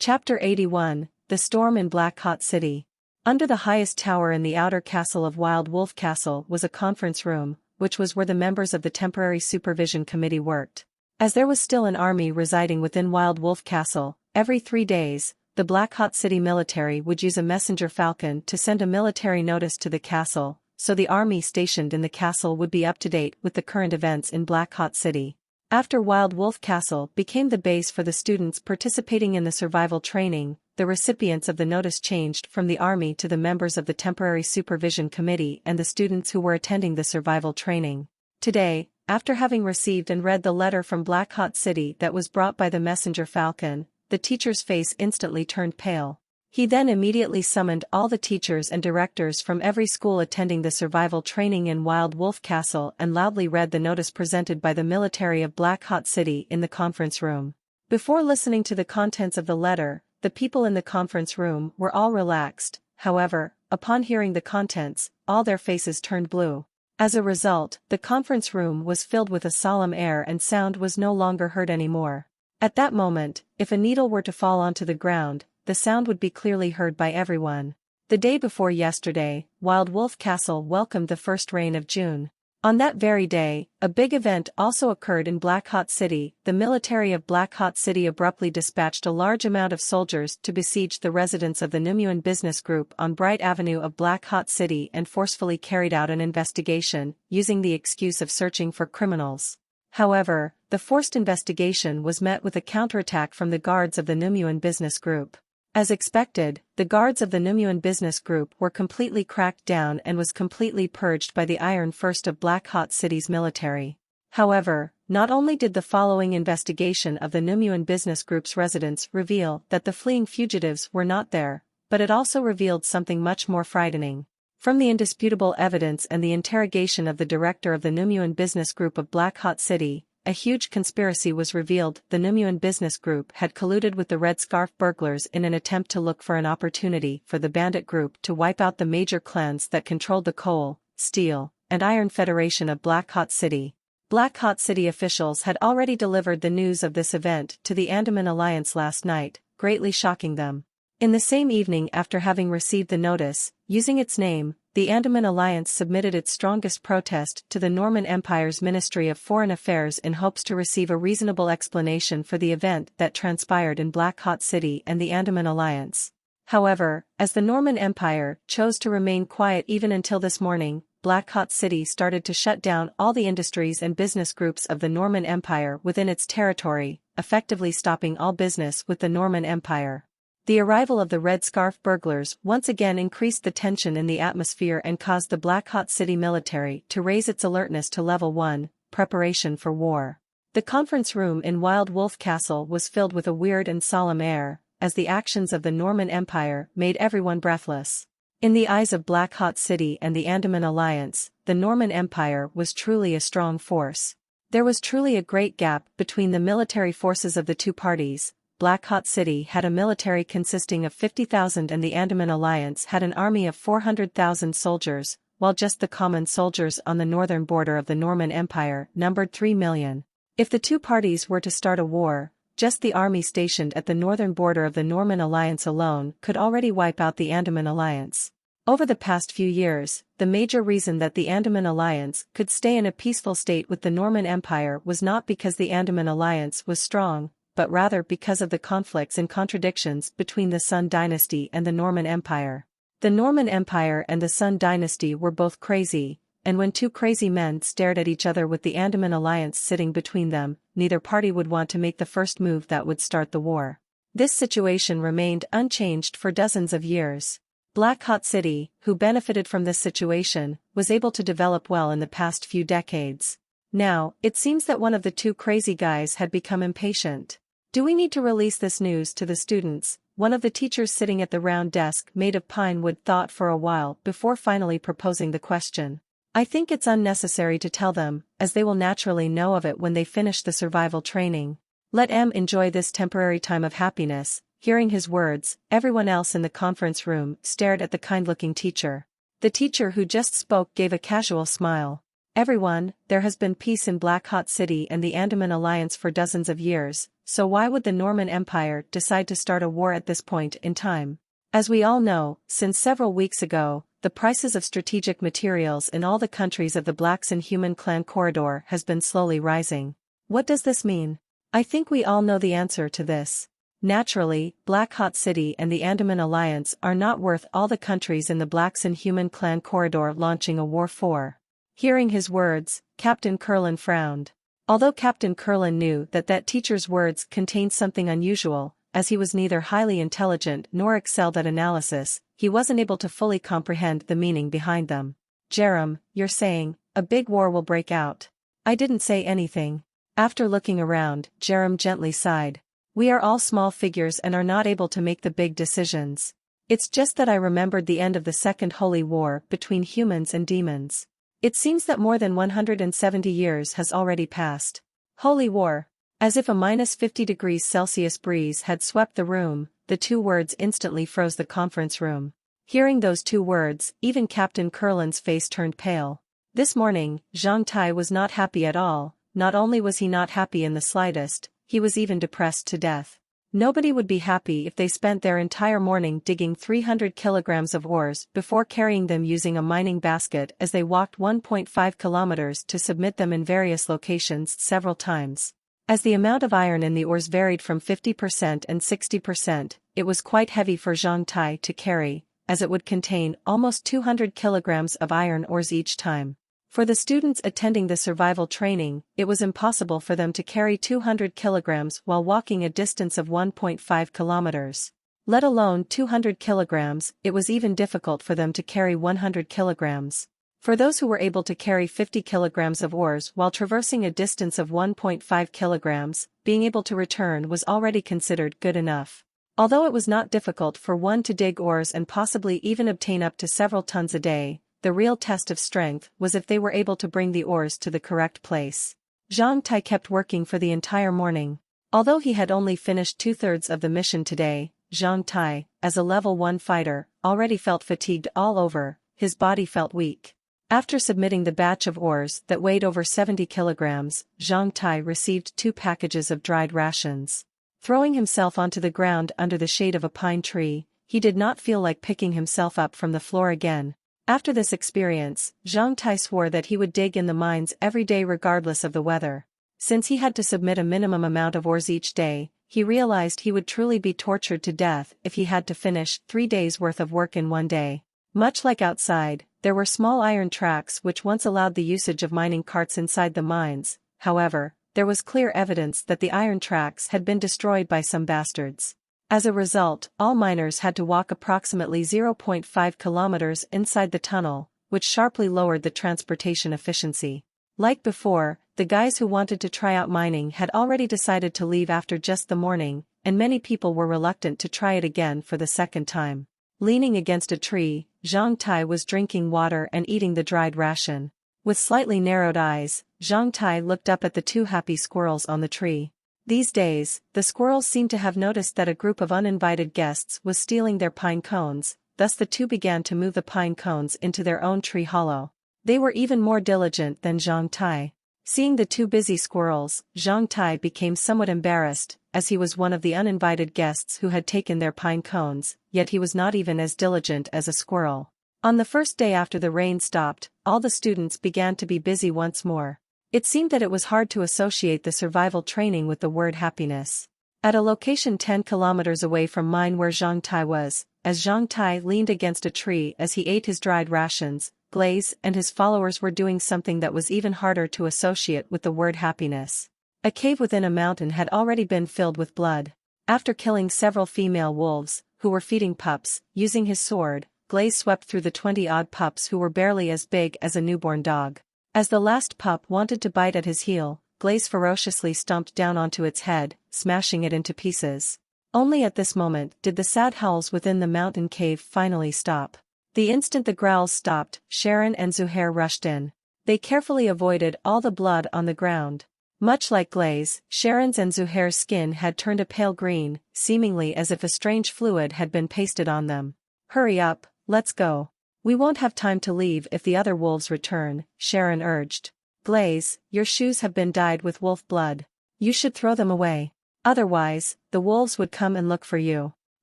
Chapter 81, The Storm in Black Hot City. Under the highest tower in the outer castle of Wild Wolf Castle was a conference room, which was where the members of the Temporary Supervision Committee worked. As there was still an army residing within Wild Wolf Castle, every 3 days, the Black Hot City military would use a messenger falcon to send a military notice to the castle, so the army stationed in the castle would be up to date with the current events in Black Hot City. After Wild Wolf Castle became the base for the students participating in the survival training, the recipients of the notice changed from the army to the members of the Temporary Supervision Committee and the students who were attending the survival training. Today, after having received and read the letter from Black Hot City that was brought by the messenger falcon, the teacher's face instantly turned pale. He then immediately summoned all the teachers and directors from every school attending the survival training in Wild Wolf Castle and loudly read the notice presented by the military of Black Hot City in the conference room. Before listening to the contents of the letter, the people in the conference room were all relaxed. However, upon hearing the contents, all their faces turned blue. As a result, the conference room was filled with a solemn air and sound was no longer heard anymore. At that moment, if a needle were to fall onto the ground, the sound would be clearly heard by everyone. The day before yesterday, Wild Wolf Castle welcomed the first rain of June. On that very day, a big event also occurred in Black Hot City. The military of Black Hot City abruptly dispatched a large amount of soldiers to besiege the residence of the Numuan Business Group on Bright Avenue of Black Hot City and forcefully carried out an investigation, using the excuse of searching for criminals. However, the forced investigation was met with a counterattack from the guards of the Numuan Business Group. As expected, the guards of the Numuan Business Group were completely cracked down and was completely purged by the Iron First of Black Hot City's military. However, not only did the following investigation of the Numuan Business Group's residence reveal that the fleeing fugitives were not there, but it also revealed something much more frightening. From the indisputable evidence and the interrogation of the director of the Numuan Business Group of Black Hot City, a huge conspiracy was revealed. The Numuan Business Group had colluded with the Red Scarf burglars in an attempt to look for an opportunity for the bandit group to wipe out the major clans that controlled the coal, steel, and iron federation of Black Hot City. Black Hot City officials had already delivered the news of this event to the Andaman Alliance last night, greatly shocking them. In the same evening after having received the notice, using its name, the Andaman Alliance submitted its strongest protest to the Norman Empire's Ministry of Foreign Affairs in hopes to receive a reasonable explanation for the event that transpired in Black Hot City and the Andaman Alliance. However, as the Norman Empire chose to remain quiet even until this morning, Black Hot City started to shut down all the industries and business groups of the Norman Empire within its territory, effectively stopping all business with the Norman Empire. The arrival of the Red Scarf burglars once again increased the tension in the atmosphere and caused the Black Hot City military to raise its alertness to level 1, preparation for war. The conference room in Wild Wolf Castle was filled with a weird and solemn air, as the actions of the Norman Empire made everyone breathless. In the eyes of Black Hot City and the Andaman Alliance, the Norman Empire was truly a strong force. There was truly a great gap between the military forces of the two parties. Black Hot City had a military consisting of 50,000 and the Andaman Alliance had an army of 400,000 soldiers, while just the common soldiers on the northern border of the Norman Empire numbered 3 million. If the two parties were to start a war, just the army stationed at the northern border of the Norman Alliance alone could already wipe out the Andaman Alliance. Over the past few years, the major reason that the Andaman Alliance could stay in a peaceful state with the Norman Empire was not because the Andaman Alliance was strong, but rather because of the conflicts and contradictions between the Sun Dynasty and the Norman Empire. The Norman Empire and the Sun Dynasty were both crazy, and when two crazy men stared at each other with the Andaman Alliance sitting between them, neither party would want to make the first move that would start the war. This situation remained unchanged for dozens of years. Black Hot City, who benefited from this situation, was able to develop well in the past few decades. Now, it seems that one of the two crazy guys had become impatient. Do we need to release this news to the students? One of the teachers sitting at the round desk made of pine wood thought for a while before finally proposing the question. I think it's unnecessary to tell them, as they will naturally know of it when they finish the survival training. Let them enjoy this temporary time of happiness. Hearing his words, everyone else in the conference room stared at the kind-looking teacher. The teacher who just spoke gave a casual smile. Everyone, there has been peace in Black Hot City and the Andaman Alliance for dozens of years, so why would the Norman Empire decide to start a war at this point in time? As we all know, since several weeks ago, the prices of strategic materials in all the countries of the Blacks and Human Clan corridor has been slowly rising. What does this mean? I think we all know the answer to this. Naturally, Black Hot City and the Andaman Alliance are not worth all the countries in the Blacks and Human Clan corridor launching a war for. Hearing his words, Captain Curlin frowned. Although Captain Curlin knew that teacher's words contained something unusual, as he was neither highly intelligent nor excelled at analysis, he wasn't able to fully comprehend the meaning behind them. Jerem, you're saying, a big war will break out. I didn't say anything. After looking around, Jerem gently sighed. We are all small figures and are not able to make the big decisions. It's just that I remembered the end of the Second Holy War between humans and demons. It seems that more than 170 years has already passed. Holy War. As if a -50°C breeze had swept the room, the two words instantly froze the conference room. Hearing those two words, even Captain Curlin's face turned pale. This morning, Zhang Tai was not happy at all. Not only was he not happy in the slightest, he was even depressed to death. Nobody would be happy if they spent their entire morning digging 300 kilograms of ores before carrying them using a mining basket as they walked 1.5 kilometers to submit them in various locations several times. As the amount of iron in the ores varied from 50% and 60%, it was quite heavy for Zhang Tai to carry, as it would contain almost 200 kilograms of iron ores each time. For the students attending the survival training, it was impossible for them to carry 200 kilograms while walking a distance of 1.5 kilometers. Let alone 200 kilograms, it was even difficult for them to carry 100 kilograms. For those who were able to carry 50 kilograms of ores while traversing a distance of 1.5 kilograms, being able to return was already considered good enough. Although it was not difficult for one to dig ores and possibly even obtain up to several tons a day, the real test of strength was if they were able to bring the ores to the correct place. Zhang Tai kept working for the entire morning. Although he had only finished 2/3 of the mission today, Zhang Tai, as a level 1 fighter, already felt fatigued all over, his body felt weak. After submitting the batch of ores that weighed over 70 kilograms, Zhang Tai received 2 packages of dried rations. Throwing himself onto the ground under the shade of a pine tree, he did not feel like picking himself up from the floor again. After this experience, Zhang Tai swore that he would dig in the mines every day regardless of the weather. Since he had to submit a minimum amount of ores each day, he realized he would truly be tortured to death if he had to finish 3 days' worth of work in one day. Much like outside, there were small iron tracks which once allowed the usage of mining carts inside the mines. However, there was clear evidence that the iron tracks had been destroyed by some bastards. As a result, all miners had to walk approximately 0.5 kilometers inside the tunnel, which sharply lowered the transportation efficiency. Like before, the guys who wanted to try out mining had already decided to leave after just the morning, and many people were reluctant to try it again for the second time. Leaning against a tree, Zhang Tai was drinking water and eating the dried ration. With slightly narrowed eyes, Zhang Tai looked up at the 2 happy squirrels on the tree. These days, the squirrels seemed to have noticed that a group of uninvited guests was stealing their pine cones, thus the 2 began to move the pine cones into their own tree hollow. They were even more diligent than Zhang Tai. Seeing the 2 busy squirrels, Zhang Tai became somewhat embarrassed, as he was one of the uninvited guests who had taken their pine cones, yet he was not even as diligent as a squirrel. On the first day after the rain stopped, all the students began to be busy once more. It seemed that it was hard to associate the survival training with the word happiness. At a location 10 kilometers away from mine where Zhang Tai was, as Zhang Tai leaned against a tree as he ate his dried rations, Glaze and his followers were doing something that was even harder to associate with the word happiness. A cave within a mountain had already been filled with blood. After killing several female wolves, who were feeding pups, using his sword, Glaze swept through the 20-odd pups who were barely as big as a newborn dog. As the last pup wanted to bite at his heel, Glaze ferociously stomped down onto its head, smashing it into pieces. Only at this moment did the sad howls within the mountain cave finally stop. The instant the growls stopped, Sharon and Zuhair rushed in. They carefully avoided all the blood on the ground. Much like Glaze, Sharon's and Zuhair's skin had turned a pale green, seemingly as if a strange fluid had been pasted on them. "Hurry up, let's go." We won't have time to leave if the other wolves return, Sharon urged. Glaze, your shoes have been dyed with wolf blood. You should throw them away. Otherwise, the wolves would come and look for you.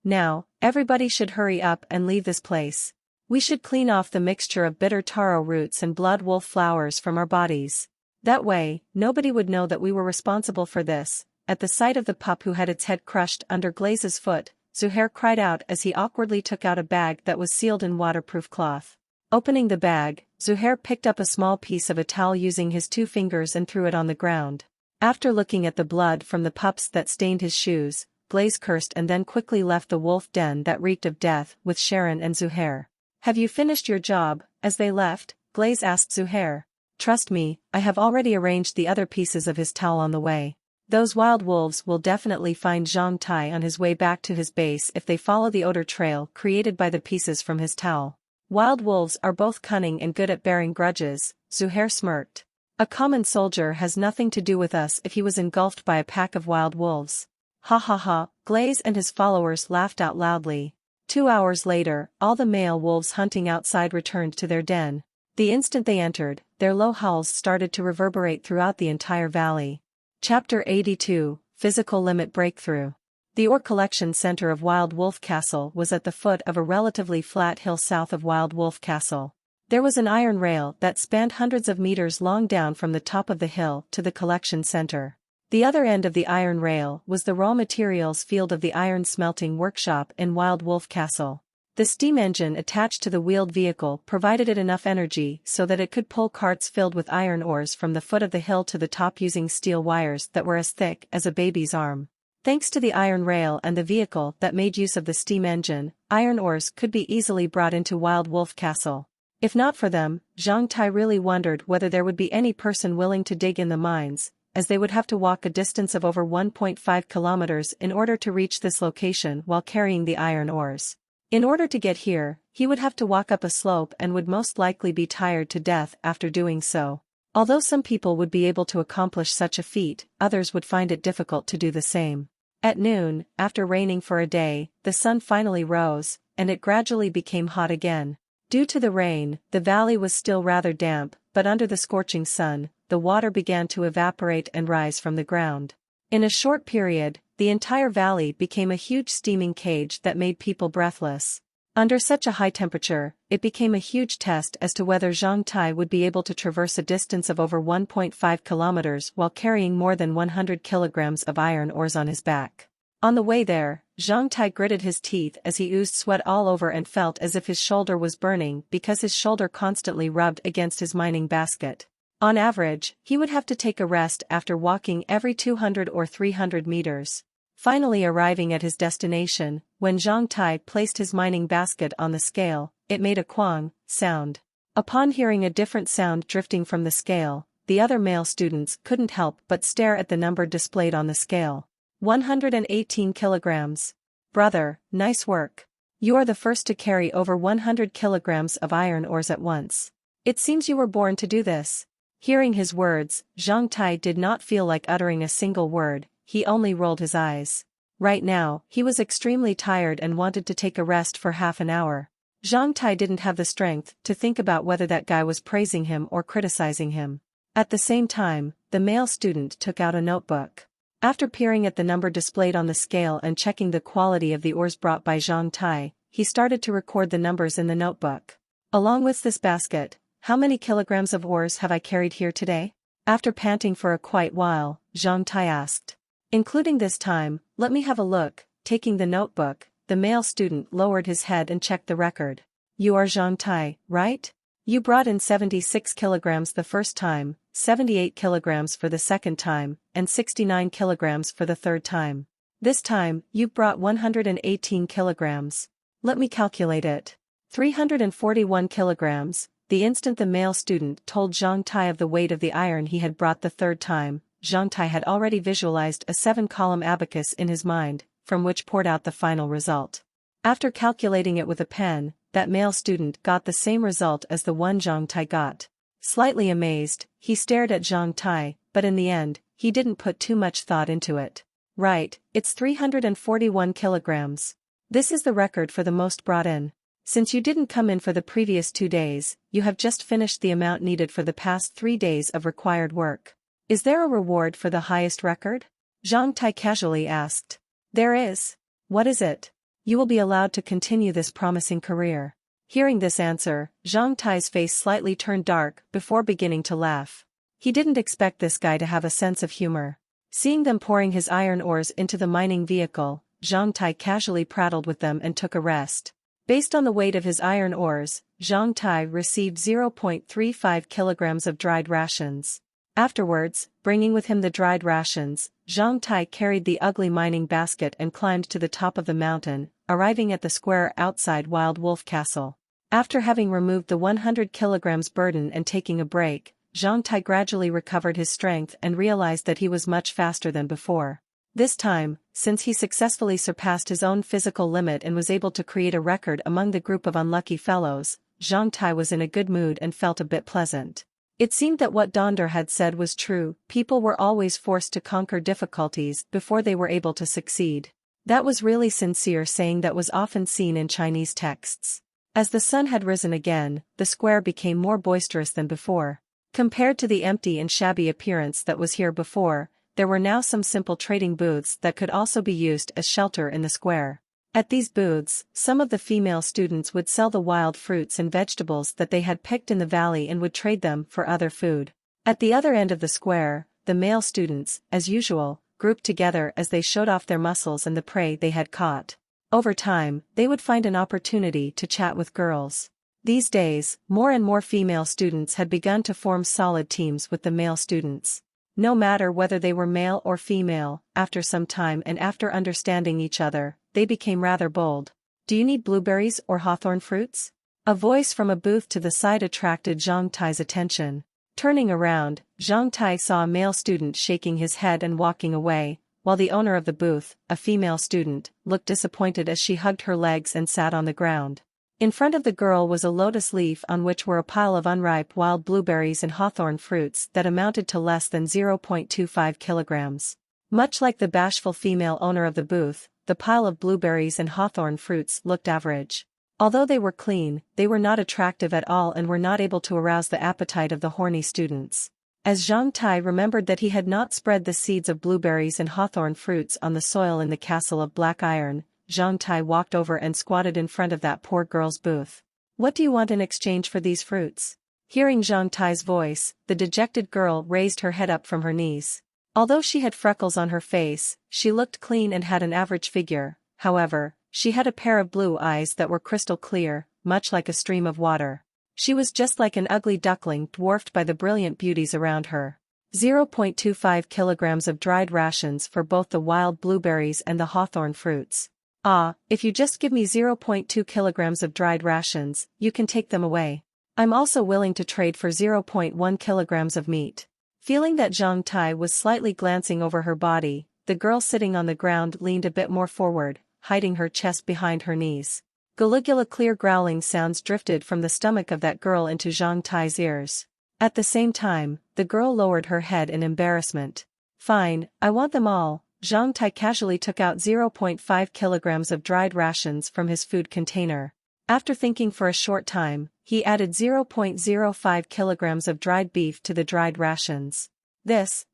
Now, everybody should hurry up and leave this place. We should clean off the mixture of bitter taro roots and blood wolf flowers from our bodies. That way, nobody would know that we were responsible for this. At the sight of the pup who had its head crushed under Glaze's foot, Zuhair cried out as he awkwardly took out a bag that was sealed in waterproof cloth. Opening the bag, Zuhair picked up a small piece of a towel using his 2 fingers and threw it on the ground. After looking at the blood from the pups that stained his shoes, Glaze cursed and then quickly left the wolf den that reeked of death with Sharon and Zuhair. Have you finished your job? As they left, Glaze asked Zuhair. Trust me, I have already arranged the other pieces of his towel on the way. Those wild wolves will definitely find Zhang Tai on his way back to his base if they follow the odor trail created by the pieces from his towel. Wild wolves are both cunning and good at bearing grudges, Zuhair smirked. A common soldier has nothing to do with us if he was engulfed by a pack of wild wolves. Ha ha ha, Glaze and his followers laughed out loudly. 2 hours later, all the male wolves hunting outside returned to their den. The instant they entered, their low howls started to reverberate throughout the entire valley. Chapter 82, Physical Limit Breakthrough. The ore collection center of Wild Wolf Castle was at the foot of a relatively flat hill south of Wild Wolf Castle. There was an iron rail that spanned hundreds of meters long down from the top of the hill to the collection center. The other end of the iron rail was the raw materials field of the iron smelting workshop in Wild Wolf Castle. The steam engine attached to the wheeled vehicle provided it enough energy so that it could pull carts filled with iron ores from the foot of the hill to the top using steel wires that were as thick as a baby's arm. Thanks to the iron rail and the vehicle that made use of the steam engine, iron ores could be easily brought into Wild Wolf Castle. If not for them, Zhang Tai really wondered whether there would be any person willing to dig in the mines, as they would have to walk a distance of over 1.5 kilometers in order to reach this location while carrying the iron ores. In order to get here, he would have to walk up a slope and would most likely be tired to death after doing so. Although some people would be able to accomplish such a feat, others would find it difficult to do the same. At noon, after raining for a day, the sun finally rose, and it gradually became hot again. Due to the rain, the valley was still rather damp, but under the scorching sun, the water began to evaporate and rise from the ground. In a short period, the entire valley became a huge steaming cage that made people breathless. Under such a high temperature, it became a huge test as to whether Zhang Tai would be able to traverse a distance of over 1.5 kilometers while carrying more than 100 kilograms of iron ores on his back. On the way there, Zhang Tai gritted his teeth as he oozed sweat all over and felt as if his shoulder was burning because his shoulder constantly rubbed against his mining basket. On average, he would have to take a rest after walking every 200 or 300 meters. Finally arriving at his destination, when Zhang Tai placed his mining basket on the scale, it made a quang sound. Upon hearing a different sound drifting from the scale, the other male students couldn't help but stare at the number displayed on the scale. 118 kilograms. Brother, nice work. You are the first to carry over 100 kilograms of iron ores at once. It seems you were born to do this. Hearing his words, Zhang Tai did not feel like uttering a single word, he only rolled his eyes. Right now, he was extremely tired and wanted to take a rest for half an hour. Zhang Tai didn't have the strength to think about whether that guy was praising him or criticizing him. At the same time, the male student took out a notebook. After peering at the number displayed on the scale and checking the quality of the ores brought by Zhang Tai, he started to record the numbers in the notebook. Along with this basket, how many kilograms of ores have I carried here today? After panting for a quite while, Zhang Tai asked. Including this time, let me have a look. Taking the notebook, the male student lowered his head and checked the record. You are Zhang Tai, right? You brought in 76 kilograms the first time, 78 kilograms for the second time, and 69 kilograms for the third time. This time, you brought 118 kilograms. Let me calculate it. 341 kilograms. The instant the male student told Zhang Tai of the weight of the iron he had brought the third time, Zhang Tai had already visualized a 7-column abacus in his mind, from which poured out the final result. After calculating it with a pen, that male student got the same result as the one Zhang Tai got. Slightly amazed, he stared at Zhang Tai, but in the end, he didn't put too much thought into it. Right, it's 341 kilograms. This is the record for the most brought in. Since you didn't come in for the previous 2 days, you have just finished the amount needed for the past 3 days of required work. Is there a reward for the highest record? Zhang Tai casually asked. There is. What is it? You will be allowed to continue this promising career. Hearing this answer, Zhang Tai's face slightly turned dark before beginning to laugh. He didn't expect this guy to have a sense of humor. Seeing them pouring his iron ores into the mining vehicle, Zhang Tai casually prattled with them and took a rest. Based on the weight of his iron ores, Zhang Tai received 0.35 kilograms of dried rations. Afterwards, bringing with him the dried rations, Zhang Tai carried the ugly mining basket and climbed to the top of the mountain, arriving at the square outside Wild Wolf Castle. After having removed the 100 kilograms burden and taking a break, Zhang Tai gradually recovered his strength and realized that he was much faster than before. This time, since he successfully surpassed his own physical limit and was able to create a record among the group of unlucky fellows, Zhang Tai was in a good mood and felt a bit pleasant. It seemed that what Donder had said was true. People were always forced to conquer difficulties before they were able to succeed. That was really sincere saying that was often seen in Chinese texts. As the sun had risen again, the square became more boisterous than before. Compared to the empty and shabby appearance that was here before, there were now some simple trading booths that could also be used as shelter in the square. At these booths, some of the female students would sell the wild fruits and vegetables that they had picked in the valley and would trade them for other food. At the other end of the square, the male students, as usual, grouped together as they showed off their muscles and the prey they had caught. Over time, they would find an opportunity to chat with girls. These days, more and more female students had begun to form solid teams with the male students. No matter whether they were male or female, after some time and after understanding each other, they became rather bold. Do you need blueberries or hawthorn fruits? A voice from a booth to the side attracted Zhang Tai's attention. Turning around, Zhang Tai saw a male student shaking his head and walking away, while the owner of the booth, a female student, looked disappointed as she hugged her legs and sat on the ground. In front of the girl was a lotus leaf on which were a pile of unripe wild blueberries and hawthorn fruits that amounted to less than 0.25 kilograms. Much like the bashful female owner of the booth, the pile of blueberries and hawthorn fruits looked average. Although they were clean, they were not attractive at all and were not able to arouse the appetite of the horny students. As Zhang Tai remembered that he had not spread the seeds of blueberries and hawthorn fruits on the soil in the castle of black iron, Zhang Tai walked over and squatted in front of that poor girl's booth. What do you want in exchange for these fruits? Hearing Zhang Tai's voice, the dejected girl raised her head up from her knees. Although she had freckles on her face, she looked clean and had an average figure. However, she had a pair of blue eyes that were crystal clear, much like a stream of water. She was just like an ugly duckling dwarfed by the brilliant beauties around her. 0.25 kilograms of dried rations for both the wild blueberries and the hawthorn fruits. Ah, if you just give me 0.2 kilograms of dried rations, you can take them away. I'm also willing to trade for 0.1 kilograms of meat. Feeling that Zhang Tai was slightly glancing over her body, the girl sitting on the ground leaned a bit more forward, hiding her chest behind her knees. Caligula clear growling sounds drifted from the stomach of that girl into Zhang Tai's ears. At the same time, the girl lowered her head in embarrassment. Fine, I want them all. Zhang Tai casually took out 0.5 kilograms of dried rations from his food container. After thinking for a short time, he added 0.05 kilograms of dried beef to the dried rations. This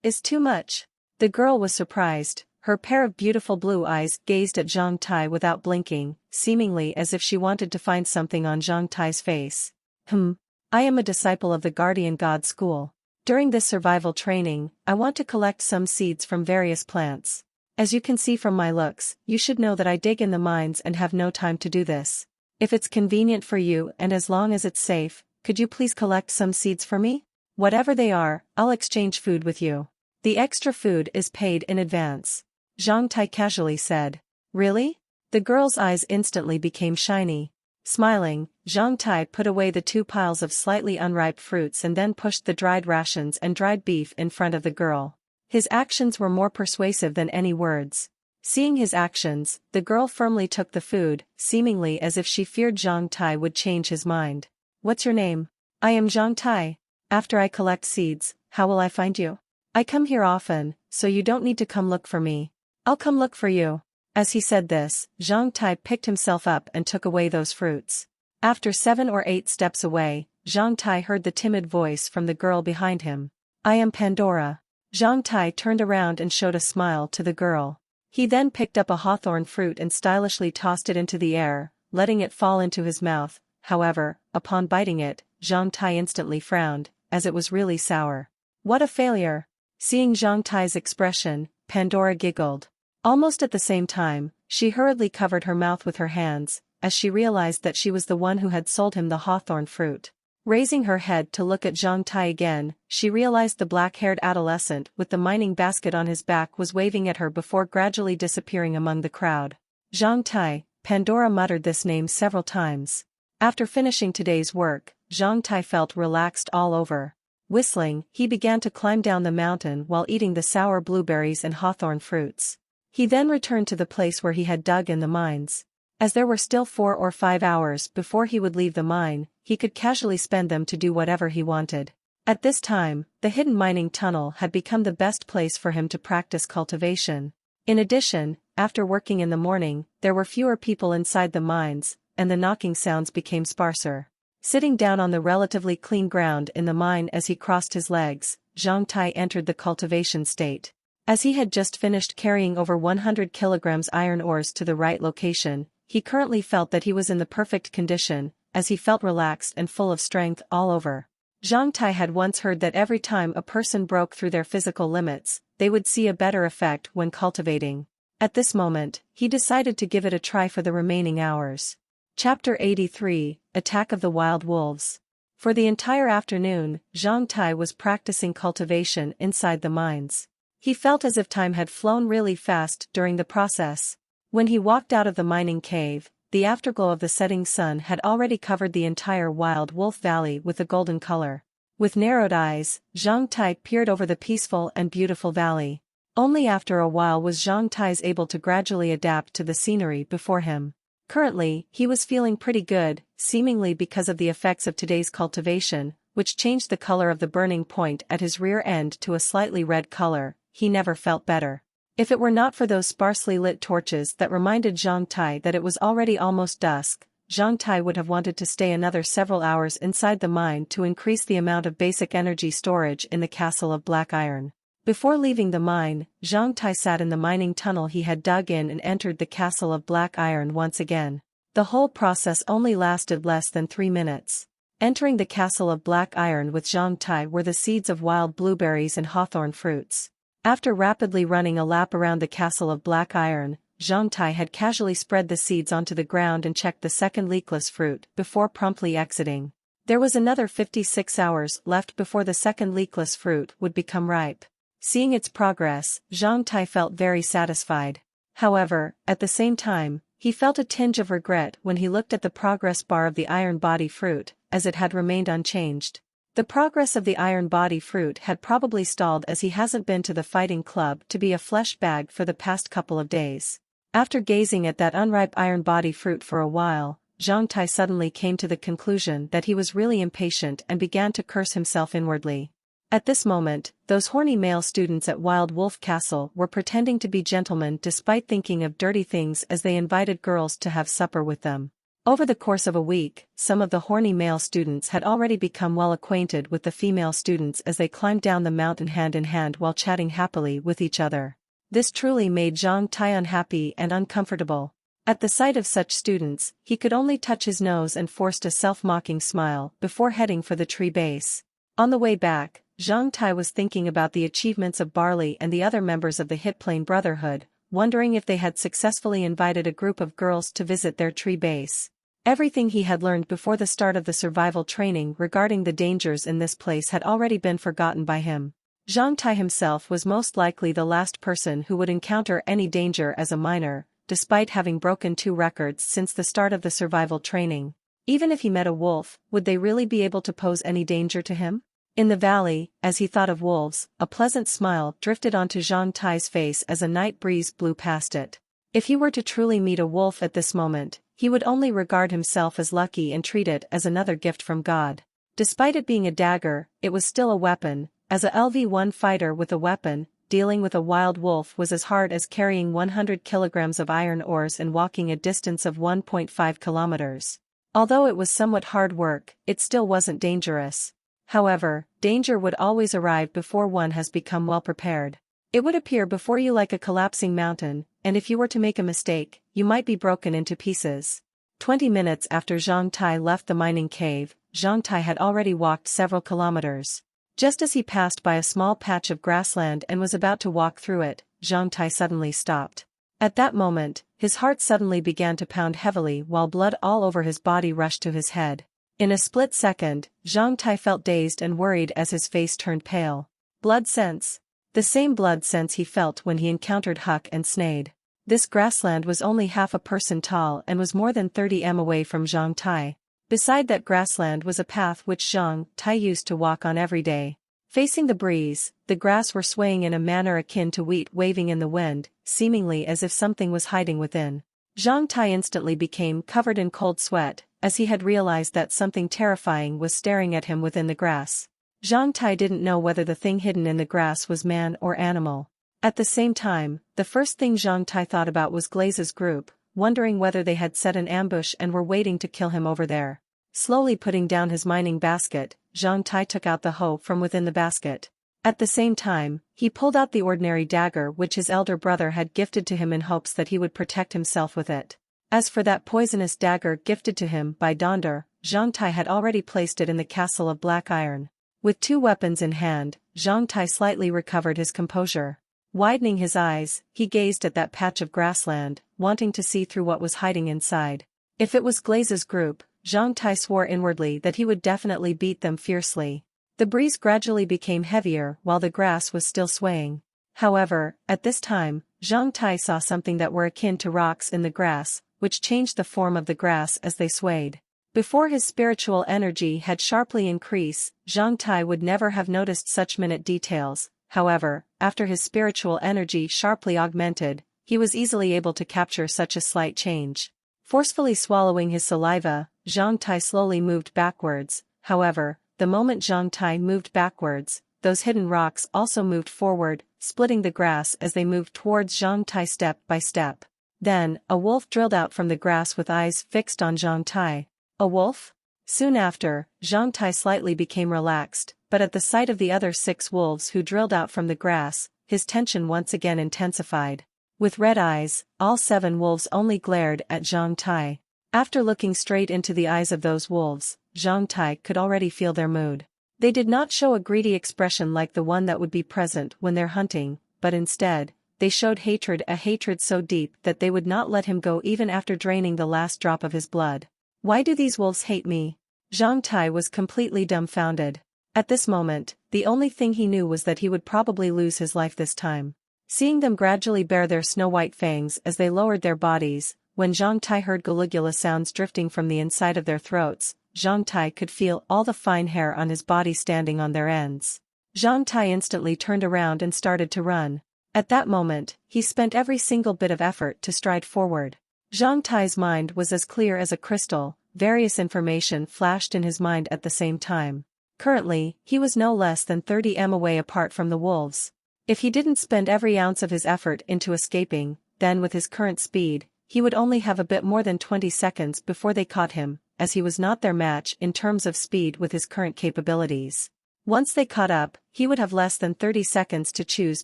is too much. The girl was surprised. Her pair of beautiful blue eyes gazed at Zhang Tai without blinking, seemingly as if she wanted to find something on Zhang Tai's face. I am a disciple of the Guardian God School. During this survival training, I want to collect some seeds from various plants. As you can see from my looks, you should know that I dig in the mines and have no time to do this. If it's convenient for you and as long as it's safe, could you please collect some seeds for me? Whatever they are, I'll exchange food with you. The extra food is paid in advance. Zhang Tai casually said. Really? The girl's eyes instantly became shiny. Smiling, Zhang Tai put away the 2 piles of slightly unripe fruits and then pushed the dried rations and dried beef in front of the girl. His actions were more persuasive than any words. Seeing his actions, the girl firmly took the food, seemingly as if she feared Zhang Tai would change his mind. What's your name? I am Zhang Tai. After I collect seeds, how will I find you? I come here often, so you don't need to come look for me. I'll come look for you. As he said this, Zhang Tai picked himself up and took away those fruits. After 7 or 8 steps away, Zhang Tai heard the timid voice from the girl behind him. "I am Pandora." Zhang Tai turned around and showed a smile to the girl. He then picked up a hawthorn fruit and stylishly tossed it into the air, letting it fall into his mouth. However, upon biting it, Zhang Tai instantly frowned, as it was really sour. "What a failure!" Seeing Zhang Tai's expression, Pandora giggled. Almost at the same time, she hurriedly covered her mouth with her hands, as she realized that she was the one who had sold him the hawthorn fruit. Raising her head to look at Zhang Tai again, she realized the black-haired adolescent with the mining basket on his back was waving at her before gradually disappearing among the crowd. Zhang Tai, Pandora muttered this name several times. After finishing today's work, Zhang Tai felt relaxed all over. Whistling, he began to climb down the mountain while eating the sour blueberries and hawthorn fruits. He then returned to the place where he had dug in the mines. As there were still 4 or 5 hours before he would leave the mine, he could casually spend them to do whatever he wanted. At this time, the hidden mining tunnel had become the best place for him to practice cultivation. In addition, after working in the morning, there were fewer people inside the mines, and the knocking sounds became sparser. Sitting down on the relatively clean ground in the mine as he crossed his legs, Zhang Tai entered the cultivation state. As he had just finished carrying over 100 kilograms iron ores to the right location, he currently felt that he was in the perfect condition, as he felt relaxed and full of strength all over. Zhang Tai had once heard that every time a person broke through their physical limits, they would see a better effect when cultivating. At this moment, he decided to give it a try for the remaining hours. Chapter 83, Attack of the Wild Wolves. For the entire afternoon, Zhang Tai was practicing cultivation inside the mines. He felt as if time had flown really fast during the process. When he walked out of the mining cave, the afterglow of the setting sun had already covered the entire Wild Wolf Valley with a golden color. With narrowed eyes, Zhang Tai peered over the peaceful and beautiful valley. Only after a while was Zhang Tai able to gradually adapt to the scenery before him. Currently, he was feeling pretty good, seemingly because of the effects of today's cultivation, which changed the color of the burning point at his rear end to a slightly red color. He never felt better. If it were not for those sparsely lit torches that reminded Zhang Tai that it was already almost dusk, Zhang Tai would have wanted to stay another several hours inside the mine to increase the amount of basic energy storage in the castle of black iron. Before leaving the mine, Zhang Tai sat in the mining tunnel he had dug in and entered the castle of black iron once again. The whole process only lasted less than 3 minutes. Entering the castle of black iron with Zhang Tai were the seeds of wild blueberries and hawthorn fruits. After rapidly running a lap around the castle of black iron, Zhang Tai had casually spread the seeds onto the ground and checked the second leafless fruit before promptly exiting. There was another 56 hours left before the second leafless fruit would become ripe. Seeing its progress, Zhang Tai felt very satisfied. However, at the same time, he felt a tinge of regret when he looked at the progress bar of the iron body fruit, as it had remained unchanged. The progress of the iron body fruit had probably stalled as he hasn't been to the fighting club to be a flesh bag for the past couple of days. After gazing at that unripe iron body fruit for a while, Zhang Tai suddenly came to the conclusion that he was really impatient and began to curse himself inwardly. At this moment, those horny male students at Wild Wolf Castle were pretending to be gentlemen despite thinking of dirty things as they invited girls to have supper with them. Over the course of a week, some of the horny male students had already become well acquainted with the female students as they climbed down the mountain hand in hand while chatting happily with each other. This truly made Zhang Tai unhappy and uncomfortable. At the sight of such students, he could only touch his nose and forced a self-mocking smile before heading for the tree base. On the way back, Zhang Tai was thinking about the achievements of Barley and the other members of the Hitplane Brotherhood, wondering if they had successfully invited a group of girls to visit their tree base. Everything he had learned before the start of the survival training regarding the dangers in this place had already been forgotten by him. Zhang Tai himself was most likely the last person who would encounter any danger as a miner, despite having broken 2 records since the start of the survival training. Even if he met a wolf, would they really be able to pose any danger to him? In the valley, as he thought of wolves, a pleasant smile drifted onto Zhang Tai's face as a night breeze blew past it. If he were to truly meet a wolf at this moment, he would only regard himself as lucky and treat it as another gift from God. Despite it being a dagger, it was still a weapon. As a LV-1 fighter with a weapon, dealing with a wild wolf was as hard as carrying 100 kilograms of iron ores and walking a distance of 1.5 kilometers. Although it was somewhat hard work, it still wasn't dangerous. However, danger would always arrive before one has become well prepared. It would appear before you like a collapsing mountain, and if you were to make a mistake, you might be broken into pieces. 20 minutes after Zhang Tai left the mining cave, Zhang Tai had already walked several kilometers. Just as he passed by a small patch of grassland and was about to walk through it, Zhang Tai suddenly stopped. At that moment, his heart suddenly began to pound heavily while blood all over his body rushed to his head. In a split second, Zhang Tai felt dazed and worried as his face turned pale. Blood sense. The same blood sense he felt when he encountered Huck and Snade. This grassland was only half a person tall and was more than 30 m away from Zhang Tai. Beside that grassland was a path which Zhang Tai used to walk on every day. Facing the breeze, the grass were swaying in a manner akin to wheat waving in the wind, seemingly as if something was hiding within. Zhang Tai instantly became covered in cold sweat, as he had realized that something terrifying was staring at him within the grass. Zhang Tai didn't know whether the thing hidden in the grass was man or animal. At the same time, the first thing Zhang Tai thought about was Glaze's group, wondering whether they had set an ambush and were waiting to kill him over there. Slowly putting down his mining basket, Zhang Tai took out the hoe from within the basket. At the same time, he pulled out the ordinary dagger which his elder brother had gifted to him in hopes that he would protect himself with it. As for that poisonous dagger gifted to him by Donder, Zhang Tai had already placed it in the castle of black iron. With two weapons in hand, Zhang Tai slightly recovered his composure. Widening his eyes, he gazed at that patch of grassland, wanting to see through what was hiding inside. If it was Glaze's group, Zhang Tai swore inwardly that he would definitely beat them fiercely. The breeze gradually became heavier while the grass was still swaying. However, at this time, Zhang Tai saw something that were akin to rocks in the grass, which changed the form of the grass as they swayed. Before his spiritual energy had sharply increased, Zhang Tai would never have noticed such minute details. However, after his spiritual energy sharply augmented, he was easily able to capture such a slight change. Forcefully swallowing his saliva, Zhang Tai slowly moved backwards. However, the moment Zhang Tai moved backwards, those hidden rocks also moved forward, splitting the grass as they moved towards Zhang Tai step by step. Then, a wolf drilled out from the grass with eyes fixed on Zhang Tai. A wolf? Soon after, Zhang Tai slightly became relaxed, but at the sight of the other 6 wolves who drilled out from the grass, his tension once again intensified. With red eyes, all 7 wolves only glared at Zhang Tai. After looking straight into the eyes of those wolves, Zhang Tai could already feel their mood. They did not show a greedy expression like the one that would be present when they're hunting, but instead, they showed hatred, a hatred so deep that they would not let him go even after draining the last drop of his blood. Why do these wolves hate me? Zhang Tai was completely dumbfounded. At this moment, the only thing he knew was that he would probably lose his life this time. Seeing them gradually bare their snow-white fangs as they lowered their bodies, when Zhang Tai heard Caligula sounds drifting from the inside of their throats, Zhang Tai could feel all the fine hair on his body standing on their ends. Zhang Tai instantly turned around and started to run. At that moment, he spent every single bit of effort to stride forward. Zhang Tai's mind was as clear as a crystal, various information flashed in his mind at the same time. Currently, he was no less than 30 m away apart from the wolves. If he didn't spend every ounce of his effort into escaping, then with his current speed, he would only have a bit more than 20 seconds before they caught him, as he was not their match in terms of speed with his current capabilities. Once they caught up, he would have less than 30 seconds to choose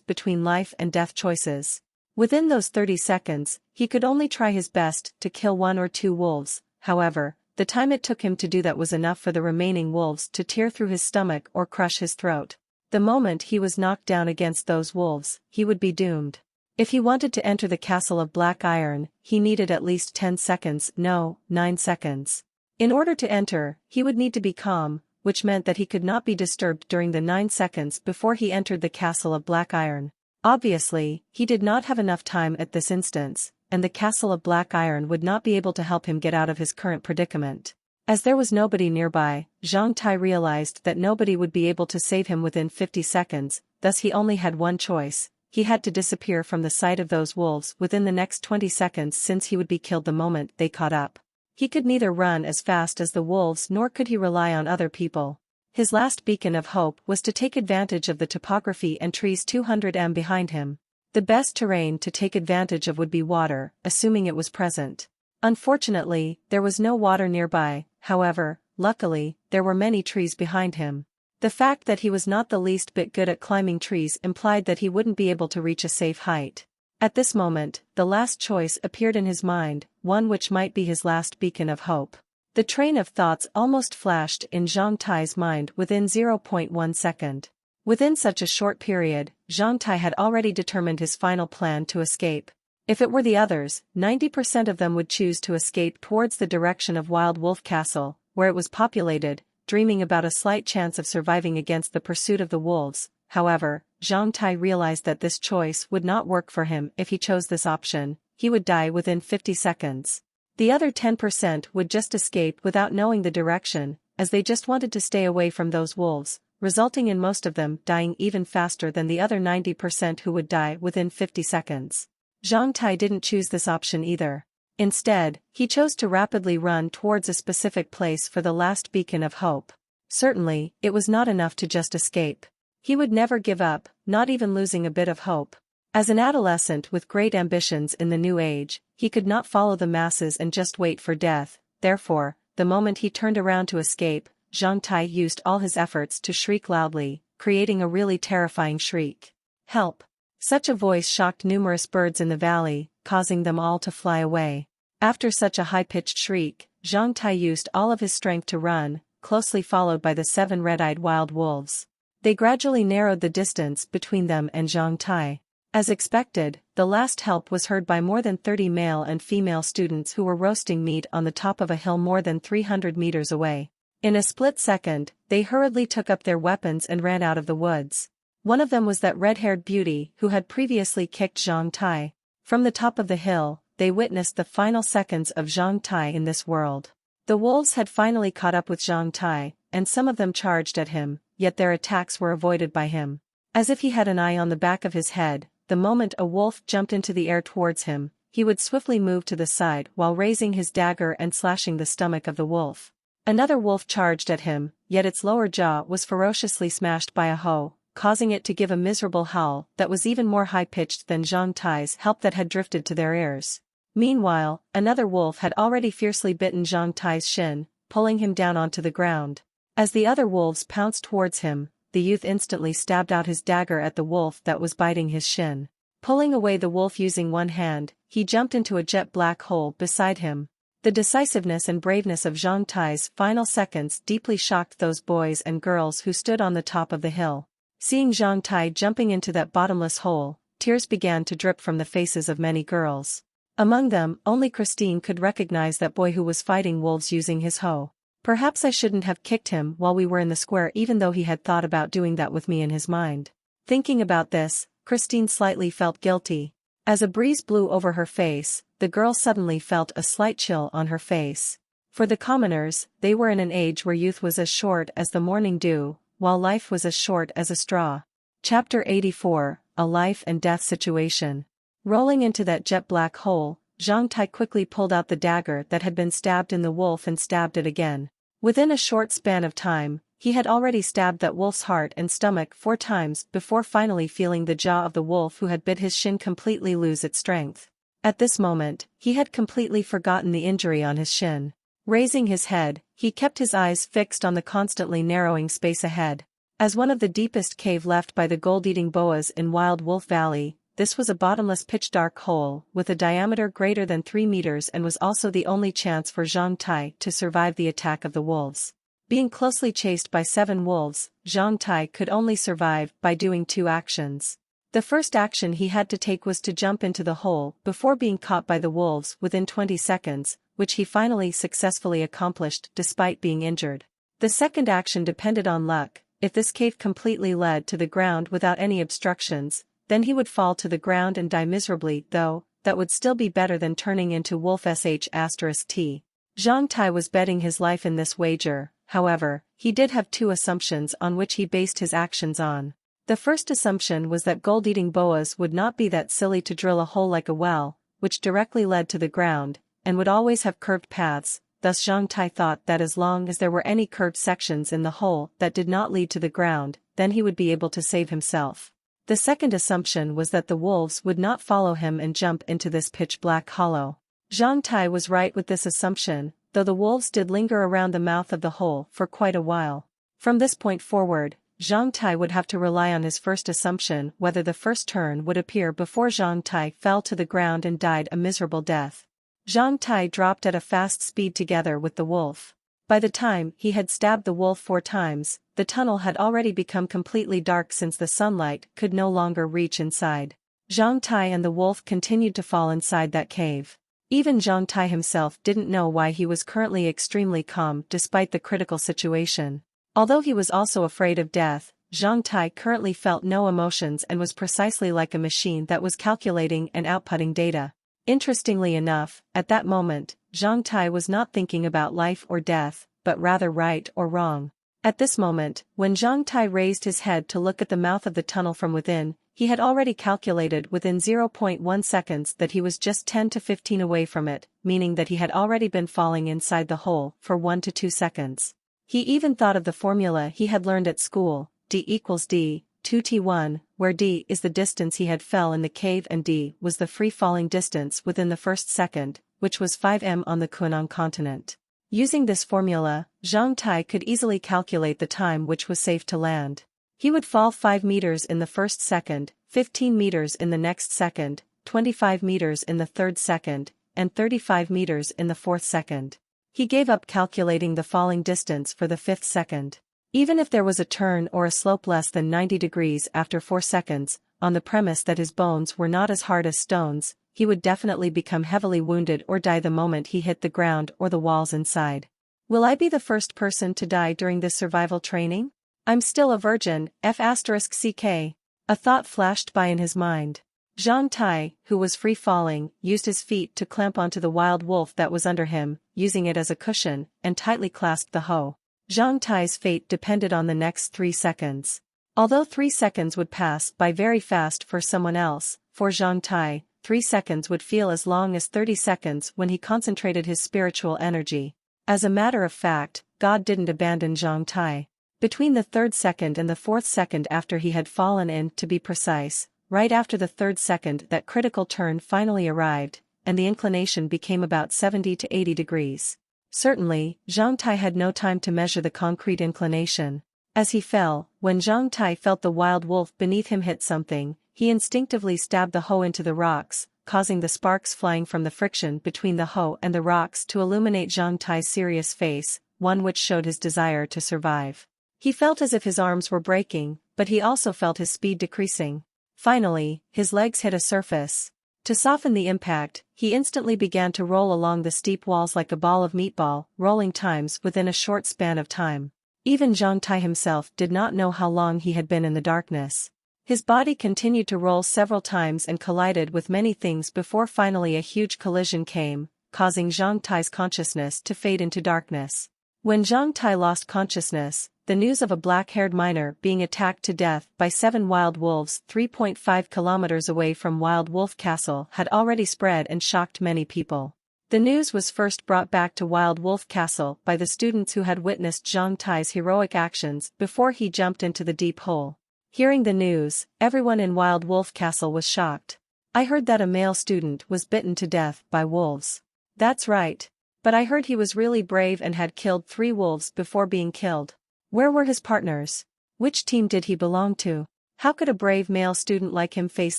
between life and death choices. Within those 30 seconds, he could only try his best to kill 1 or 2 wolves. However, the time it took him to do that was enough for the remaining wolves to tear through his stomach or crush his throat. The moment he was knocked down against those wolves, he would be doomed. If he wanted to enter the castle of black iron, he needed at least 10 seconds, no, 9 seconds. In order to enter, he would need to be calm, which meant that he could not be disturbed during the 9 seconds before he entered the castle of black iron. Obviously, he did not have enough time at this instance, and the castle of black iron would not be able to help him get out of his current predicament. As there was nobody nearby, Zhang Tai realized that nobody would be able to save him within 50 seconds, thus he only had one choice. He had to disappear from the sight of those wolves within the next 20 seconds since he would be killed the moment they caught up. He could neither run as fast as the wolves nor could he rely on other people. His last beacon of hope was to take advantage of the topography and trees 200 m behind him. The best terrain to take advantage of would be water, assuming it was present. Unfortunately, there was no water nearby, however, luckily, there were many trees behind him. The fact that he was not the least bit good at climbing trees implied that he wouldn't be able to reach a safe height. At this moment, the last choice appeared in his mind, one which might be his last beacon of hope. The train of thoughts almost flashed in Zhang Tai's mind within 0.1 second. Within such a short period, Zhang Tai had already determined his final plan to escape. If it were the others, 90% of them would choose to escape towards the direction of Wild Wolf Castle, where it was populated, dreaming about a slight chance of surviving against the pursuit of the wolves. However, Zhang Tai realized that this choice would not work for him. If he chose this option, he would die within 50 seconds. The other 10% would just escape without knowing the direction, as they just wanted to stay away from those wolves, resulting in most of them dying even faster than the other 90% who would die within 50 seconds. Zhang Tai didn't choose this option either. Instead, he chose to rapidly run towards a specific place for the last beacon of hope. Certainly, it was not enough to just escape. He would never give up, not even losing a bit of hope. As an adolescent with great ambitions in the new age, he could not follow the masses and just wait for death. Therefore, the moment he turned around to escape, Zhang Tai used all his efforts to shriek loudly, creating a really terrifying shriek. Help! Such a voice shocked numerous birds in the valley, causing them all to fly away. After such a high-pitched shriek, Zhang Tai used all of his strength to run, closely followed by the 7 red-eyed wild wolves. They gradually narrowed the distance between them and Zhang Tai. As expected, the last help was heard by more than 30 male and female students who were roasting meat on the top of a hill more than 300 meters away. In a split second, they hurriedly took up their weapons and ran out of the woods. One of them was that red-haired beauty who had previously kicked Zhang Tai. From the top of the hill, they witnessed the final seconds of Zhang Tai in this world. The wolves had finally caught up with Zhang Tai, and some of them charged at him, yet their attacks were avoided by him. As if he had an eye on the back of his head, the moment a wolf jumped into the air towards him, he would swiftly move to the side while raising his dagger and slashing the stomach of the wolf. Another wolf charged at him, yet its lower jaw was ferociously smashed by a hoe, causing it to give a miserable howl that was even more high-pitched than Zhang Tai's help that had drifted to their ears. Meanwhile, another wolf had already fiercely bitten Zhang Tai's shin, pulling him down onto the ground. As the other wolves pounced towards him, the youth instantly stabbed out his dagger at the wolf that was biting his shin. Pulling away the wolf using one hand, he jumped into a jet black hole beside him. The decisiveness and braveness of Zhang Tai's final seconds deeply shocked those boys and girls who stood on the top of the hill. Seeing Zhang Tai jumping into that bottomless hole, tears began to drip from the faces of many girls. Among them, only Christine could recognize that boy who was fighting wolves using his hoe. Perhaps I shouldn't have kicked him while we were in the square, even though he had thought about doing that with me in his mind. Thinking about this, Christine slightly felt guilty. As a breeze blew over her face, the girl suddenly felt a slight chill on her face. For the commoners, they were in an age where youth was as short as the morning dew, while life was as short as a straw. Chapter 84, A Life and Death Situation. Rolling into that jet black hole, Zhang Tai quickly pulled out the dagger that had been stabbed in the wolf and stabbed it again. Within a short span of time, he had already stabbed that wolf's heart and stomach 4 times before finally feeling the jaw of the wolf who had bit his shin completely lose its strength. At this moment, he had completely forgotten the injury on his shin. Raising his head, he kept his eyes fixed on the constantly narrowing space ahead. As one of the deepest cave left by the gold-eating boas in Wild Wolf Valley, this was a bottomless pitch-dark hole with a diameter greater than 3 meters and was also the only chance for Zhang Tai to survive the attack of the wolves. Being closely chased by 7 wolves, Zhang Tai could only survive by doing 2 actions. The first action he had to take was to jump into the hole before being caught by the wolves within 20 seconds, which he finally successfully accomplished despite being injured. The second action depended on luck. If this cave completely led to the ground without any obstructions, then he would fall to the ground and die miserably, though that would still be better than turning into wolf sh*t. Zhang Tai was betting his life in this wager. However, he did have 2 assumptions on which he based his actions on. The first assumption was that gold-eating boas would not be that silly to drill a hole like a well, which directly led to the ground, and would always have curved paths, thus Zhang Tai thought that as long as there were any curved sections in the hole that did not lead to the ground, then he would be able to save himself. The second assumption was that the wolves would not follow him and jump into this pitch-black hollow. Zhang Tai was right with this assumption, though the wolves did linger around the mouth of the hole for quite a while. From this point forward, Zhang Tai would have to rely on his first assumption whether the first turn would appear before Zhang Tai fell to the ground and died a miserable death. Zhang Tai dropped at a fast speed together with the wolf. By the time he had stabbed the wolf 4 times, the tunnel had already become completely dark since the sunlight could no longer reach inside. Zhang Tai and the wolf continued to fall inside that cave. Even Zhang Tai himself didn't know why he was currently extremely calm despite the critical situation. Although he was also afraid of death, Zhang Tai currently felt no emotions and was precisely like a machine that was calculating and outputting data. Interestingly enough, at that moment, Zhang Tai was not thinking about life or death, but rather right or wrong. At this moment, when Zhang Tai raised his head to look at the mouth of the tunnel from within, he had already calculated within 0.1 seconds that he was just 10 to 15 away from it, meaning that he had already been falling inside the hole for 1 to 2 seconds. He even thought of the formula he had learned at school, d equals d, 2t1, where d is the distance he had fell in the cave and d was the free-falling distance within the first second, which was 5 m on the Qunan continent. Using this formula, Zhang Tai could easily calculate the time which was safe to land. He would fall 5 meters in the first second, 15 meters in the next second, 25 meters in the third second, and 35 meters in the fourth second. He gave up calculating the falling distance for the 5th second. Even if there was a turn or a slope less than 90 degrees after 4 seconds, on the premise that his bones were not as hard as stones, he would definitely become heavily wounded or die the moment he hit the ground or the walls inside. Will I be the first person to die during this survival training? I'm still a virgin, f*ck. A thought flashed by in his mind. Zhang Tai, who was free-falling, used his feet to clamp onto the wild wolf that was under him, using it as a cushion, and tightly clasped the hoe. Zhang Tai's fate depended on the next 3 seconds. Although 3 seconds would pass by very fast for someone else, for Zhang Tai, 3 seconds would feel as long as 30 seconds when he concentrated his spiritual energy. As a matter of fact, God didn't abandon Zhang Tai. Between the 3rd second and the 4th second after he had fallen in, to be precise, right after the 3rd second that critical turn finally arrived, and the inclination became about 70 to 80 degrees. Certainly, Zhang Tai had no time to measure the concrete inclination. As he fell, when Zhang Tai felt the wild wolf beneath him hit something, he instinctively stabbed the hoe into the rocks, causing the sparks flying from the friction between the hoe and the rocks to illuminate Zhang Tai's serious face, one which showed his desire to survive. He felt as if his arms were breaking, but he also felt his speed decreasing. Finally, his legs hit a surface. To soften the impact, he instantly began to roll along the steep walls like a ball of meatball, rolling times within a short span of time. Even Zhang Tai himself did not know how long he had been in the darkness. His body continued to roll several times and collided with many things before finally a huge collision came, causing Zhang Tai's consciousness to fade into darkness. When Zhang Tai lost consciousness, the news of a black-haired miner being attacked to death by 7 wild wolves 3.5 kilometers away from Wild Wolf Castle had already spread and shocked many people. The news was first brought back to Wild Wolf Castle by the students who had witnessed Zhang Tai's heroic actions before he jumped into the deep hole. Hearing the news, everyone in Wild Wolf Castle was shocked. I heard that a male student was bitten to death by wolves. That's right. But I heard he was really brave and had killed 3 wolves before being killed. Where were his partners? Which team did he belong to? How could a brave male student like him face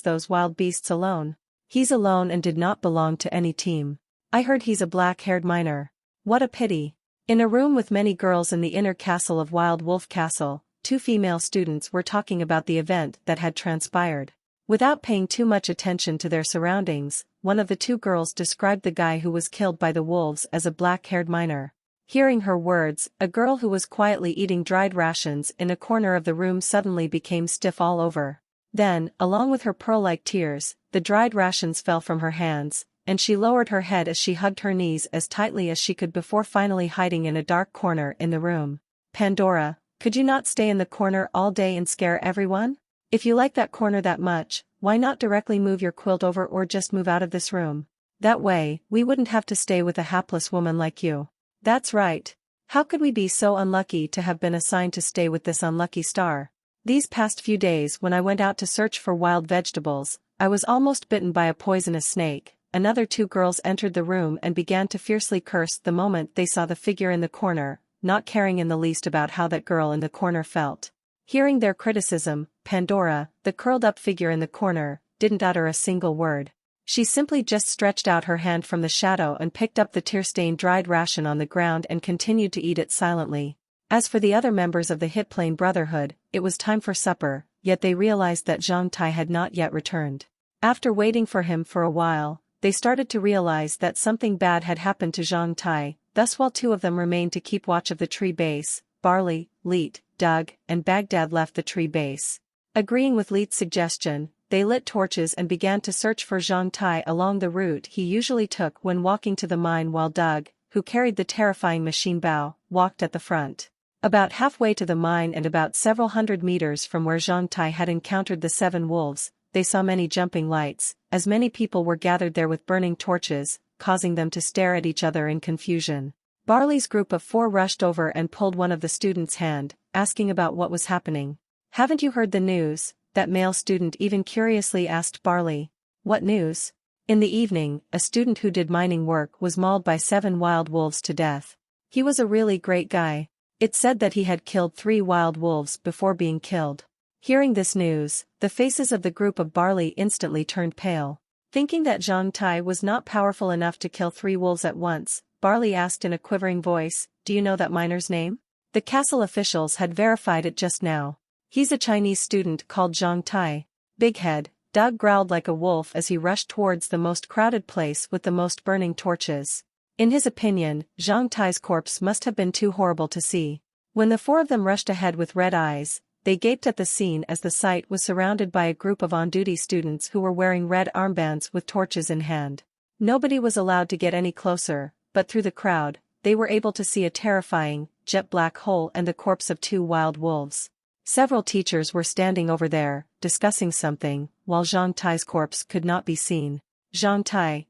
those wild beasts alone? He's alone and did not belong to any team. I heard he's a black-haired miner. What a pity. In a room with many girls in the inner castle of Wild Wolf Castle, 2 female students were talking about the event that had transpired. Without paying too much attention to their surroundings, one of the 2 girls described the guy who was killed by the wolves as a black-haired miner. Hearing her words, a girl who was quietly eating dried rations in a corner of the room suddenly became stiff all over. Then, along with her pearl-like tears, the dried rations fell from her hands, and she lowered her head as she hugged her knees as tightly as she could before finally hiding in a dark corner in the room. Pandora, could you not stay in the corner all day and scare everyone? If you like that corner that much, why not directly move your quilt over or just move out of this room? That way, we wouldn't have to stay with a hapless woman like you. That's right. How could we be so unlucky to have been assigned to stay with this unlucky star? These past few days when I went out to search for wild vegetables, I was almost bitten by a poisonous snake. Another two girls entered the room and began to fiercely curse the moment they saw the figure in the corner, not caring in the least about how that girl in the corner felt. Hearing their criticism, Pandora, the curled-up figure in the corner, didn't utter a single word. She simply just stretched out her hand from the shadow and picked up the tear-stained dried ration on the ground and continued to eat it silently. As for the other members of the Hit Plane Brotherhood, it was time for supper, yet they realized that Zhang Tai had not yet returned. After waiting for him for a while, they started to realize that something bad had happened to Zhang Tai. Thus while two of them remained to keep watch of the tree base, Barley, Leet, Doug, and Baghdad left the tree base. Agreeing with Leet's suggestion, they lit torches and began to search for Zhang Tai along the route he usually took when walking to the mine, while Doug, who carried the terrifying machine bow, walked at the front. About halfway to the mine and about several hundred meters from where Zhang Tai had encountered the 7 wolves, they saw many jumping lights, as many people were gathered there with burning torches, causing them to stare at each other in confusion. Barley's group of 4 rushed over and pulled one of the students' hand, asking about what was happening. "Haven't you heard the news?" that male student even curiously asked Barley. "What news?" In the evening, a student who did mining work was mauled by 7 wild wolves to death. He was a really great guy. It said that he had killed 3 wild wolves before being killed. Hearing this news, the faces of the group of Barley instantly turned pale. Thinking that Zhang Tai was not powerful enough to kill 3 wolves at once, Barley asked in a quivering voice, "Do you know that miner's name?" The castle officials had verified it just now. "He's a Chinese student called Zhang Tai." Big Head, Doug growled like a wolf as he rushed towards the most crowded place with the most burning torches. In his opinion, Zhang Tai's corpse must have been too horrible to see. When the 4 of them rushed ahead with red eyes, they gaped at the scene as the site was surrounded by a group of on-duty students who were wearing red armbands with torches in hand. Nobody was allowed to get any closer, but through the crowd, they were able to see a terrifying, jet-black hole and the corpse of 2 wild wolves. Several teachers were standing over there, discussing something, while Zhang Tai's corpse could not be seen. Zhang Tai,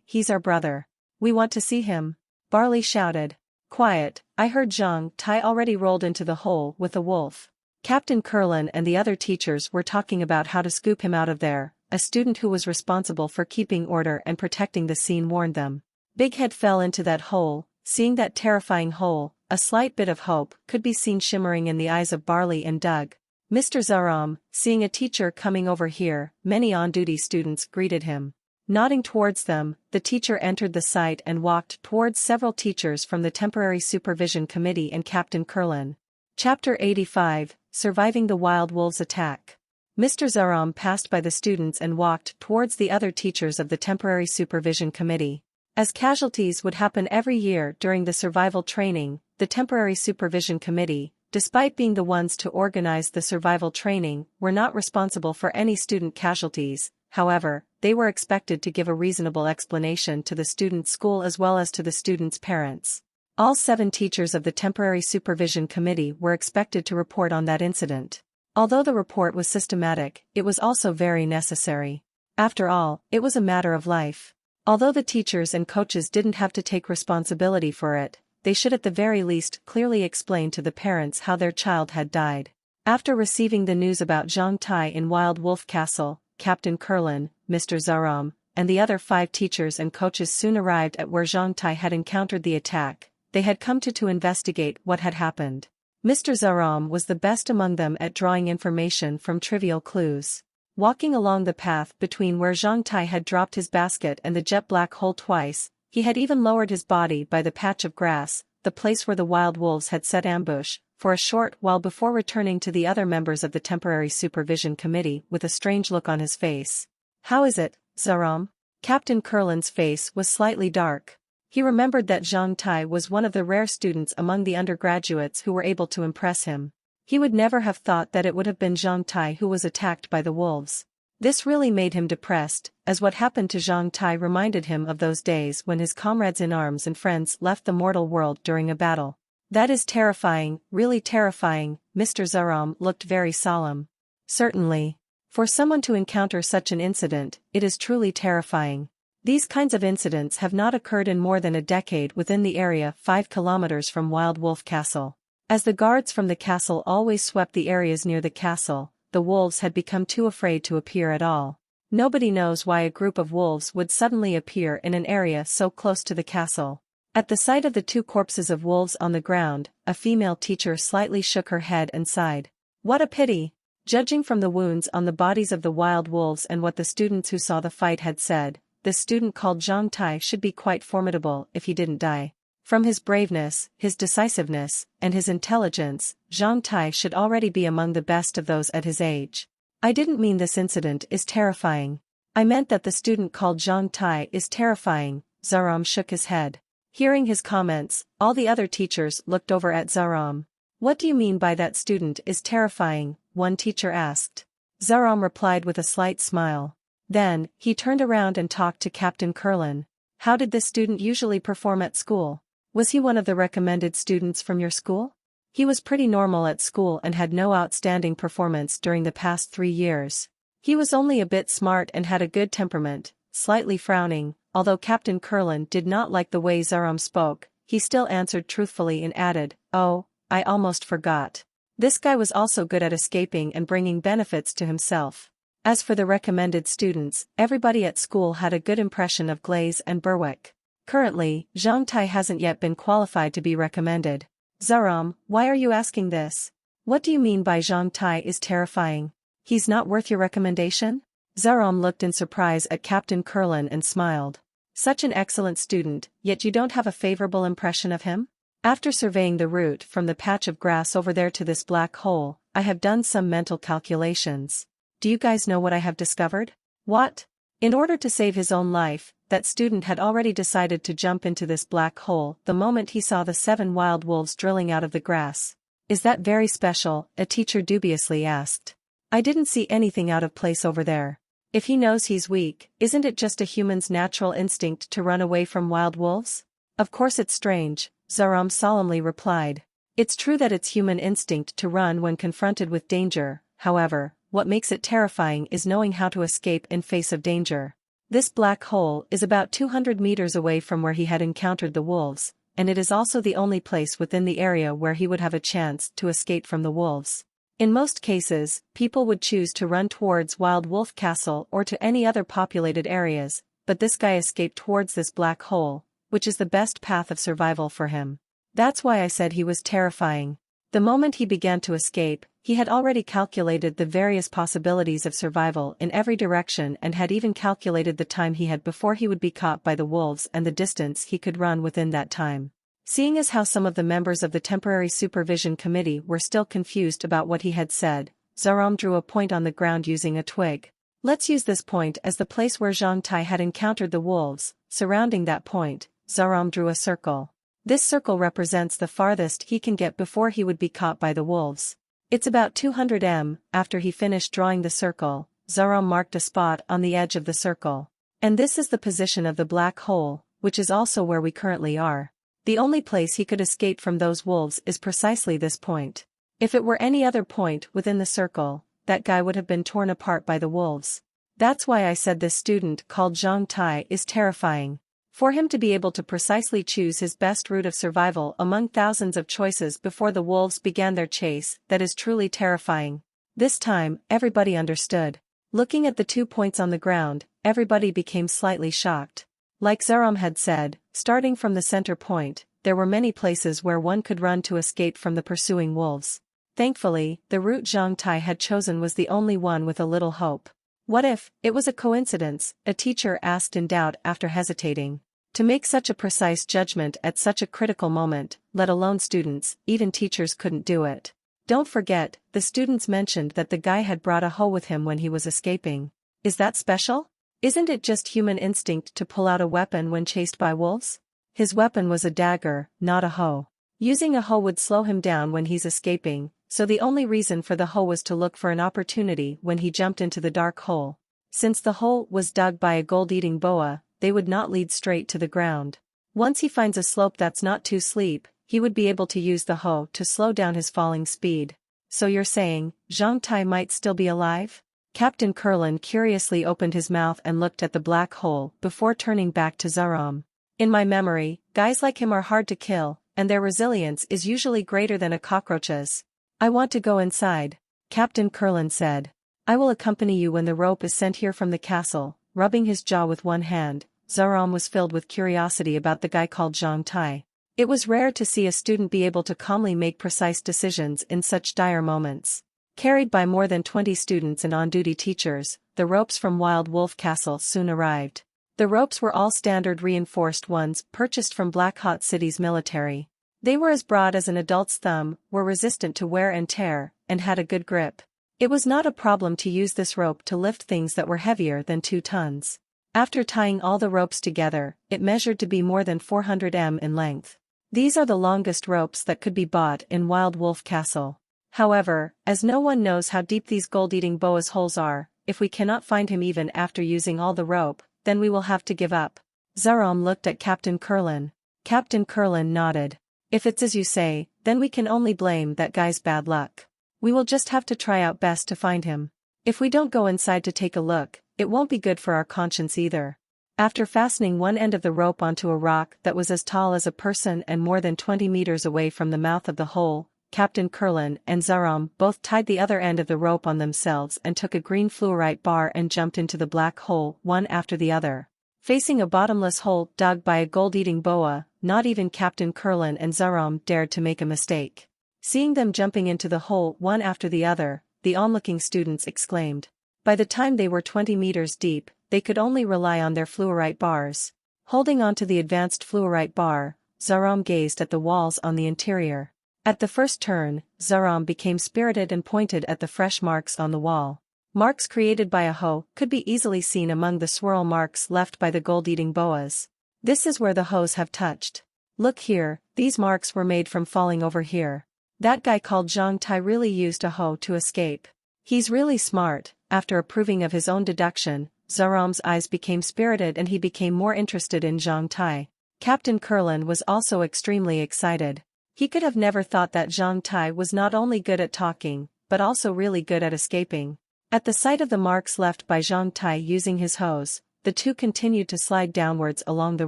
he's our brother. We want to see him," Barley shouted. "Quiet, I heard Zhang Tai already rolled into the hole with a wolf." Captain Curlin and the other teachers were talking about how to scoop him out of there. A student who was responsible for keeping order and protecting the scene warned them. Big Head fell into that hole. Seeing that terrifying hole, a slight bit of hope could be seen shimmering in the eyes of Barley and Doug. "Mr. Zaram, seeing a teacher coming over here," many on-duty students greeted him. Nodding towards them, the teacher entered the site and walked towards several teachers from the Temporary Supervision Committee and Captain Curlin. Chapter 85, Surviving the Wild Wolves Attack. Mr. Zaram passed by the students and walked towards the other teachers of the Temporary Supervision Committee. As casualties would happen every year during the survival training, the Temporary Supervision Committee, despite being the ones to organize the survival training, were not responsible for any student casualties. However, they were expected to give a reasonable explanation to the student school as well as to the students' parents. All 7 teachers of the Temporary Supervision Committee were expected to report on that incident. Although the report was systematic, it was also very necessary. After all, it was a matter of life. Although the teachers and coaches didn't have to take responsibility for it, they should at the very least clearly explain to the parents how their child had died. After receiving the news about Zhang Tai in Wild Wolf Castle, Captain Curlin, Mr. Zaram, and the other 5 teachers and coaches soon arrived at where Zhang Tai had encountered the attack. They had come to investigate what had happened. Mr. Zaram was the best among them at drawing information from trivial clues. Walking along the path between where Zhang Tai had dropped his basket and the jet-black hole twice, he had even lowered his body by the patch of grass, the place where the wild wolves had set ambush, for a short while before returning to the other members of the Temporary Supervision Committee with a strange look on his face. "How is it, Zaram?" Captain Curlin's face was slightly dark. He remembered that Zhang Tai was one of the rare students among the undergraduates who were able to impress him. He would never have thought that it would have been Zhang Tai who was attacked by the wolves. This really made him depressed, as what happened to Zhang Tai reminded him of those days when his comrades in arms and friends left the mortal world during a battle. "That is terrifying, really terrifying." Mr. Zaram looked very solemn. "Certainly. For someone to encounter such an incident, it is truly terrifying." These kinds of incidents have not occurred in more than a decade within the area 5 kilometers from Wild Wolf Castle. As the guards from the castle always swept the areas near the castle, the wolves had become too afraid to appear at all. Nobody knows why a group of wolves would suddenly appear in an area so close to the castle. At the sight of the 2 corpses of wolves on the ground, a female teacher slightly shook her head and sighed. What a pity! Judging from the wounds on the bodies of the wild wolves and what the students who saw the fight had said, this student called Zhang Tai should be quite formidable if he didn't die. From his braveness, his decisiveness, and his intelligence, Zhang Tai should already be among the best of those at his age. I didn't mean this incident is terrifying. I meant that the student called Zhang Tai is terrifying. Zaram shook his head. Hearing his comments, all the other teachers looked over at Zaram. What do you mean by that student is terrifying? One teacher asked. Zaram replied with a slight smile. Then, he turned around and talked to Captain Curlin. How did this student usually perform at school? Was he one of the recommended students from your school? He was pretty normal at school and had no outstanding performance during the past 3 years. He was only a bit smart and had a good temperament, slightly frowning. Although Captain Curlin did not like the way Zaram spoke, he still answered truthfully and added, "Oh, I almost forgot. This guy was also good at escaping and bringing benefits to himself." As for the recommended students, everybody at school had a good impression of Glaze and Berwick. Currently, Zhang Tai hasn't yet been qualified to be recommended. Zaram, why are you asking this? What do you mean by Zhang Tai is terrifying? He's not worth your recommendation? Zaram looked in surprise at Captain Curlin and smiled. Such an excellent student, yet you don't have a favorable impression of him? After surveying the route from the patch of grass over there to this black hole, I have done some mental calculations. Do you guys know what I have discovered? What? In order to save his own life, that student had already decided to jump into this black hole the moment he saw the 7 wild wolves drilling out of the grass. Is that very special? A teacher dubiously asked. I didn't see anything out of place over there. If he knows he's weak, isn't it just a human's natural instinct to run away from wild wolves? Of course it's strange, Zaram solemnly replied. It's true that it's human instinct to run when confronted with danger, however, what makes it terrifying is knowing how to escape in face of danger. This black hole is about 200 meters away from where he had encountered the wolves, and it is also the only place within the area where he would have a chance to escape from the wolves. In most cases, people would choose to run towards Wild Wolf Castle or to any other populated areas, but this guy escaped towards this black hole, which is the best path of survival for him. That's why I said he was terrifying. The moment he began to escape, he had already calculated the various possibilities of survival in every direction and had even calculated the time he had before he would be caught by the wolves and the distance he could run within that time. Seeing as how some of the members of the Temporary Supervision Committee were still confused about what he had said, Zaram drew a point on the ground using a twig. Let's use this point as the place where Zhang Tai had encountered the wolves. Surrounding that point, Zaram drew a circle. This circle represents the farthest he can get before he would be caught by the wolves. It's about 200 m. After he finished drawing the circle, Zaram marked a spot on the edge of the circle. And this is the position of the black hole, which is also where we currently are. The only place he could escape from those wolves is precisely this point. If it were any other point within the circle, that guy would have been torn apart by the wolves. That's why I said this student called Zhang Tai is terrifying. For him to be able to precisely choose his best route of survival among thousands of choices before the wolves began their chase, that is truly terrifying. This time, everybody understood. Looking at the 2 points on the ground, everybody became slightly shocked. Like Zaram had said, starting from the center point, there were many places where one could run to escape from the pursuing wolves. Thankfully, the route Zhang Tai had chosen was the only one with a little hope. What if it was a coincidence? A teacher asked in doubt after hesitating. To make such a precise judgment at such a critical moment, let alone students, even teachers couldn't do it. Don't forget, the students mentioned that the guy had brought a hoe with him when he was escaping. Is that special? Isn't it just human instinct to pull out a weapon when chased by wolves? His weapon was a dagger, not a hoe. Using a hoe would slow him down when he's escaping, so the only reason for the hoe was to look for an opportunity when he jumped into the dark hole. Since the hole was dug by a gold-eating boa, they would not lead straight to the ground. Once he finds a slope that's not too steep, he would be able to use the hoe to slow down his falling speed. So you're saying, Zhang Tai might still be alive? Captain Kurlin curiously opened his mouth and looked at the black hole before turning back to Zaram. In my memory, guys like him are hard to kill, and their resilience is usually greater than a cockroach's. I want to go inside, Captain Kurlin said. I will accompany you when the rope is sent here from the castle. Rubbing his jaw with one hand, Zaram was filled with curiosity about the guy called Zhang Tai. It was rare to see a student be able to calmly make precise decisions in such dire moments. Carried by more than 20 students and on-duty teachers, the ropes from Wild Wolf Castle soon arrived. The ropes were all standard reinforced ones purchased from Black Hot City's military. They were as broad as an adult's thumb, were resistant to wear and tear, and had a good grip. It was not a problem to use this rope to lift things that were heavier than 2 tons. After tying all the ropes together, it measured to be more than 400 m in length. These are the longest ropes that could be bought in Wild Wolf Castle. However, as no one knows how deep these gold-eating boa's holes are, if we cannot find him even after using all the rope, then we will have to give up. Zaram looked at Captain Kurlin. Captain Kurlin nodded. If it's as you say, then we can only blame that guy's bad luck. We will just have to try our best to find him. If we don't go inside to take a look, it won't be good for our conscience either. After fastening one end of the rope onto a rock that was as tall as a person and more than 20 meters away from the mouth of the hole, Captain Kurlin and Zaram both tied the other end of the rope on themselves and took a green fluorite bar and jumped into the black hole one after the other. Facing a bottomless hole dug by a gold-eating boa, not even Captain Kurlin and Zaram dared to make a mistake. Seeing them jumping into the hole one after the other, the onlooking students exclaimed. By the time they were 20 meters deep, they could only rely on their fluorite bars. Holding onto the advanced fluorite bar, Zaram gazed at the walls on the interior. At the first turn, Zaram became spirited and pointed at the fresh marks on the wall. Marks created by a hoe could be easily seen among the swirl marks left by the gold-eating boas. This is where the hoes have touched. Look here, these marks were made from falling over here. That guy called Zhang Tai really used a hoe to escape. He's really smart. After approving of his own deduction, Zaram's eyes became spirited and he became more interested in Zhang Tai. Captain Kurlin was also extremely excited. He could have never thought that Zhang Tai was not only good at talking, but also really good at escaping. At the sight of the marks left by Zhang Tai using his hose, the two continued to slide downwards along the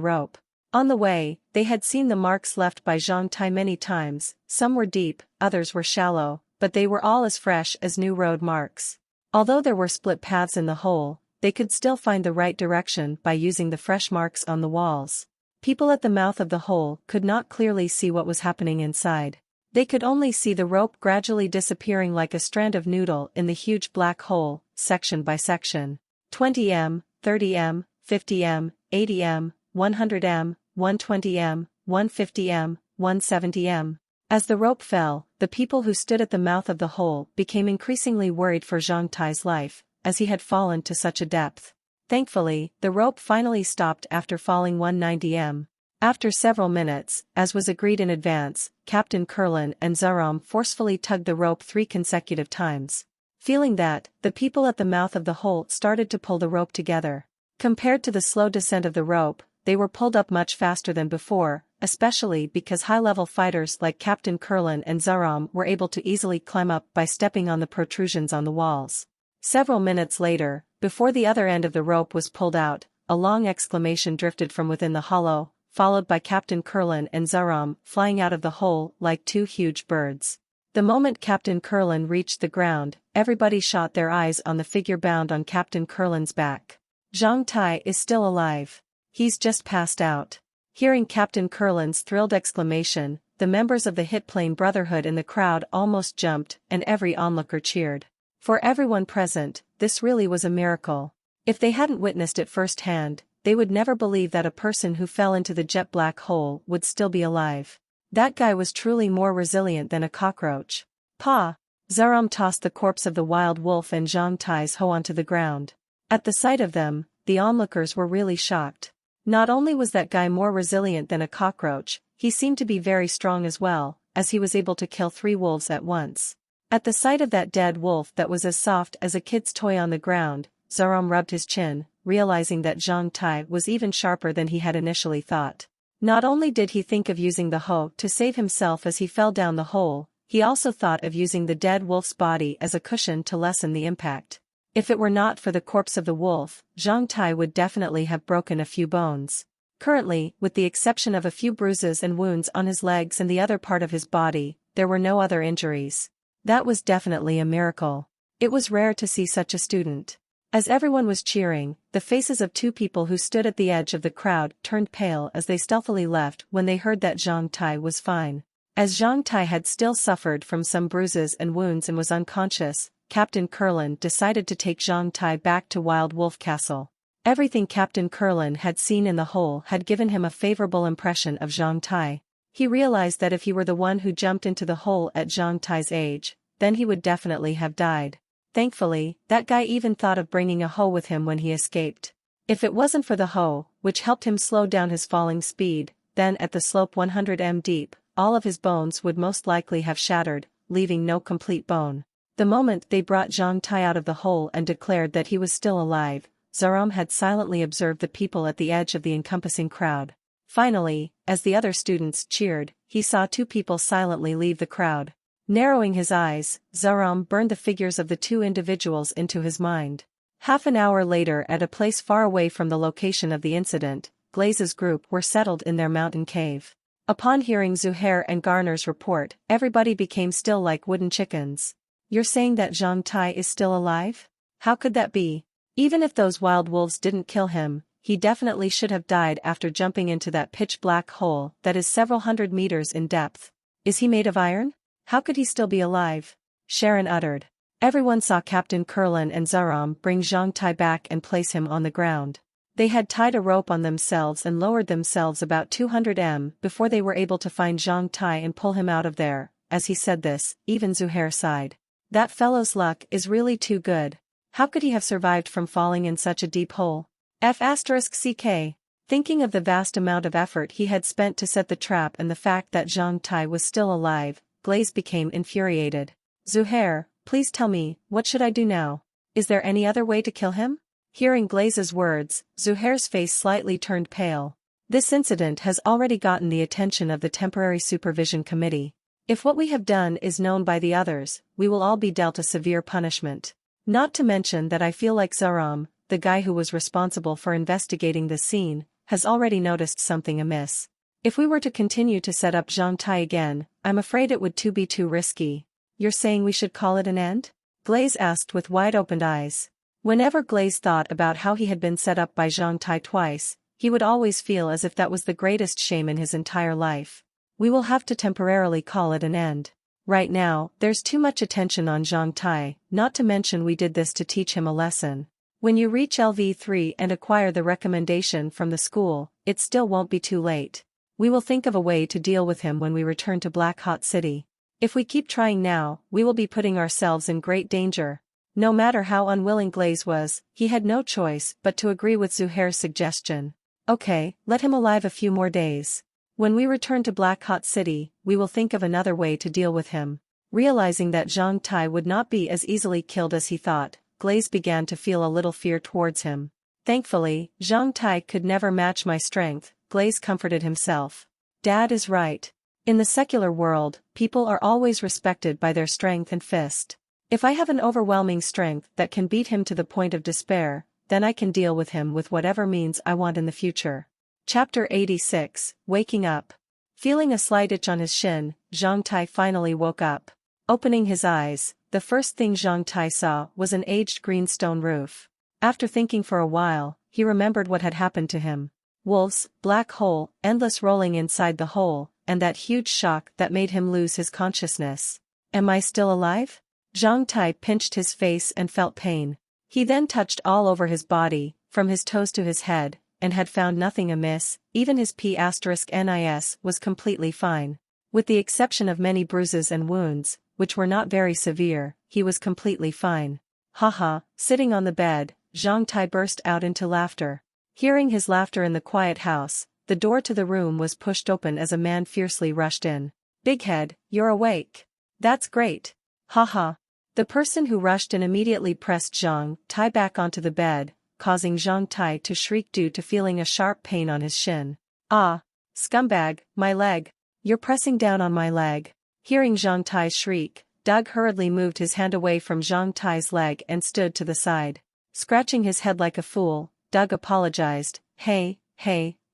rope. On the way, they had seen the marks left by Zhang Tai many times. Some were deep, others were shallow, but they were all as fresh as new road marks. Although there were split paths in the hole, they could still find the right direction by using the fresh marks on the walls. People at the mouth of the hole could not clearly see what was happening inside. They could only see the rope gradually disappearing like a strand of noodle in the huge black hole, section by section. 20 m, 30 m, 50 m, 80 m, 100 m, 120 m, 150 m, 170 m. As the rope fell, the people who stood at the mouth of the hole became increasingly worried for Zhang Tai's life, as he had fallen to such a depth. Thankfully, the rope finally stopped after falling 190 m. After several minutes, as was agreed in advance, Captain Kurlin and Zaram forcefully tugged the rope 3 consecutive times. Feeling that, the people at the mouth of the hole started to pull the rope together. Compared to the slow descent of the rope, they were pulled up much faster than before, especially because high-level fighters like Captain Kurlin and Zaram were able to easily climb up by stepping on the protrusions on the walls. Several minutes later, before the other end of the rope was pulled out, a long exclamation drifted from within the hollow, followed by Captain Kurlin and Zaram flying out of the hole like 2 huge birds. The moment Captain Kurlin reached the ground, everybody shot their eyes on the figure bound on Captain Kurlin's back. Zhang Tai is still alive. He's just passed out. Hearing Captain Kurlin's thrilled exclamation, the members of the Hit Plane Brotherhood in the crowd almost jumped and every onlooker cheered. For everyone present, this really was a miracle. If they hadn't witnessed it firsthand, they would never believe that a person who fell into the jet black hole would still be alive. That guy was truly more resilient than a cockroach. Pa! Zaram tossed the corpse of the wild wolf and Zhang Tai's hoe onto the ground. At the sight of them, the onlookers were really shocked. Not only was that guy more resilient than a cockroach, he seemed to be very strong as well, as he was able to kill 3 wolves at once. At the sight of that dead wolf that was as soft as a kid's toy on the ground, Zaram rubbed his chin, realizing that Zhang Tai was even sharper than he had initially thought. Not only did he think of using the hoe to save himself as he fell down the hole, he also thought of using the dead wolf's body as a cushion to lessen the impact. If it were not for the corpse of the wolf, Zhang Tai would definitely have broken a few bones. Currently, with the exception of a few bruises and wounds on his legs and the other part of his body, there were no other injuries. That was definitely a miracle. It was rare to see such a student. As everyone was cheering, the faces of two people who stood at the edge of the crowd turned pale as they stealthily left when they heard that Zhang Tai was fine. As Zhang Tai had still suffered from some bruises and wounds and was unconscious, Captain Kurlin decided to take Zhang Tai back to Wild Wolf Castle. Everything Captain Kurlin had seen in the hole had given him a favorable impression of Zhang Tai. He realized that if he were the one who jumped into the hole at Zhang Tai's age, then he would definitely have died. Thankfully, that guy even thought of bringing a hoe with him when he escaped. If it wasn't for the hoe, which helped him slow down his falling speed, then at the slope 100 m deep, all of his bones would most likely have shattered, leaving no complete bone. The moment they brought Zhang Tai out of the hole and declared that he was still alive, Zaram had silently observed the people at the edge of the encompassing crowd. Finally, as the other students cheered, he saw two people silently leave the crowd. Narrowing his eyes, Zaram burned the figures of the two individuals into his mind. Half an hour later, at a place far away from the location of the incident, Glaze's group were settled in their mountain cave. Upon hearing Zuhair and Garner's report, everybody became still like wooden chickens. You're saying that Zhang Tai is still alive? How could that be? Even if those wild wolves didn't kill him, he definitely should have died after jumping into that pitch-black hole that is several hundred meters in depth. Is he made of iron? How could he still be alive? Sharon uttered. Everyone saw Captain Kurlin and Zaram bring Zhang Tai back and place him on the ground. They had tied a rope on themselves and lowered themselves about 200 m before they were able to find Zhang Tai and pull him out of there. As he said this, even Zuhair sighed. That fellow's luck is really too good. How could he have survived from falling in such a deep hole? F***ck. Thinking of the vast amount of effort he had spent to set the trap and the fact that Zhang Tai was still alive, Glaze became infuriated. Zuhair, please tell me, what should I do now? Is there any other way to kill him? Hearing Glaze's words, Zuhair's face slightly turned pale. This incident has already gotten the attention of the Temporary Supervision Committee. If what we have done is known by the others, we will all be dealt a severe punishment. Not to mention that I feel like Zaram, the guy who was responsible for investigating the scene, has already noticed something amiss. If we were to continue to set up Zhang Tai again, I'm afraid it would be too risky. You're saying we should call it an end? Glaze asked with wide-opened eyes. Whenever Glaze thought about how he had been set up by Zhang Tai twice, he would always feel as if that was the greatest shame in his entire life. We will have to temporarily call it an end. Right now, there's too much attention on Zhang Tai, not to mention we did this to teach him a lesson. When you reach LV3 and acquire the recommendation from the school, it still won't be too late. We will think of a way to deal with him when we return to Black Hot City. If we keep trying now, we will be putting ourselves in great danger. No matter how unwilling Glaze was, he had no choice but to agree with Zuhair's suggestion. Okay, let him alive a few more days. When we return to Black Hot City, we will think of another way to deal with him. Realizing that Zhang Tai would not be as easily killed as he thought, Glaze began to feel a little fear towards him. Thankfully, Zhang Tai could never match my strength, Glaze comforted himself. Dad is right. In the secular world, people are always respected by their strength and fist. If I have an overwhelming strength that can beat him to the point of despair, then I can deal with him with whatever means I want in the future. Chapter 86, Waking Up. Feeling a slight itch on his shin, Zhang Tai finally woke up. Opening his eyes, the first thing Zhang Tai saw was an aged green stone roof. After thinking for a while, he remembered what had happened to him. Wolves, black hole, endless rolling inside the hole, and that huge shock that made him lose his consciousness. Am I still alive? Zhang Tai pinched his face and felt pain. He then touched all over his body, from his toes to his head, and had found nothing amiss. Even his P***NIS was completely fine. With the exception of many bruises and wounds, which were not very severe, he was completely fine. Haha, sitting on the bed, Zhang Tai burst out into laughter. Hearing his laughter in the quiet house, the door to the room was pushed open as a man fiercely rushed in. Big Head, you're awake. That's great. Haha. The person who rushed in immediately pressed Zhang Tai back onto the bed, causing Zhang Tai to shriek due to feeling a sharp pain on his shin. Ah! Scumbag, my leg! You're pressing down on my leg. Hearing Zhang Tai's shriek, Doug hurriedly moved his hand away from Zhang Tai's leg and stood to the side. Scratching his head like a fool, Doug apologized. Hey,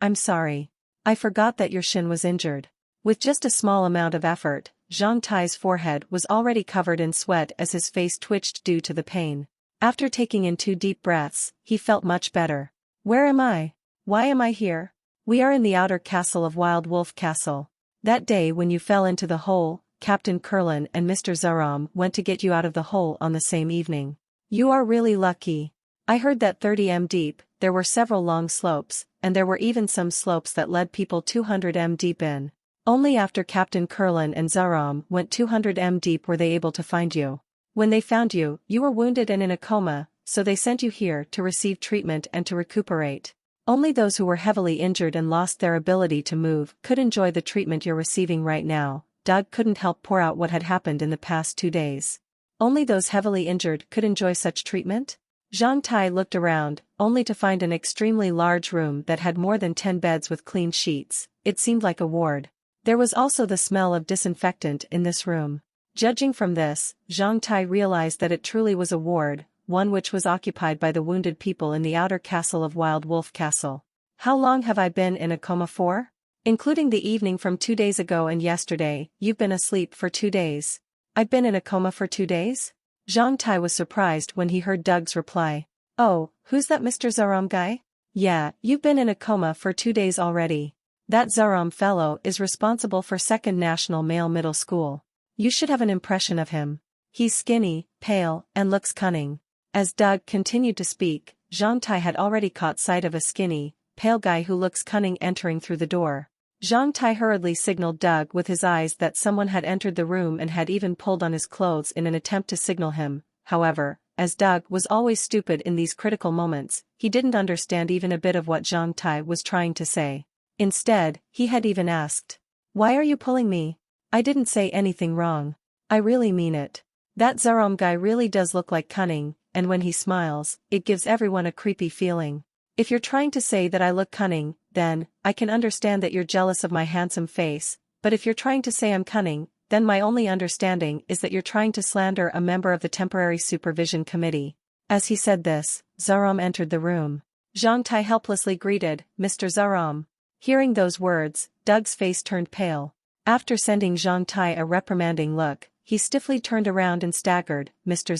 I'm sorry. I forgot that your shin was injured. With just a small amount of effort, Zhang Tai's forehead was already covered in sweat as his face twitched due to the pain. After taking in 2 deep breaths, he felt much better. Where am I? Why am I here? We are in the outer castle of Wild Wolf Castle. That day when you fell into the hole, Captain Kurlin and Mr. Zaram went to get you out of the hole on the same evening. You are really lucky. I heard that 30 m deep, there were several long slopes, and there were even some slopes that led people 200 m deep in. Only after Captain Kurlin and Zaram went 200 m deep were they able to find you. When they found you, you were wounded and in a coma, so they sent you here to receive treatment and to recuperate. Only those who were heavily injured and lost their ability to move could enjoy the treatment you're receiving right now. Doug couldn't help pour out what had happened in the past 2 days. Only those heavily injured could enjoy such treatment? Zhang Tai looked around, only to find an extremely large room that had more than 10 beds with clean sheets. It seemed like a ward. There was also the smell of disinfectant in this room. Judging from this, Zhang Tai realized that it truly was a ward, one which was occupied by the wounded people in the outer castle of Wild Wolf Castle. How long have I been in a coma for? Including the evening from 2 days ago and yesterday, you've been asleep for 2 days. I've been in a coma for 2 days? Zhang Tai was surprised when he heard Doug's reply. Oh, who's that Mr. Zaram guy? Yeah, you've been in a coma for 2 days already. That Zaram fellow is responsible for 2nd National Male Middle School. You should have an impression of him. He's skinny, pale, and looks cunning. As Doug continued to speak, Zhang Tai had already caught sight of a skinny, pale guy who looks cunning entering through the door. Zhang Tai hurriedly signaled Doug with his eyes that someone had entered the room and had even pulled on his clothes in an attempt to signal him. However, as Doug was always stupid in these critical moments, he didn't understand even a bit of what Zhang Tai was trying to say. Instead, he had even asked, "Why are you pulling me? I didn't say anything wrong. I really mean it. That Zaram guy really does look like cunning, and when he smiles, it gives everyone a creepy feeling. If you're trying to say that I look cunning, then, I can understand that you're jealous of my handsome face, but if you're trying to say I'm cunning, then my only understanding is that you're trying to slander a member of the Temporary Supervision Committee." As he said this, Zaram entered the room. Zhang Tai helplessly greeted, "Mr. Zaram." Hearing those words, Doug's face turned pale. After sending Zhang Tai a reprimanding look, he stiffly turned around and staggered, "Mr.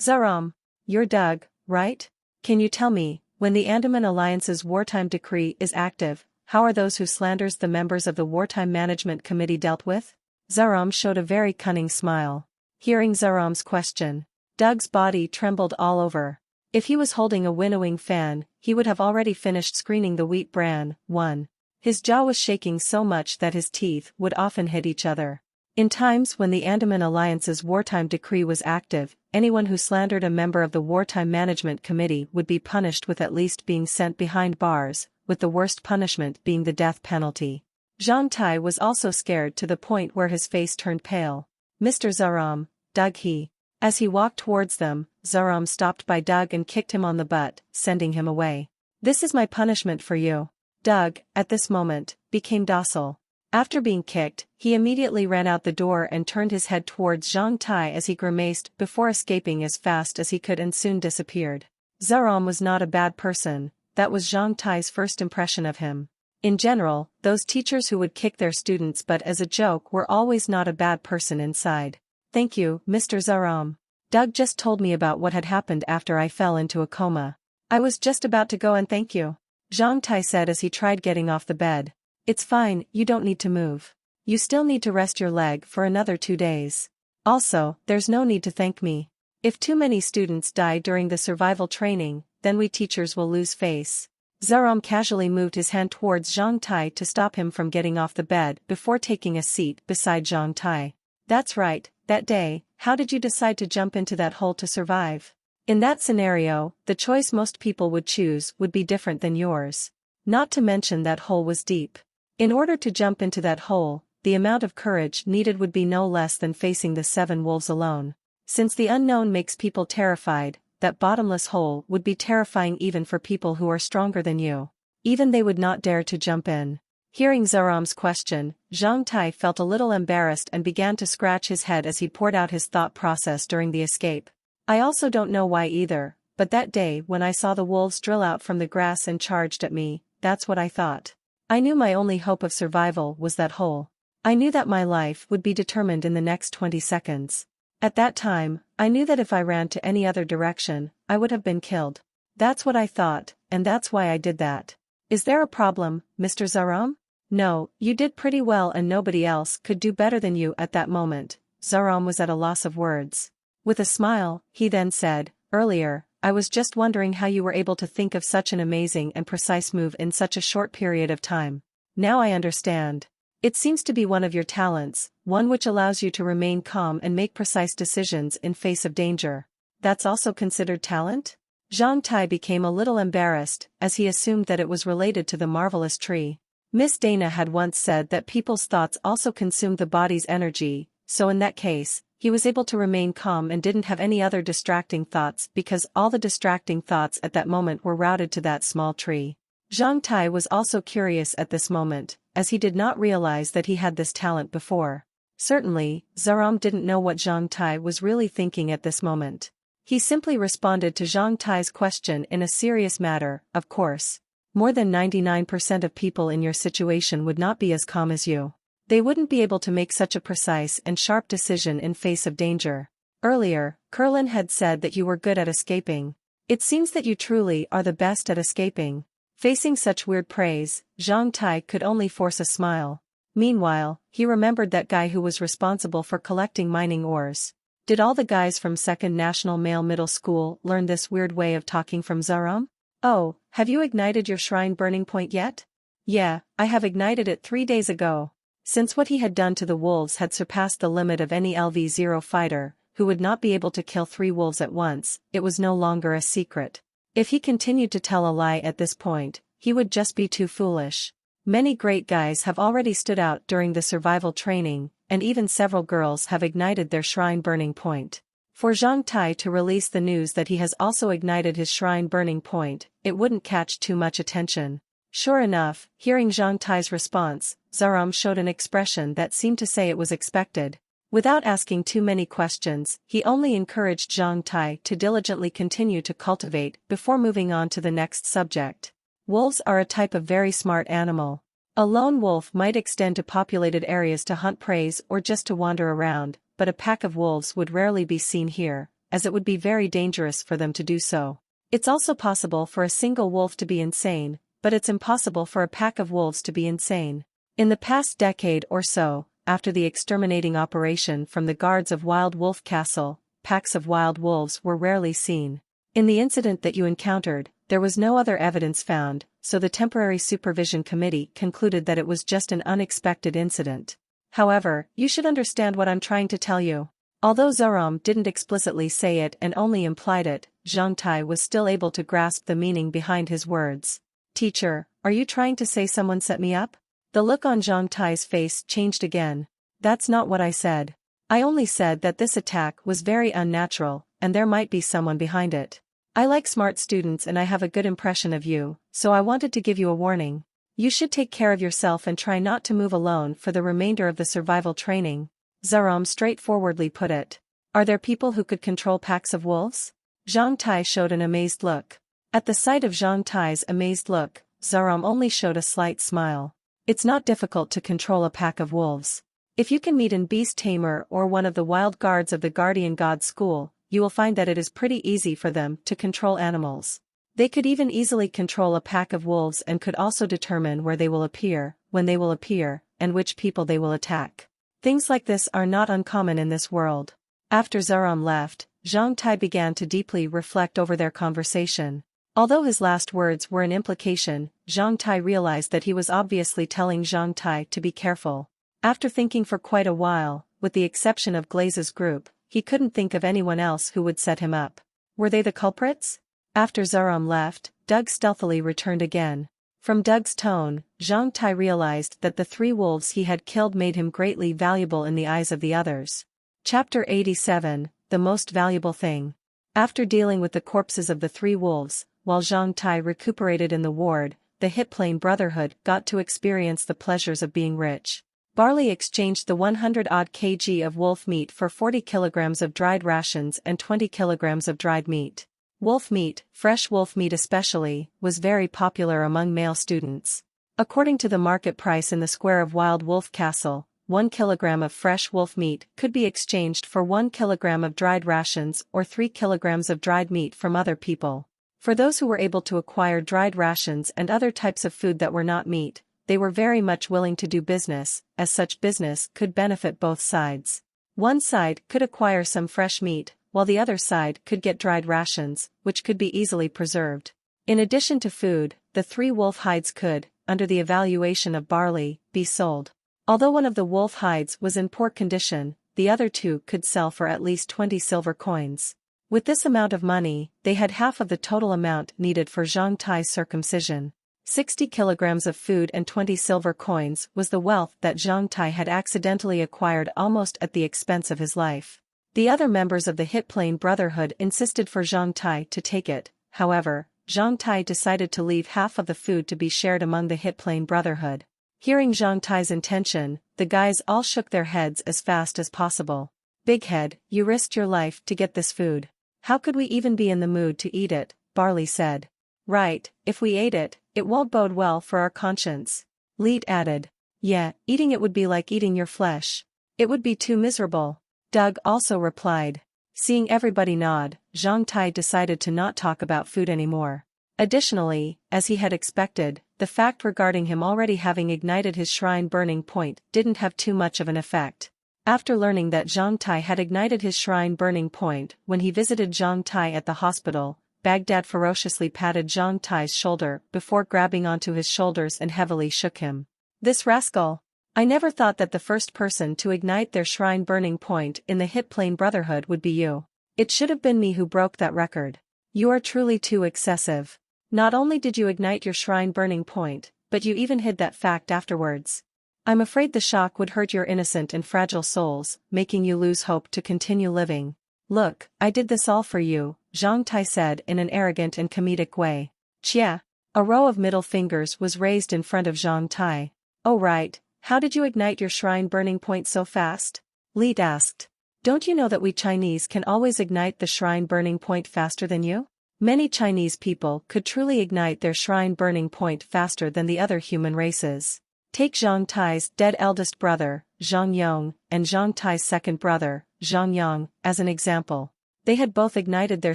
Zaram. You're Doug, right? Can you tell me, when the Andaman Alliance's wartime decree is active, how are those who slanders the members of the Wartime Management Committee dealt with?" Zaram showed a very cunning smile. Hearing Zaram's question, Doug's body trembled all over. If he was holding a winnowing fan, he would have already finished screening the wheat bran. 1. His jaw was shaking so much that his teeth would often hit each other. In times when the Andaman Alliance's wartime decree was active, anyone who slandered a member of the Wartime Management Committee would be punished with at least being sent behind bars, with the worst punishment being the death penalty. Zhang Tai was also scared to the point where his face turned pale. "Mr. Zaram, Doug he." As he walked towards them, Zaram stopped by Doug and kicked him on the butt, sending him away. "This is my punishment for you." Doug, at this moment, became docile. After being kicked, he immediately ran out the door and turned his head towards Zhang Tai as he grimaced before escaping as fast as he could and soon disappeared. Zaram was not a bad person, that was Zhang Tai's first impression of him. In general, those teachers who would kick their students but as a joke were always not a bad person inside. "Thank you, Mr. Zaram. Doug just told me about what had happened after I fell into a coma. I was just about to go and thank you," Zhang Tai said as he tried getting off the bed. "It's fine, you don't need to move. You still need to rest your leg for another 2 days. Also, there's no need to thank me. If too many students die during the survival training, then we teachers will lose face." Zaram casually moved his hand towards Zhang Tai to stop him from getting off the bed before taking a seat beside Zhang Tai. "That's right, that day, how did you decide to jump into that hole to survive? In that scenario, the choice most people would choose would be different than yours. Not to mention that hole was deep. In order to jump into that hole, the amount of courage needed would be no less than facing the 7 wolves alone. Since the unknown makes people terrified, that bottomless hole would be terrifying even for people who are stronger than you. Even they would not dare to jump in." Hearing Zaram's question, Zhang Tai felt a little embarrassed and began to scratch his head as he poured out his thought process during the escape. I also don't know why either, but that day when I saw the wolves drill out from the grass and charged at me, that's what I thought. I knew my only hope of survival was that hole. I knew that my life would be determined in the next 20 seconds. At that time, I knew that if I ran to any other direction, I would have been killed. That's what I thought, and that's why I did that. Is there a problem, Mr. Zaram? No, you did pretty well and nobody else could do better than you at that moment. Zaram was at a loss of words. With a smile, he then said, earlier, I was just wondering how you were able to think of such an amazing and precise move in such a short period of time. Now I understand. It seems to be one of your talents, one which allows you to remain calm and make precise decisions in face of danger. That's also considered talent? Zhang Tai became a little embarrassed, as he assumed that it was related to the marvelous tree. Miss Dana had once said that people's thoughts also consumed the body's energy, so in that case, he was able to remain calm and didn't have any other distracting thoughts because all the distracting thoughts at that moment were routed to that small tree. Zhang Tai was also curious at this moment, as he did not realize that he had this talent before. Certainly, Zaram didn't know what Zhang Tai was really thinking at this moment. He simply responded to Zhang Tai's question in a serious manner, of course. More than 99% of people in your situation would not be as calm as you. They wouldn't be able to make such a precise and sharp decision in face of danger. Earlier, Kurlin had said that you were good at escaping. It seems that you truly are the best at escaping. Facing such weird praise, Zhang Tai could only force a smile. Meanwhile, he remembered that guy who was responsible for collecting mining ores. Did all the guys from 2nd National Male Middle School learn this weird way of talking from Zaram? Oh, have you ignited your shrine burning point yet? Yeah, I have ignited it 3 days ago. Since what he had done to the wolves had surpassed the limit of any LV-0 fighter, who would not be able to kill 3 wolves at once, it was no longer a secret. If he continued to tell a lie at this point, he would just be too foolish. Many great guys have already stood out during the survival training, and even several girls have ignited their shrine burning point. For Zhang Tai to release the news that he has also ignited his shrine burning point, it wouldn't catch too much attention. Sure enough, hearing Zhang Tai's response, Zaram showed an expression that seemed to say it was expected. Without asking too many questions, he only encouraged Zhang Tai to diligently continue to cultivate before moving on to the next subject. Wolves are a type of very smart animal. A lone wolf might extend to populated areas to hunt prey or just to wander around, but a pack of wolves would rarely be seen here, as it would be very dangerous for them to do so. It's also possible for a single wolf to be insane, but it's impossible for a pack of wolves to be insane. In the past decade or so, after the exterminating operation from the guards of Wild Wolf Castle, packs of wild wolves were rarely seen. In the incident that you encountered, there was no other evidence found, so the Temporary Supervision Committee concluded that it was just an unexpected incident. However, you should understand what I'm trying to tell you. Although Zaram didn't explicitly say it and only implied it, Zhang Tai was still able to grasp the meaning behind his words. Teacher, are you trying to say someone set me up? The look on Zhang Tai's face changed again. That's not what I said. I only said that this attack was very unnatural, and there might be someone behind it. I like smart students and I have a good impression of you, so I wanted to give you a warning. You should take care of yourself and try not to move alone for the remainder of the survival training. Zaram straightforwardly put it. Are there people who could control packs of wolves? Zhang Tai showed an amazed look. At the sight of Zhang Tai's amazed look, Zaram only showed a slight smile. It's not difficult to control a pack of wolves. If you can meet an beast tamer or one of the wild guards of the Guardian God School, you will find that it is pretty easy for them to control animals. They could even easily control a pack of wolves and could also determine where they will appear, when they will appear, and which people they will attack. Things like this are not uncommon in this world. After Zaram left, Zhang Tai began to deeply reflect over their conversation. Although his last words were an implication, Zhang Tai realized that he was obviously telling Zhang Tai to be careful. After thinking for quite a while, with the exception of Glaze's group, he couldn't think of anyone else who would set him up. Were they the culprits? After Zaram left, Doug stealthily returned again. From Doug's tone, Zhang Tai realized that the 3 wolves he had killed made him greatly valuable in the eyes of the others. Chapter 87, The Most Valuable Thing. After dealing with the corpses of the 3 wolves, while Zhang Tai recuperated in the ward, the Hit Plane Brotherhood got to experience the pleasures of being rich. Barley exchanged the 100-odd kg of wolf meat for 40 kilograms of dried rations and 20 kilograms of dried meat. Wolf meat, fresh wolf meat especially, was very popular among male students. According to the market price in the square of Wild Wolf Castle, 1 kilogram of fresh wolf meat could be exchanged for 1 kilogram of dried rations or 3 kilograms of dried meat from other people. For those who were able to acquire dried rations and other types of food that were not meat, they were very much willing to do business, as such business could benefit both sides. One side could acquire some fresh meat, while the other side could get dried rations, which could be easily preserved. In addition to food, the 3 wolf hides could, under the evaluation of barley, be sold. Although one of the wolf hides was in poor condition, the other 2 could sell for at least 20 silver coins. With this amount of money, they had half of the total amount needed for Zhang Tai's circumcision. 60 kilograms of food and 20 silver coins was the wealth that Zhang Tai had accidentally acquired almost at the expense of his life. The other members of the Hit Plane Brotherhood insisted for Zhang Tai to take it. However, Zhang Tai decided to leave half of the food to be shared among the Hit Plane Brotherhood. Hearing Zhang Tai's intention, the guys all shook their heads as fast as possible. "Big head, you risked your life to get this food. How could we even be in the mood to eat it?" Barley said. "Right, if we ate it, it won't bode well for our conscience." Leet added. "Yeah, eating it would be like eating your flesh. It would be too miserable." Doug also replied. Seeing everybody nod, Zhang Tai decided to not talk about food anymore. Additionally, as he had expected, the fact regarding him already having ignited his shrine burning point didn't have too much of an effect. After learning that Zhang Tai had ignited his shrine burning point when he visited Zhang Tai at the hospital, Baghdad ferociously patted Zhang Tai's shoulder before grabbing onto his shoulders and heavily shook him. "This rascal! I never thought that the first person to ignite their shrine burning point in the Hit Plane Brotherhood would be you. It should have been me who broke that record. You are truly too excessive. Not only did you ignite your shrine burning point, but you even hid that fact afterwards. I'm afraid the shock would hurt your innocent and fragile souls, making you lose hope to continue living. Look, I did this all for you," Zhang Tai said in an arrogant and comedic way. "Chia." A row of middle fingers was raised in front of Zhang Tai. "Oh right. How did you ignite your shrine burning point so fast?" Leet asked. "Don't you know that we Chinese can always ignite the shrine burning point faster than you? Many Chinese people could truly ignite their shrine burning point faster than the other human races. Take Zhang Tai's dead eldest brother, Zhang Yong, and Zhang Tai's second brother, Zhang Yang, as an example. They had both ignited their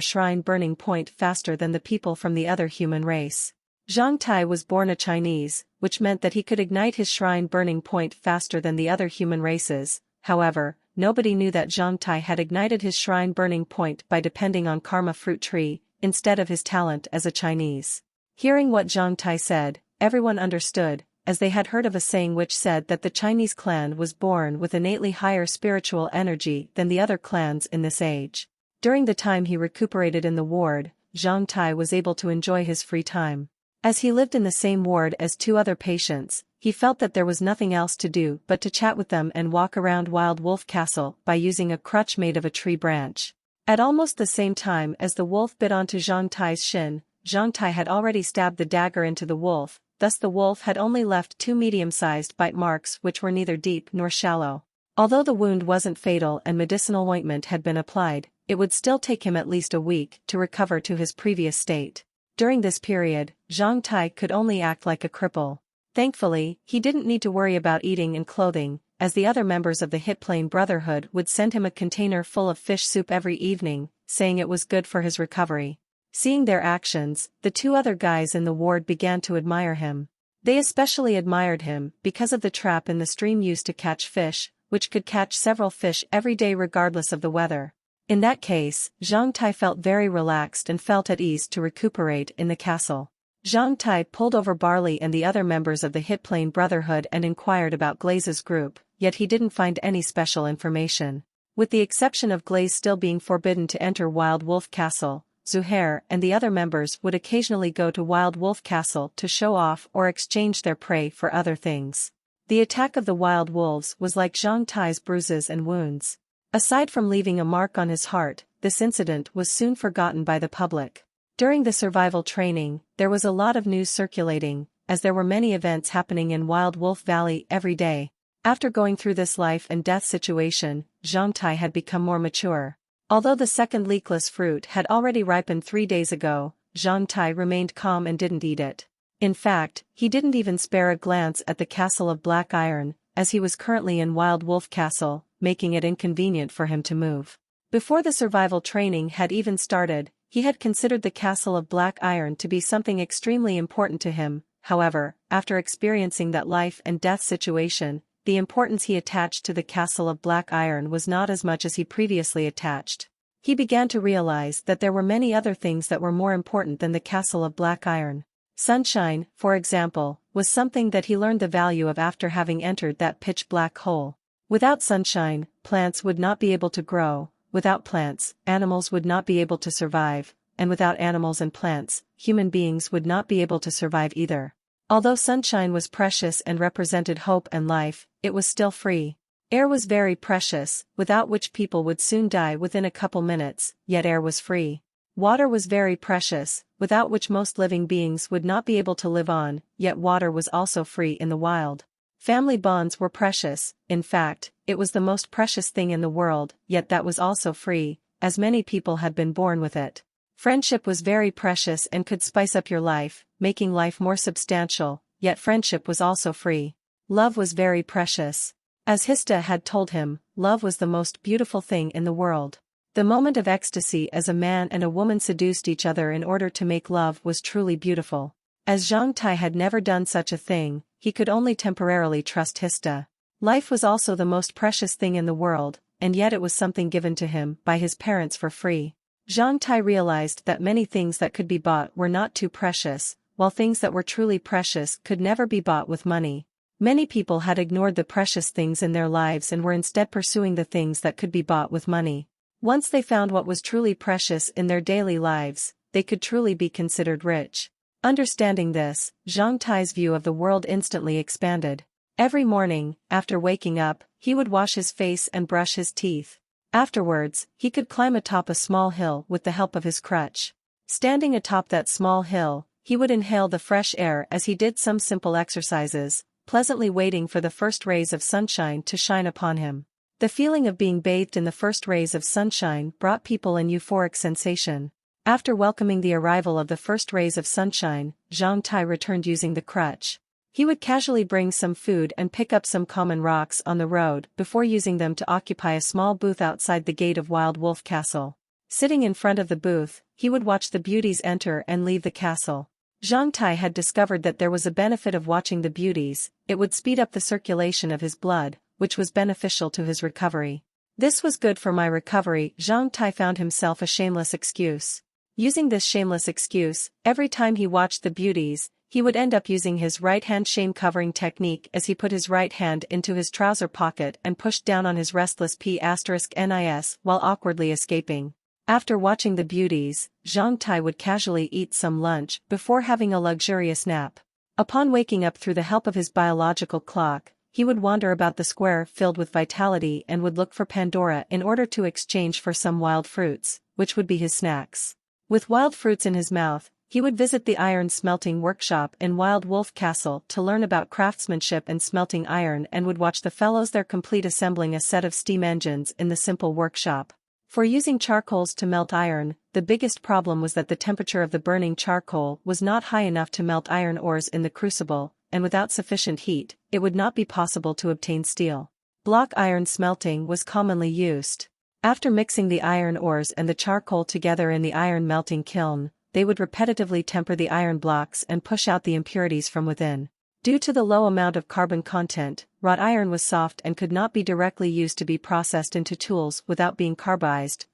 shrine burning point faster than the people from the other human race. Zhang Tai was born a Chinese, which meant that he could ignite his shrine burning point faster than the other human races. However, nobody knew that Zhang Tai had ignited his shrine burning point by depending on karma fruit tree, instead of his talent as a Chinese. Hearing what Zhang Tai said, everyone understood, as they had heard of a saying which said that the Chinese clan was born with innately higher spiritual energy than the other clans in this age. During the time he recuperated in the ward, Zhang Tai was able to enjoy his free time. As he lived in the same ward as 2 other patients, he felt that there was nothing else to do but to chat with them and walk around Wild Wolf Castle by using a crutch made of a tree branch. At almost the same time as the wolf bit onto Zhang Tai's shin, Zhang Tai had already stabbed the dagger into the wolf, thus the wolf had only left 2 medium-sized bite marks which were neither deep nor shallow. Although the wound wasn't fatal and medicinal ointment had been applied, it would still take him at least a week to recover to his previous state. During this period, Zhang Tai could only act like a cripple. Thankfully, he didn't need to worry about eating and clothing, as the other members of the Hit Plane Brotherhood would send him a container full of fish soup every evening, saying it was good for his recovery. Seeing their actions, the 2 other guys in the ward began to admire him. They especially admired him because of the trap in the stream used to catch fish, which could catch several fish every day regardless of the weather. In that case, Zhang Tai felt very relaxed and felt at ease to recuperate in the castle. Zhang Tai pulled over Barley and the other members of the Hit Plane Brotherhood and inquired about Glaze's group, yet he didn't find any special information. With the exception of Glaze still being forbidden to enter Wild Wolf Castle, Zuhair and the other members would occasionally go to Wild Wolf Castle to show off or exchange their prey for other things. The attack of the wild wolves was like Zhang Tai's bruises and wounds. Aside from leaving a mark on his heart, this incident was soon forgotten by the public. During the survival training, there was a lot of news circulating, as there were many events happening in Wild Wolf Valley every day. After going through this life and death situation, Zhang Tai had become more mature. Although the second leakless fruit had already ripened 3 days ago, Zhang Tai remained calm and didn't eat it. In fact, he didn't even spare a glance at the castle of black iron, as he was currently in Wild Wolf Castle, making it inconvenient for him to move. Before the survival training had even started, he had considered the castle of black iron to be something extremely important to him. However, after experiencing that life and death situation, the importance he attached to the castle of black iron was not as much as he previously attached. He began to realize that there were many other things that were more important than the castle of black iron. Sunshine, for example, was something that he learned the value of after having entered that pitch-black hole. Without sunshine, plants would not be able to grow, without plants, animals would not be able to survive, and without animals and plants, human beings would not be able to survive either. Although sunshine was precious and represented hope and life, it was still free. Air was very precious, without which people would soon die within a couple minutes, yet air was free. Water was very precious, without which most living beings would not be able to live on, yet water was also free in the wild. Family bonds were precious, in fact, it was the most precious thing in the world, yet that was also free, as many people had been born with it. Friendship was very precious and could spice up your life, making life more substantial, yet friendship was also free. Love was very precious. As Hista had told him, love was the most beautiful thing in the world. The moment of ecstasy as a man and a woman seduced each other in order to make love was truly beautiful. As Zhang Tai had never done such a thing, he could only temporarily trust Hista. Life was also the most precious thing in the world, and yet it was something given to him by his parents for free. Zhang Tai realized that many things that could be bought were not too precious, while things that were truly precious could never be bought with money. Many people had ignored the precious things in their lives and were instead pursuing the things that could be bought with money. Once they found what was truly precious in their daily lives, they could truly be considered rich. Understanding this, Zhang Tai's view of the world instantly expanded. Every morning, after waking up, he would wash his face and brush his teeth. Afterwards, he could climb atop a small hill with the help of his crutch. Standing atop that small hill, he would inhale the fresh air as he did some simple exercises, pleasantly waiting for the first rays of sunshine to shine upon him. The feeling of being bathed in the first rays of sunshine brought people an euphoric sensation. After welcoming the arrival of the first rays of sunshine, Zhang Tai returned using the crutch. He would casually bring some food and pick up some common rocks on the road before using them to occupy a small booth outside the gate of Wild Wolf Castle. Sitting in front of the booth, he would watch the beauties enter and leave the castle. Zhang Tai had discovered that there was a benefit of watching the beauties. It would speed up the circulation of his blood, which was beneficial to his recovery. This was good for my recovery. Zhang Tai found himself a shameless excuse. Using this shameless excuse, every time he watched the beauties, he would end up using his right-hand shame-covering technique as he put his right hand into his trouser pocket and pushed down on his restless P***nis while awkwardly escaping. After watching the beauties, Zhang Tai would casually eat some lunch before having a luxurious nap. Upon waking up through the help of his biological clock, he would wander about the square filled with vitality and would look for Pandora in order to exchange for some wild fruits, which would be his snacks. With wild fruits in his mouth, he would visit the iron smelting workshop in Wild Wolf Castle to learn about craftsmanship and smelting iron and would watch the fellows there complete assembling a set of steam engines in the simple workshop. For using charcoals to melt iron, the biggest problem was that the temperature of the burning charcoal was not high enough to melt iron ores in the crucible, and without sufficient heat, it would not be possible to obtain steel. Block iron smelting was commonly used. After mixing the iron ores and the charcoal together in the iron melting kiln, they would repetitively temper the iron blocks and push out the impurities from within. Due to the low amount of carbon content, wrought iron was soft and could not be directly used to be processed into tools without being carbized,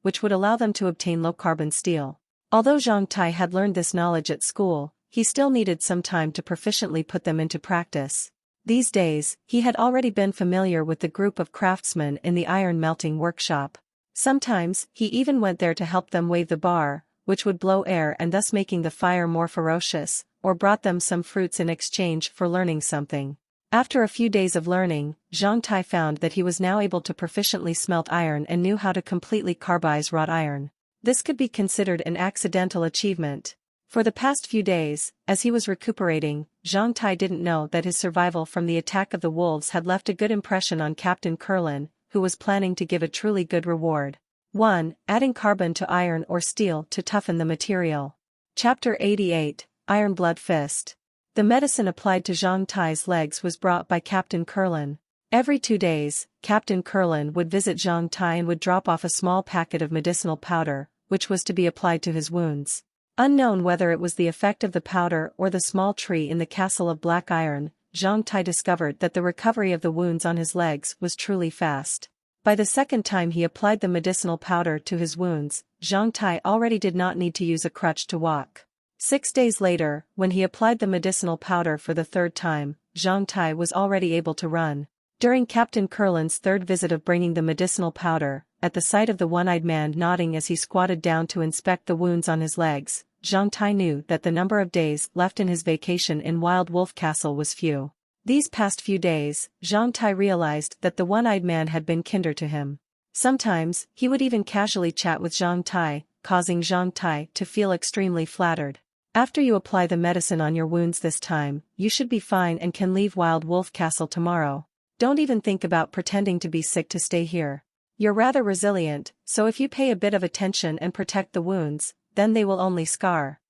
which would allow them to obtain low-carbon steel. Although Zhang Tai had learned this knowledge at school, he still needed some time to proficiently put them into practice. These days, he had already been familiar with the group of craftsmen in the iron melting workshop. Sometimes, he even went there to help them wave the bar, which would blow air and thus making the fire more ferocious, or brought them some fruits in exchange for learning something. After a few days of learning, Zhang Tai found that he was now able to proficiently smelt iron and knew how to completely carbize wrought iron. This could be considered an accidental achievement. For the past few days, as he was recuperating, Zhang Tai didn't know that his survival from the attack of the wolves had left a good impression on Captain Kurlin, who was planning to give a truly good reward. 1. Adding carbon to iron or steel to toughen the material. Chapter 88, Iron Blood Fist. The medicine applied to Zhang Tai's legs was brought by Captain Kurlin. Every 2 days, Captain Kurlin would visit Zhang Tai and would drop off a small packet of medicinal powder, which was to be applied to his wounds. Unknown whether it was the effect of the powder or the small tree in the castle of black iron, Zhang Tai discovered that the recovery of the wounds on his legs was truly fast. By the second time he applied the medicinal powder to his wounds, Zhang Tai already did not need to use a crutch to walk. 6 days later, when he applied the medicinal powder for the third time, Zhang Tai was already able to run. During Captain Kurlin's third visit of bringing the medicinal powder, at the sight of the one-eyed man nodding as he squatted down to inspect the wounds on his legs, Zhang Tai knew that the number of days left in his vacation in Wild Wolf Castle was few. These past few days, Zhang Tai realized that the one-eyed man had been kinder to him. Sometimes, he would even casually chat with Zhang Tai, causing Zhang Tai to feel extremely flattered. After you apply the medicine on your wounds this time, you should be fine and can leave Wild Wolf Castle tomorrow. Don't even think about pretending to be sick to stay here. You're rather resilient, so if you pay a bit of attention and protect the wounds, then they will only scar.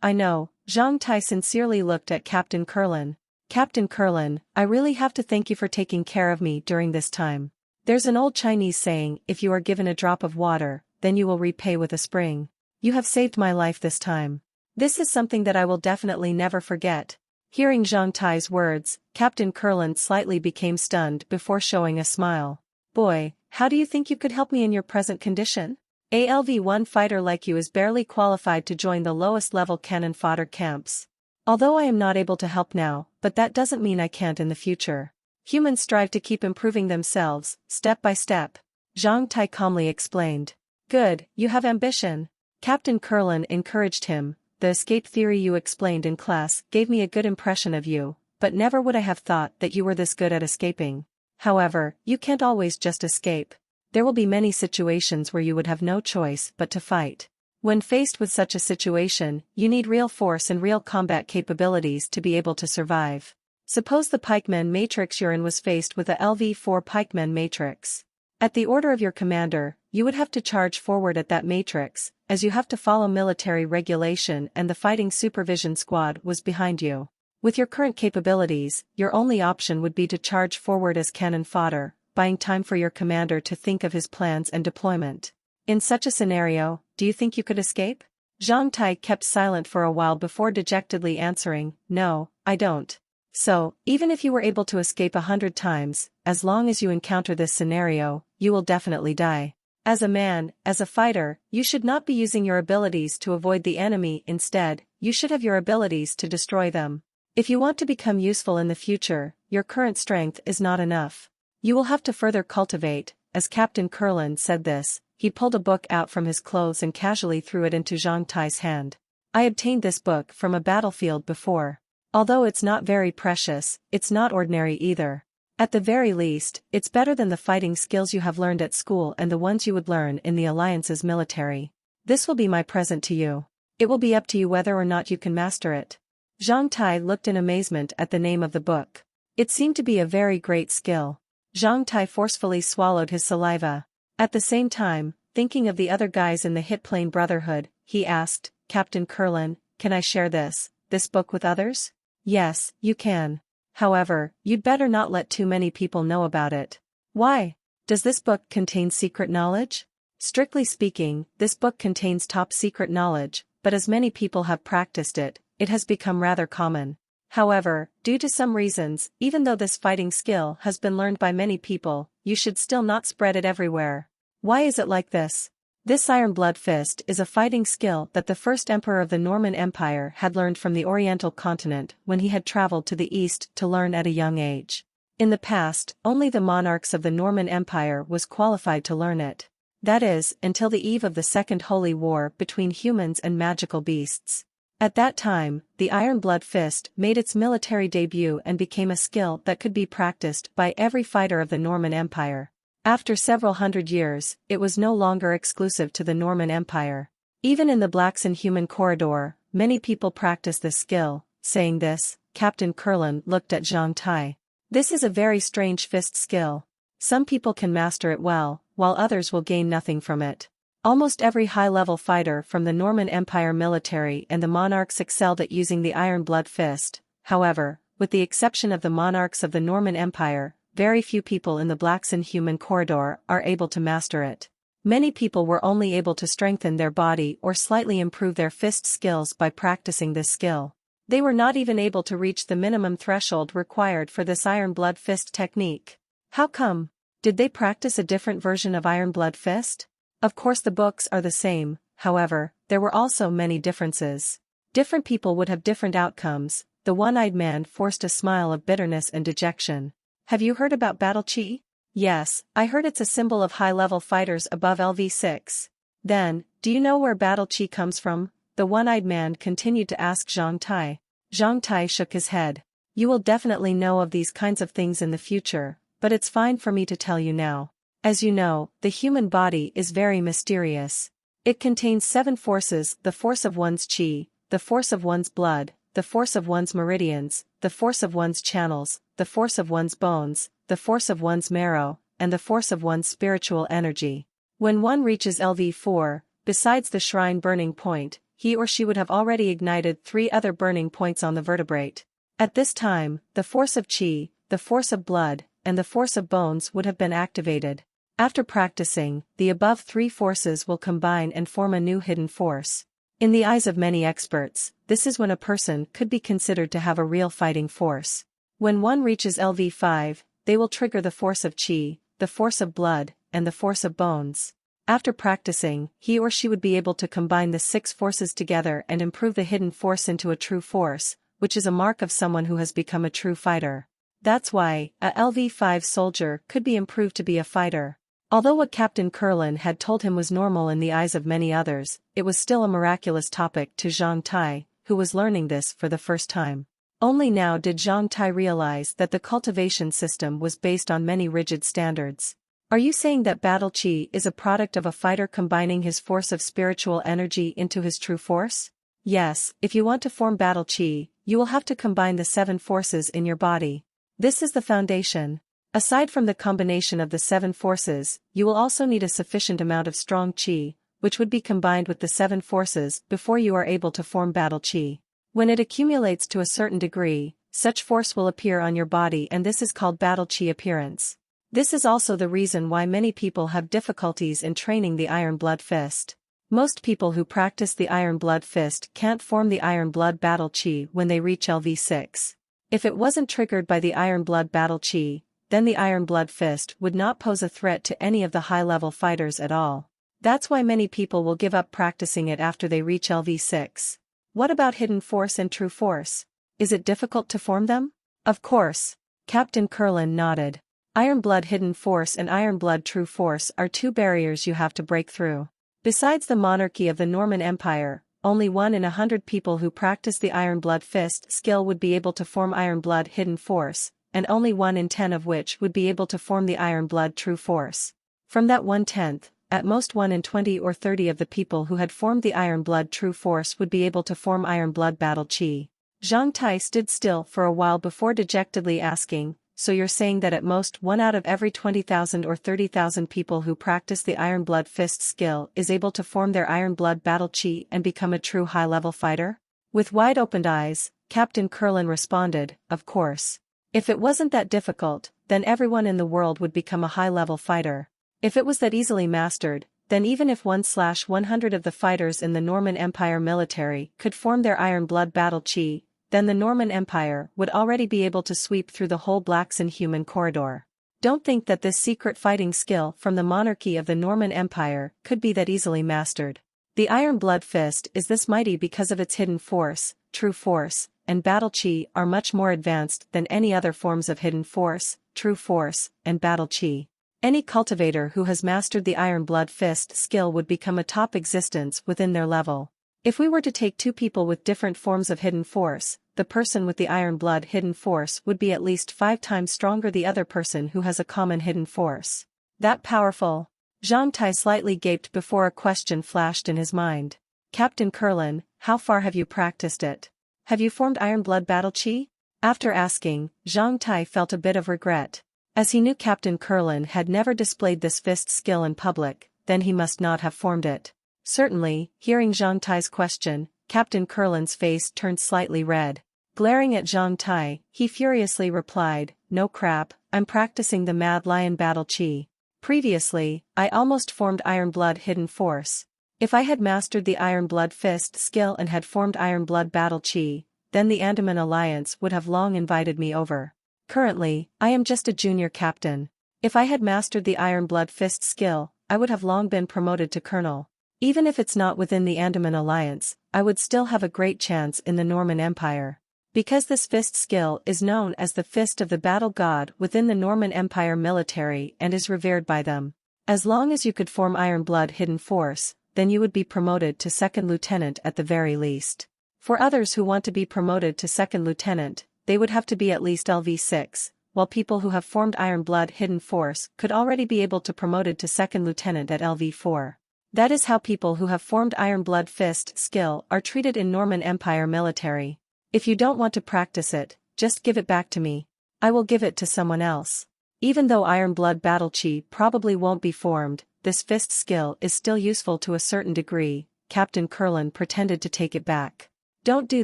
I know. Zhang Tai sincerely looked at Captain Kurlin. Captain Kurlin, I really have to thank you for taking care of me during this time. There's an old Chinese saying, if you are given a drop of water, then you will repay with a spring. You have saved my life this time. This is something that I will definitely never forget. Hearing Zhang Tai's words, Captain Kurlin slightly became stunned before showing a smile. Boy, how do you think you could help me in your present condition? A LV-1 fighter like you is barely qualified to join the lowest level cannon fodder camps. Although I am not able to help now, but that doesn't mean I can't in the future. Humans strive to keep improving themselves, step by step. Zhang Tai calmly explained. Good, you have ambition. Captain Kurlin encouraged him. The escape theory you explained in class gave me a good impression of you, but never would I have thought that you were this good at escaping. However, you can't always just escape. There will be many situations where you would have no choice but to fight. When faced with such a situation, you need real force and real combat capabilities to be able to survive. Suppose the pikeman matrix you're in was faced with a LV-4 pikeman matrix. At the order of your commander, you would have to charge forward at that matrix, as you have to follow military regulation and the fighting supervision squad was behind you. With your current capabilities, your only option would be to charge forward as cannon fodder, buying time for your commander to think of his plans and deployment. In such a scenario, do you think you could escape? Zhang Tai kept silent for a while before dejectedly answering, No, I don't. So, even if you were able to escape 100 times, as long as you encounter this scenario, you will definitely die. As a man, as a fighter, you should not be using your abilities to avoid the enemy. Instead, you should have your abilities to destroy them. If you want to become useful in the future, your current strength is not enough. You will have to further cultivate. As Captain Kurlin said this, he pulled a book out from his clothes and casually threw it into Zhang Tai's hand. I obtained this book from a battlefield before. Although it's not very precious, it's not ordinary either. At the very least, it's better than the fighting skills you have learned at school and the ones you would learn in the Alliance's military. This will be my present to you. It will be up to you whether or not you can master it. Zhang Tai looked in amazement at the name of the book. It seemed to be a very great skill. Zhang Tai forcefully swallowed his saliva. At the same time, thinking of the other guys in the Hit Plane Brotherhood, he asked, Captain Kurlin, can I share this book with others? Yes, you can. However, you'd better not let too many people know about it. Why? Does this book contain secret knowledge? Strictly speaking, this book contains top secret knowledge, but as many people have practiced it, it has become rather common. However, due to some reasons, even though this fighting skill has been learned by many people, you should still not spread it everywhere. Why is it like this? This Iron Blood Fist is a fighting skill that the first emperor of the Norman Empire had learned from the Oriental continent when he had traveled to the east to learn at a young age. In the past, only the monarchs of the Norman Empire was qualified to learn it. That is, until the eve of the Second Holy War between humans and magical beasts. At that time, the Iron Blood Fist made its military debut and became a skill that could be practiced by every fighter of the Norman Empire. After several hundred years, it was no longer exclusive to the Norman Empire. Even in the Blacks and Human Corridor, many people practice this skill. Saying this, Captain Kurlin looked at Zhang Tai. This is a very strange fist skill. Some people can master it well, while others will gain nothing from it. Almost every high-level fighter from the Norman Empire military and the monarchs excelled at using the Iron Blood Fist. However, with the exception of the monarchs of the Norman Empire, very few people in the Blackson human corridor are able to master it. Many people were only able to strengthen their body or slightly improve their fist skills by practicing this skill. They were not even able to reach the minimum threshold required for this Iron Blood Fist technique. How come? Did they practice a different version of Iron Blood Fist? Of course the books are the same, however, there were also many differences. Different people would have different outcomes. The one-eyed man forced a smile of bitterness and dejection. Have you heard about battle chi? Yes, I heard it's a symbol of high-level fighters above LV6. Then, do you know where battle chi comes from? The one-eyed man continued to ask Zhang Tai. Zhang Tai shook his head. You will definitely know of these kinds of things in the future, but it's fine for me to tell you now. As you know, the human body is very mysterious. It contains 7 forces: the force of one's chi, the force of one's blood, the force of one's meridians, the force of one's channels, the force of one's bones, the force of one's marrow, and the force of one's spiritual energy. When one reaches LV4, besides the shrine burning point, he or she would have already ignited 3 other burning points on the vertebrate. At this time, the force of chi, the force of blood, and the force of bones would have been activated. After practicing, the above 3 forces will combine and form a new hidden force. In the eyes of many experts, this is when a person could be considered to have a real fighting force. When one reaches LV5, they will trigger the force of chi, the force of blood, and the force of bones. After practicing, he or she would be able to combine the 6 forces together and improve the hidden force into a true force, which is a mark of someone who has become a true fighter. That's why, a LV5 soldier could be improved to be a fighter. Although what Captain Kurlin had told him was normal in the eyes of many others, it was still a miraculous topic to Zhang Tai, who was learning this for the first time. Only now did Zhang Tai realize that the cultivation system was based on many rigid standards. Are you saying that battle chi is a product of a fighter combining his force of spiritual energy into his true force? Yes, if you want to form battle chi, you will have to combine the 7 forces in your body. This is the foundation. Aside from the combination of the 7 forces, you will also need a sufficient amount of strong chi, which would be combined with the 7 forces before you are able to form battle chi. When it accumulates to a certain degree, such force will appear on your body, and this is called battle chi appearance. This is also the reason why many people have difficulties in training the Iron Blood Fist. Most people who practice the Iron Blood Fist can't form the Iron Blood Battle Chi when they reach LV6. If it wasn't triggered by the Iron Blood Battle Chi, then the Iron Blood Fist would not pose a threat to any of the high-level fighters at all. That's why many people will give up practicing it after they reach LV6. What about hidden force and true force? Is it difficult to form them? Of course. Captain Kurlin nodded. Iron Blood Hidden Force and Iron Blood True Force are 2 barriers you have to break through. Besides the monarchy of the Norman Empire, only 1 in 100 people who practice the Iron Blood Fist skill would be able to form Iron Blood Hidden Force, and only 1 in 10 of which would be able to form the Iron Blood True Force. From that 1/10, at most 1 in 20 or 30 of the people who had formed the Iron Blood True Force would be able to form Iron Blood Battle Chi. Zhang Tai stood still for a while before dejectedly asking, so you're saying that at most 1 out of every 20,000 or 30,000 people who practice the Iron Blood Fist skill is able to form their Iron Blood Battle Chi and become a true high-level fighter? With wide-opened eyes, Captain Kurlin responded, of course. If it wasn't that difficult, then everyone in the world would become a high-level fighter. If it was that easily mastered, then even if 1/100 of the fighters in the Norman Empire military could form their Iron Blood Battle Chi, then the Norman Empire would already be able to sweep through the whole Blackson human corridor. Don't think that this secret fighting skill from the monarchy of the Norman Empire could be that easily mastered. The Iron Blood Fist is this mighty because of its hidden force, true force, and battle chi are much more advanced than any other forms of hidden force, true force, and battle chi. Any cultivator who has mastered the Iron Blood Fist skill would become a top existence within their level. If we were to take 2 people with different forms of hidden force, the person with the Iron Blood Hidden Force would be at least 5 times stronger the other person who has a common hidden force. That powerful? Zhang Tai slightly gaped before a question flashed in his mind. Captain Kurlin, how far have you practiced it? Have you formed Iron Blood battle chi? After asking, Zhang Tai felt a bit of regret. As he knew Captain Kurlin had never displayed this fist skill in public, then he must not have formed it. Certainly, hearing Zhang Tai's question, Captain Kurlin's face turned slightly red. Glaring at Zhang Tai, he furiously replied, "No crap, I'm practicing the Mad Lion battle chi. Previously, I almost formed Iron Blood Hidden Force. If I had mastered the Iron Blood fist skill and had formed Iron Blood battle chi, then the Andaman Alliance would have long invited me over. Currently, I am just a junior captain. If I had mastered the Iron Blood fist skill, I would have long been promoted to colonel. Even if it's not within the Andaman Alliance, I would still have a great chance in the Norman Empire. Because this fist skill is known as the Fist of the Battle God within the Norman Empire military and is revered by them. As long as you could form Iron Blood Hidden Force, then you would be promoted to second lieutenant at the very least. For others who want to be promoted to second lieutenant, they would have to be at least LV6, while people who have formed Iron Blood Hidden Force could already be able to promoted to second lieutenant at LV4. That is how people who have formed Iron Blood Fist skill are treated in Norman Empire military. If you don't want to practice it, just give it back to me. I will give it to someone else. Even though Iron Blood battle chi probably won't be formed, this fist skill is still useful to a certain degree. Captain Kurlin pretended to take it back. Don't do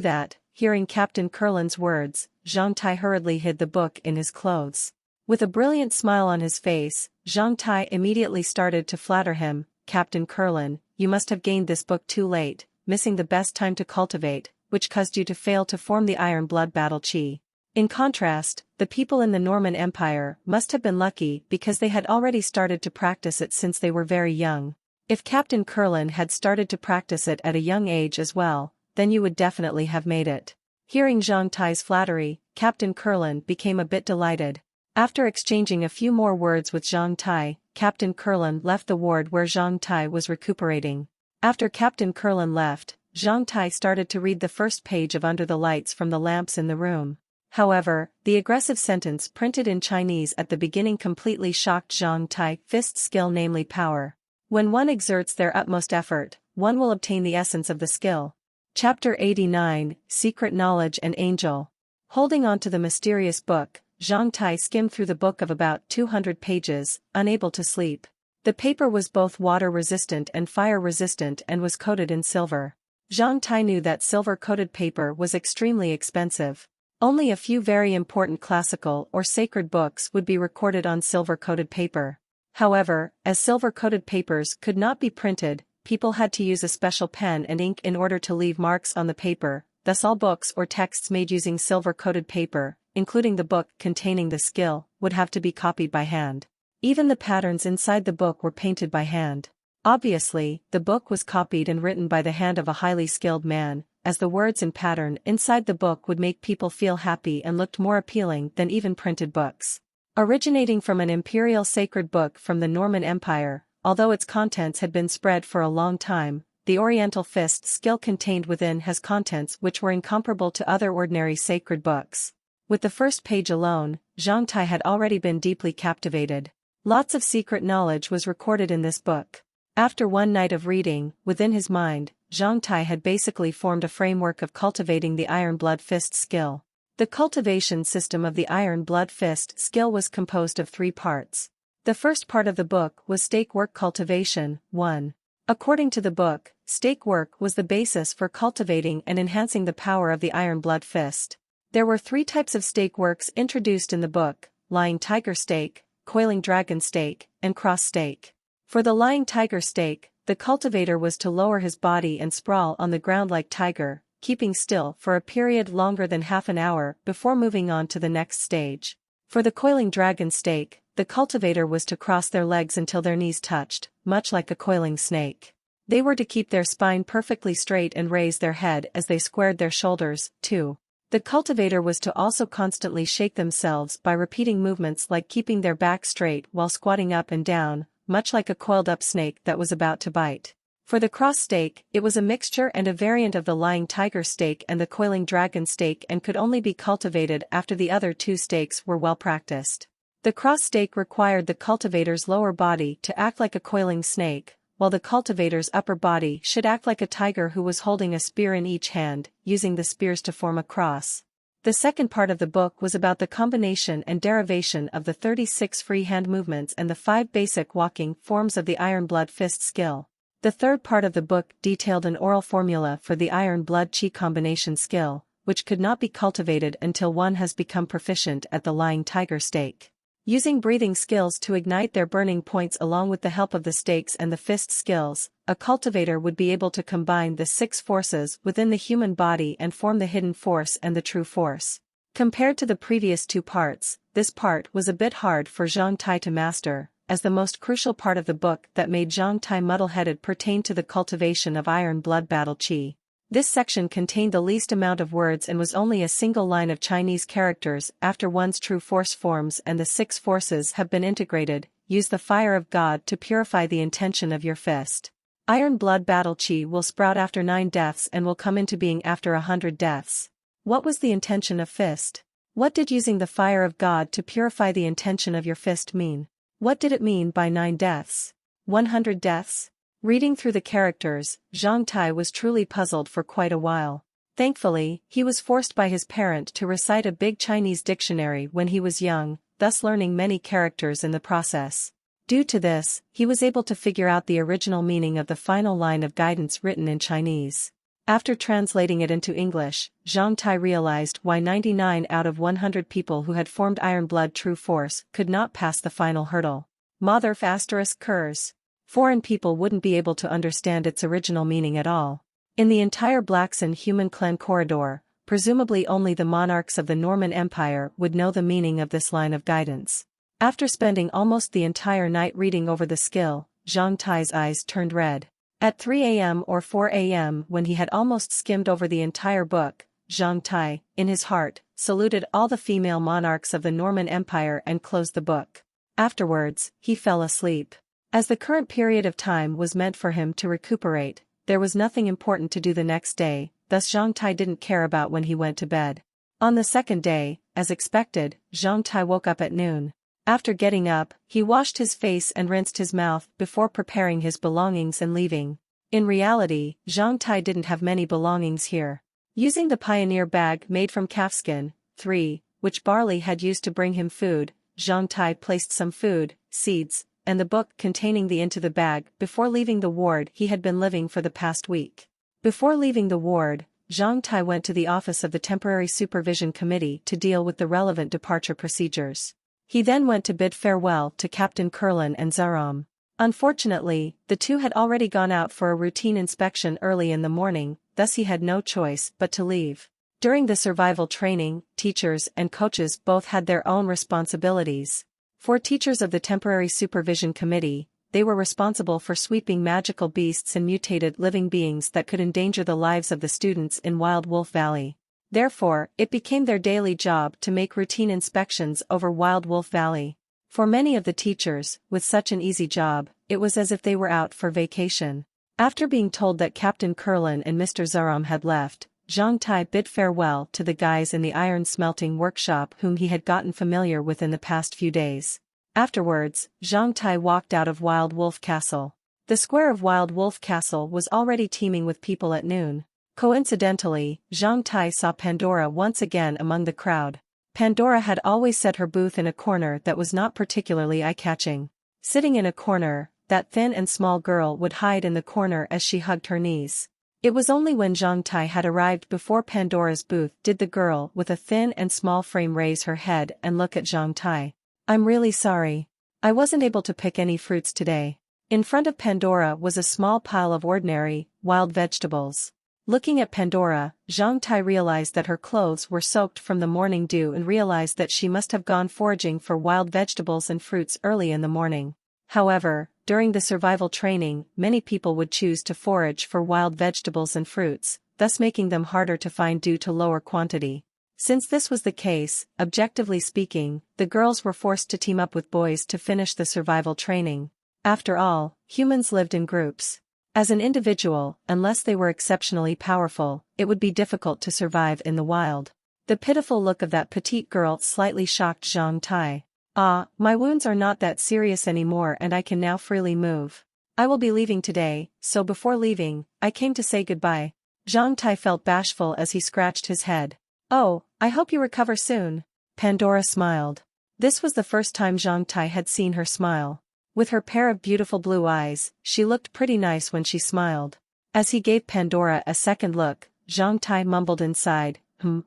that. Hearing Captain Kurlin's words, Zhang Tai hurriedly hid the book in his clothes. With a brilliant smile on his face, Zhang Tai immediately started to flatter him. Captain Kurlin, you must have gained this book too late, missing the best time to cultivate, which caused you to fail to form the Iron Blood battle chi. In contrast, the people in the Norman Empire must have been lucky because they had already started to practice it since they were very young. If Captain Kurlin had started to practice it at a young age as well, then you would definitely have made it. Hearing Zhang Tai's flattery, Captain Kurlin became a bit delighted. After exchanging a few more words with Zhang Tai, Captain Kurlin left the ward where Zhang Tai was recuperating. After Captain Kurlin left, Zhang Tai started to read the first page of Under the Lights from the lamps in the room. However, the aggressive sentence printed in Chinese at the beginning completely shocked Zhang Tai. Fist skill, namely power. When one exerts their utmost effort, one will obtain the essence of the skill. Chapter 89, Secret Knowledge and Angel. Holding on to the mysterious book, Zhang Tai skimmed through the book of about 200 pages, unable to sleep. The paper was both water-resistant and fire-resistant and was coated in silver. Zhang Tai knew that silver-coated paper was extremely expensive. Only a few very important classical or sacred books would be recorded on silver-coated paper. However, as silver-coated papers could not be printed, people had to use a special pen and ink in order to leave marks on the paper, thus all books or texts made using silver-coated paper, including the book containing the skill, would have to be copied by hand. Even the patterns inside the book were painted by hand. Obviously, the book was copied and written by the hand of a highly skilled man, as the words and pattern inside the book would make people feel happy and looked more appealing than even printed books. Originating from an imperial sacred book from the Norman Empire, although its contents had been spread for a long time, the Oriental fist skill contained within has contents which were incomparable to other ordinary sacred books. With the first page alone, Zhang Tai had already been deeply captivated. Lots of secret knowledge was recorded in this book. After one night of reading, within his mind, Zhang Tai had basically formed a framework of cultivating the Iron Blood fist skill. The cultivation system of the Iron Blood fist skill was composed of 3 parts. The first part of the book was stake work cultivation. 1. According to the book, stake work was the basis for cultivating and enhancing the power of the Iron Blood fist. There were 3 types of stake works introduced in the book: lying tiger stake, coiling dragon stake, and cross stake. For the lying tiger stake, the cultivator was to lower his body and sprawl on the ground like tiger, keeping still for a period longer than half an hour before moving on to the next stage. For the coiling dragon stake, the cultivator was to cross their legs until their knees touched, much like a coiling snake. They were to keep their spine perfectly straight and raise their head as they squared their shoulders. 2. The cultivator was to also constantly shake themselves by repeating movements like keeping their back straight while squatting up and down, much like a coiled-up snake that was about to bite. For the cross stake, it was a mixture and a variant of the lying tiger stake and the coiling dragon stake and could only be cultivated after the other 2 stakes were well practiced. The cross stake required the cultivator's lower body to act like a coiling snake, while the cultivator's upper body should act like a tiger who was holding a spear in each hand, using the spears to form a cross. The second part of the book was about the combination and derivation of the 36 free hand movements and the 5 basic walking forms of the Iron Blood Fist skill. The third part of the book detailed an oral formula for the Iron Blood Chi combination skill, which could not be cultivated until one has become proficient at the lying tiger stake. Using breathing skills to ignite their burning points along with the help of the stakes and the fist skills, a cultivator would be able to combine the 6 forces within the human body and form the hidden force and the true force. Compared to the previous 2 parts, this part was a bit hard for Zhang Tai to master, as the most crucial part of the book that made Zhang Tai muddle-headed pertained to the cultivation of Iron Blood Battle Chi. This section contained the least amount of words and was only a single line of Chinese characters. After one's true force forms and the 6 forces have been integrated, use the fire of God to purify the intention of your fist. Iron Blood Battle Chi will sprout after 9 deaths and will come into being after 100 deaths. What was the intention of fist? What did using the fire of God to purify the intention of your fist mean? What did it mean by 9 deaths? 100 deaths? Reading through the characters, Zhang Tai was truly puzzled for quite a while. Thankfully, he was forced by his parent to recite a big Chinese dictionary when he was young, thus learning many characters in the process. Due to this, he was able to figure out the original meaning of the final line of guidance written in Chinese. After translating it into English, Zhang Tai realized why 99 out of 100 people who had formed Iron Blood True Force could not pass the final hurdle. Mother *** curs. Foreign people wouldn't be able to understand its original meaning at all. In the entire Blackson human clan corridor, presumably only the monarchs of the Norman Empire would know the meaning of this line of guidance. After spending almost the entire night reading over the skill, Zhang Tai's eyes turned red. At 3 a.m. or 4 a.m. when he had almost skimmed over the entire book, Zhang Tai, in his heart, saluted all the female monarchs of the Norman Empire and closed the book. Afterwards, he fell asleep. As the current period of time was meant for him to recuperate, there was nothing important to do the next day, thus Zhang Tai didn't care about when he went to bed. On the second day, as expected, Zhang Tai woke up at noon. After getting up, he washed his face and rinsed his mouth before preparing his belongings and leaving. In reality, Zhang Tai didn't have many belongings here. Using the pioneer bag made from calfskin, 3, which Barley had used to bring him food, Zhang Tai placed some food, seeds, and the book containing the into the bag before leaving the ward he had been living for the past week. Before leaving the ward, Zhang Tai went to the office of the Temporary Supervision Committee to deal with the relevant departure procedures. He then went to bid farewell to Captain Kurlin and Zaram. Unfortunately, the two had already gone out for a routine inspection early in the morning, thus he had no choice but to leave. During the survival training, teachers and coaches both had their own responsibilities. For teachers of the Temporary Supervision Committee, they were responsible for sweeping magical beasts and mutated living beings that could endanger the lives of the students in Wild Wolf Valley. Therefore, it became their daily job to make routine inspections over Wild Wolf Valley. For many of the teachers, with such an easy job, it was as if they were out for vacation. After being told that Captain Kurlin and Mr. Zaram had left, Zhang Tai bid farewell to the guys in the iron smelting workshop whom he had gotten familiar with in the past few days. Afterwards, Zhang Tai walked out of Wild Wolf Castle. The square of Wild Wolf Castle was already teeming with people at noon. Coincidentally, Zhang Tai saw Pandora once again among the crowd. Pandora had always set her booth in a corner that was not particularly eye-catching. Sitting in a corner, that thin and small girl would hide in the corner as she hugged her knees. It was only when Zhang Tai had arrived before Pandora's booth did the girl with a thin and small frame raise her head and look at Zhang Tai. "I'm really sorry. I wasn't able to pick any fruits today." In front of Pandora was a small pile of ordinary, wild vegetables. Looking at Pandora, Zhang Tai realized that her clothes were soaked from the morning dew and realized that she must have gone foraging for wild vegetables and fruits early in the morning. However, during the survival training, many people would choose to forage for wild vegetables and fruits, thus making them harder to find due to lower quantity. Since this was the case, objectively speaking, the girls were forced to team up with boys to finish the survival training. After all, humans lived in groups. As an individual, unless they were exceptionally powerful, it would be difficult to survive in the wild. The pitiful look of that petite girl slightly shocked Zhang Tai. "Ah, my wounds are not that serious anymore and I can now freely move." I will be leaving today, so before leaving, I came to say goodbye. Zhang Tai felt bashful as he scratched his head. Oh, I hope you recover soon. Pandora smiled. This was the first time Zhang Tai had seen her smile. With her pair of beautiful blue eyes, she looked pretty nice when she smiled. As he gave Pandora a second look, Zhang Tai mumbled inside,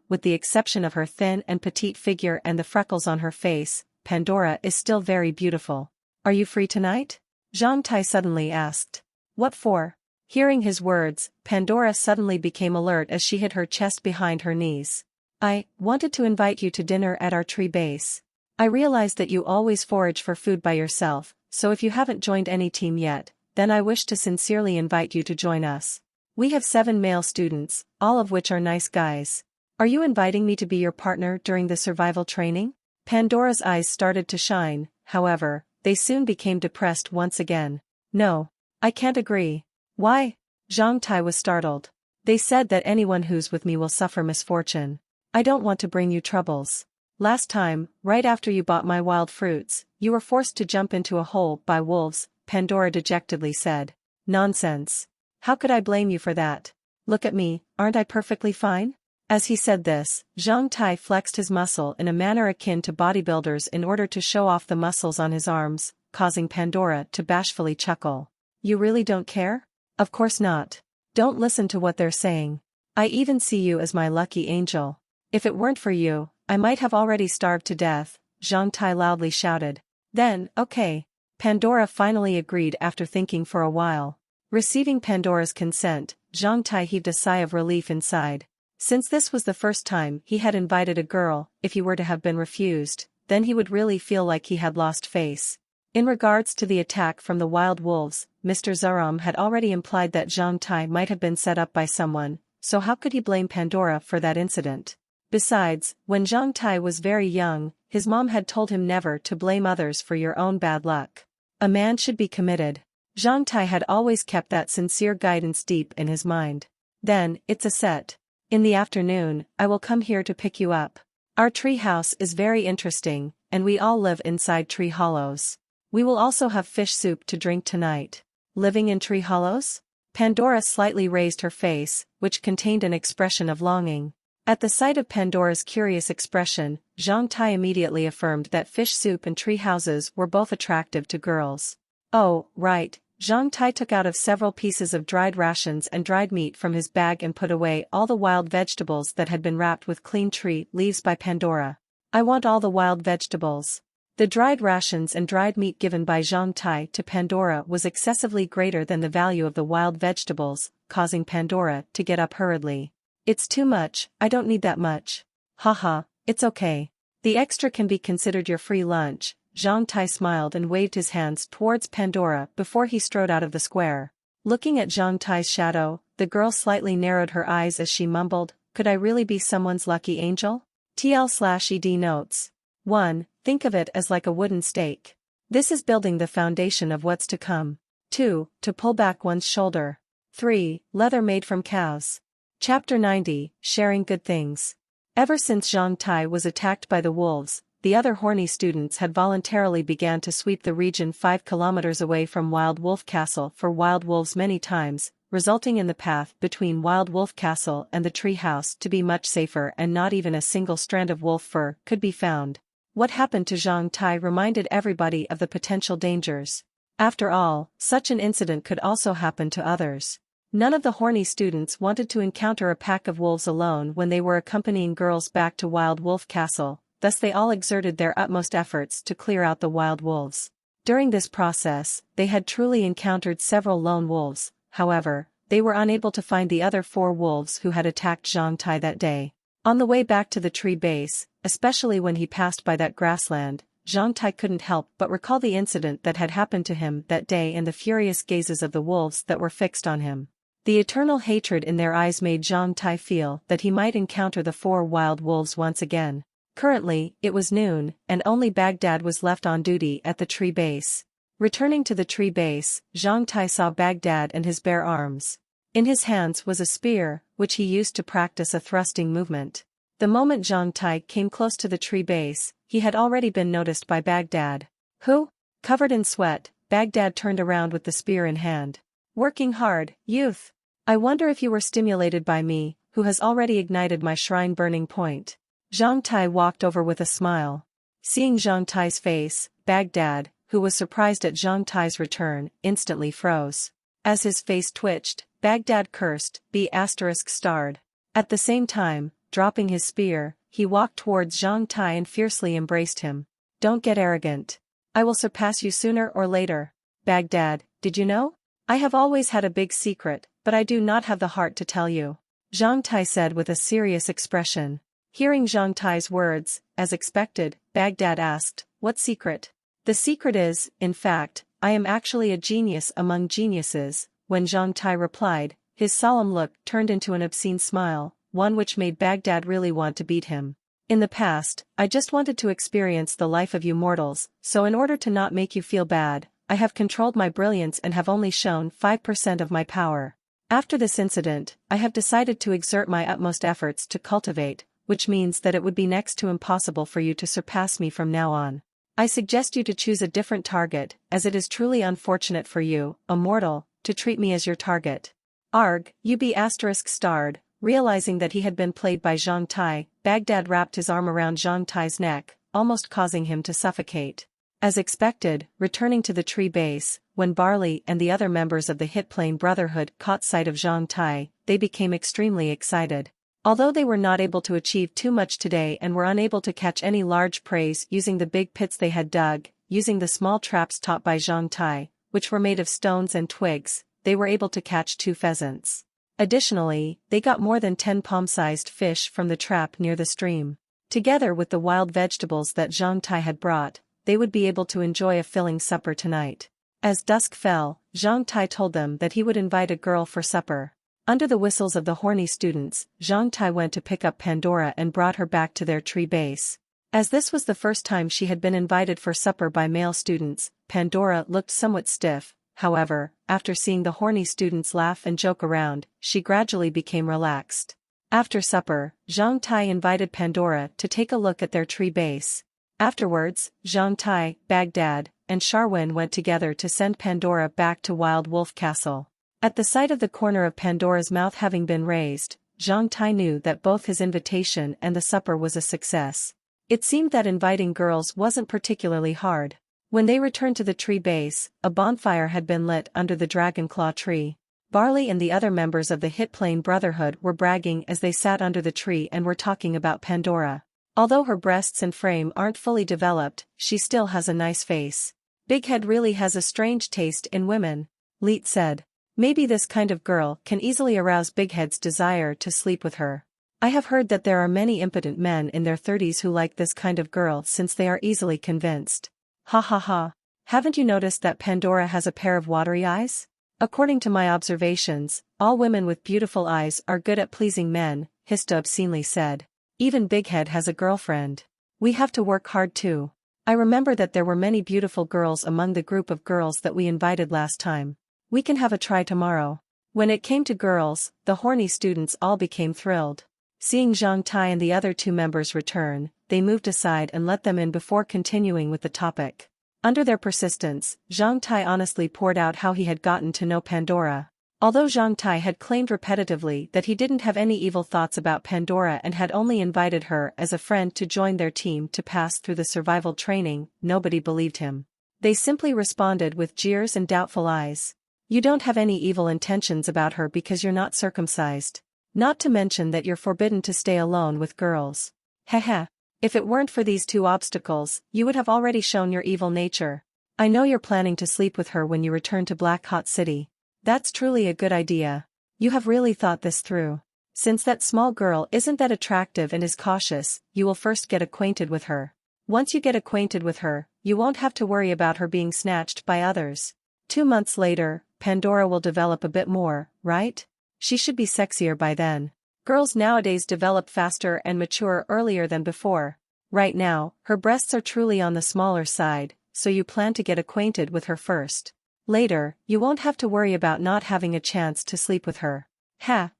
with the exception of her thin and petite figure and the freckles on her face, Pandora is still very beautiful. Are you free tonight? Zhang Tai suddenly asked. What for? Hearing his words, Pandora suddenly became alert as she hid her chest behind her knees. I wanted to invite you to dinner at our tree base. I realize that you always forage for food by yourself, so if you haven't joined any team yet, then I wish to sincerely invite you to join us. We have 7 male students, all of which are nice guys. Are you inviting me to be your partner during the survival training? Pandora's eyes started to shine, however, they soon became depressed once again. No. I can't agree. Why? Zhang Tai was startled. They said that anyone who's with me will suffer misfortune. I don't want to bring you troubles. Last time, right after you bought my wild fruits, you were forced to jump into a hole by wolves, Pandora dejectedly said. Nonsense. How could I blame you for that? Look at me, aren't I perfectly fine? As he said this, Zhang Tai flexed his muscle in a manner akin to bodybuilders in order to show off the muscles on his arms, causing Pandora to bashfully chuckle. You really don't care? Of course not. Don't listen to what they're saying. I even see you as my lucky angel. If it weren't for you, I might have already starved to death, Zhang Tai loudly shouted. Then, okay. Pandora finally agreed after thinking for a while. Receiving Pandora's consent, Zhang Tai heaved a sigh of relief inside. Since this was the first time he had invited a girl, if he were to have been refused, then he would really feel like he had lost face. In regards to the attack from the wild wolves, Mr. Zaram had already implied that Zhang Tai might have been set up by someone, so how could he blame Pandora for that incident? Besides, when Zhang Tai was very young, his mom had told him never to blame others for your own bad luck. A man should be committed. Zhang Tai had always kept that sincere guidance deep in his mind. Then, it's a set. In the afternoon, I will come here to pick you up. Our tree house is very interesting, and we all live inside tree hollows. We will also have fish soup to drink tonight. Living in tree hollows? Pandora slightly raised her face, which contained an expression of longing. At the sight of Pandora's curious expression, Zhang Tai immediately affirmed that fish soup and tree houses were both attractive to girls. Oh, right. Zhang Tai took out of several pieces of dried rations and dried meat from his bag and put away all the wild vegetables that had been wrapped with clean tree leaves by Pandora. I want all the wild vegetables. The dried rations and dried meat given by Zhang Tai to Pandora was excessively greater than the value of the wild vegetables, causing Pandora to get up hurriedly. It's too much, I don't need that much. Haha, it's okay. The extra can be considered your free lunch. Zhang Tai smiled and waved his hands towards Pandora before he strode out of the square. Looking at Zhang Tai's shadow, the girl slightly narrowed her eyes as she mumbled, could I really be someone's lucky angel? TL/ED notes. 1. Think of it as like a wooden stake. This is building the foundation of what's to come. 2. To pull back one's shoulder. 3. Leather made from cows. Chapter 90, Sharing Good Things. Ever since Zhang Tai was attacked by the wolves, the other horny students had voluntarily began to sweep the region 5 kilometers away from Wild Wolf Castle for wild wolves many times, resulting in the path between Wild Wolf Castle and the tree house to be much safer and not even a single strand of wolf fur could be found. What happened to Zhang Tai reminded everybody of the potential dangers. After all, such an incident could also happen to others. None of the horny students wanted to encounter a pack of wolves alone when they were accompanying girls back to Wild Wolf Castle. Thus they all exerted their utmost efforts to clear out the wild wolves. During this process, they had truly encountered several lone wolves, however, they were unable to find the other 4 wolves who had attacked Zhang Tai that day. On the way back to the tree base, especially when he passed by that grassland, Zhang Tai couldn't help but recall the incident that had happened to him that day and the furious gazes of the wolves that were fixed on him. The eternal hatred in their eyes made Zhang Tai feel that he might encounter the 4 wild wolves once again. Currently, it was noon, and only Baghdad was left on duty at the tree base. Returning to the tree base, Zhang Tai saw Baghdad and his bare arms. In his hands was a spear, which he used to practice a thrusting movement. The moment Zhang Tai came close to the tree base, he had already been noticed by Baghdad. Who? Covered in sweat, Baghdad turned around with the spear in hand. Working hard, youth. I wonder if you were stimulated by me, who has already ignited my shrine burning point. Zhang Tai walked over with a smile. Seeing Zhang Tai's face, Baghdad, who was surprised at Zhang Tai's return, instantly froze. As his face twitched, Baghdad cursed, B*****. At the same time, dropping his spear, he walked towards Zhang Tai and fiercely embraced him. Don't get arrogant. I will surpass you sooner or later. Baghdad, did you know? I have always had a big secret, but I do not have the heart to tell you. Zhang Tai said with a serious expression. Hearing Zhang Tai's words, as expected, Baghdad asked, what secret? The secret is, in fact, I am actually a genius among geniuses. When Zhang Tai replied, his solemn look turned into an obscene smile, one which made Baghdad really want to beat him. In the past, I just wanted to experience the life of you mortals, so in order to not make you feel bad, I have controlled my brilliance and have only shown 5% of my power. After this incident, I have decided to exert my utmost efforts to cultivate, which means that it would be next to impossible for you to surpass me from now on. I suggest you to choose a different target, as it is truly unfortunate for you, a mortal, to treat me as your target. Arg, you be *****. Realizing that he had been played by Zhang Tai, Baghdad wrapped his arm around Zhang Tai's neck, almost causing him to suffocate. As expected, returning to the tree base, when Barley and the other members of the Hit Plane Brotherhood caught sight of Zhang Tai, they became extremely excited. Although they were not able to achieve too much today and were unable to catch any large prey using the big pits they had dug, using the small traps taught by Zhang Tai, which were made of stones and twigs, they were able to catch 2 pheasants. Additionally, they got more than 10 palm-sized fish from the trap near the stream. Together with the wild vegetables that Zhang Tai had brought, they would be able to enjoy a filling supper tonight. As dusk fell, Zhang Tai told them that he would invite a girl for supper. Under the whistles of the horny students, Zhang Tai went to pick up Pandora and brought her back to their tree base. As this was the first time she had been invited for supper by male students, Pandora looked somewhat stiff. However, after seeing the horny students laugh and joke around, she gradually became relaxed. After supper, Zhang Tai invited Pandora to take a look at their tree base. Afterwards, Zhang Tai, Baghdad, and Sharwin went together to send Pandora back to Wild Wolf Castle. At the sight of the corner of Pandora's mouth having been raised, Zhang Tai knew that both his invitation and the supper was a success. It seemed that inviting girls wasn't particularly hard. When they returned to the tree base, a bonfire had been lit under the dragonclaw tree. Barley and the other members of the Hit Plane Brotherhood were bragging as they sat under the tree and were talking about Pandora. Although her breasts and frame aren't fully developed, she still has a nice face. Big Head really has a strange taste in women, Leet said. Maybe this kind of girl can easily arouse Big Head's desire to sleep with her. I have heard that there are many impotent men in their 30s who like this kind of girl since they are easily convinced. Ha ha ha. Haven't you noticed that Pandora has a pair of watery eyes? According to my observations, all women with beautiful eyes are good at pleasing men, Hista obscenely said. Even Big Head has a girlfriend. We have to work hard too. I remember that there were many beautiful girls among the group of girls that we invited last time. We can have a try tomorrow. When it came to girls, the horny students all became thrilled. Seeing Zhang Tai and the other 2 members return, they moved aside and let them in before continuing with the topic. Under their persistence, Zhang Tai honestly poured out how he had gotten to know Pandora. Although Zhang Tai had claimed repetitively that he didn't have any evil thoughts about Pandora and had only invited her as a friend to join their team to pass through the survival training, nobody believed him. They simply responded with jeers and doubtful eyes. You don't have any evil intentions about her because you're not circumcised. Not to mention that you're forbidden to stay alone with girls. Heh. If it weren't for these 2 obstacles, you would have already shown your evil nature. I know you're planning to sleep with her when you return to Black Hot City. That's truly a good idea. You have really thought this through. Since that small girl isn't that attractive and is cautious, you will first get acquainted with her. Once you get acquainted with her, you won't have to worry about her being snatched by others. 2 months later, Pandora will develop a bit more, right? She should be sexier by then. Girls nowadays develop faster and mature earlier than before. Right now, her breasts are truly on the smaller side, so you plan to get acquainted with her first. Later, you won't have to worry about not having a chance to sleep with her. Ha.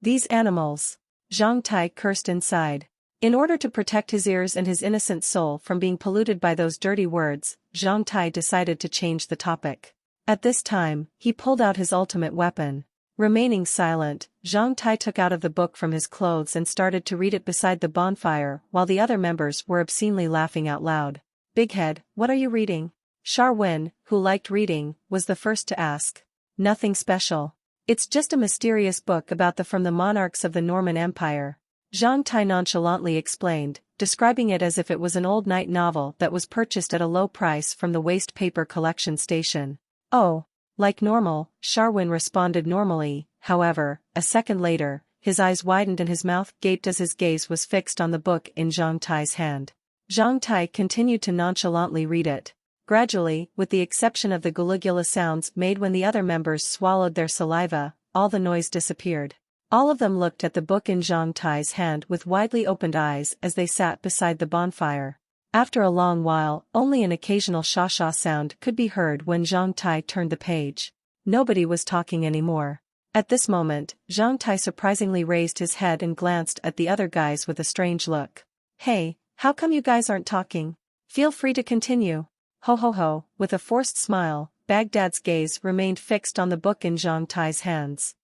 These animals. Zhang Tai cursed inside. In order to protect his ears and his innocent soul from being polluted by those dirty words, Zhang Tai decided to change the topic. At this time, he pulled out his ultimate weapon. Remaining silent, Zhang Tai took out of the book from his clothes and started to read it beside the bonfire while the other members were obscenely laughing out loud. "Bighead, what are you reading?" Charwin, who liked reading, was the first to ask. "Nothing special. It's just a mysterious book about the monarchs of the Norman Empire," Zhang Tai nonchalantly explained, describing it as if it was an old night novel that was purchased at a low price from the waste paper collection station. "Oh. Like normal," Charwin responded normally. However, a second later, his eyes widened and his mouth gaped as his gaze was fixed on the book in Zhang Tai's hand. Zhang Tai continued to nonchalantly read it. Gradually, with the exception of the gulugula sounds made when the other members swallowed their saliva, all the noise disappeared. All of them looked at the book in Zhang Tai's hand with widely opened eyes as they sat beside the bonfire. After a long while, only an occasional sha-sha sound could be heard when Zhang Tai turned the page. Nobody was talking anymore. At this moment, Zhang Tai surprisingly raised his head and glanced at the other guys with a strange look. "Hey, how come you guys aren't talking? Feel free to continue." Ho ho ho, with a forced smile, Baghdad's gaze remained fixed on the book in Zhang Tai's hands.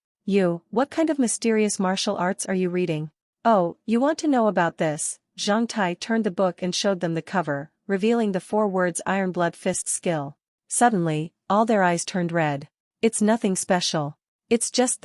What kind of mysterious martial arts are you reading?" "Oh, you want to know about this?" Zhang Tai turned the book and showed them the cover, revealing the 4 words Iron Blood Fist Skill. Suddenly, all their eyes turned red. "It's nothing special. It's just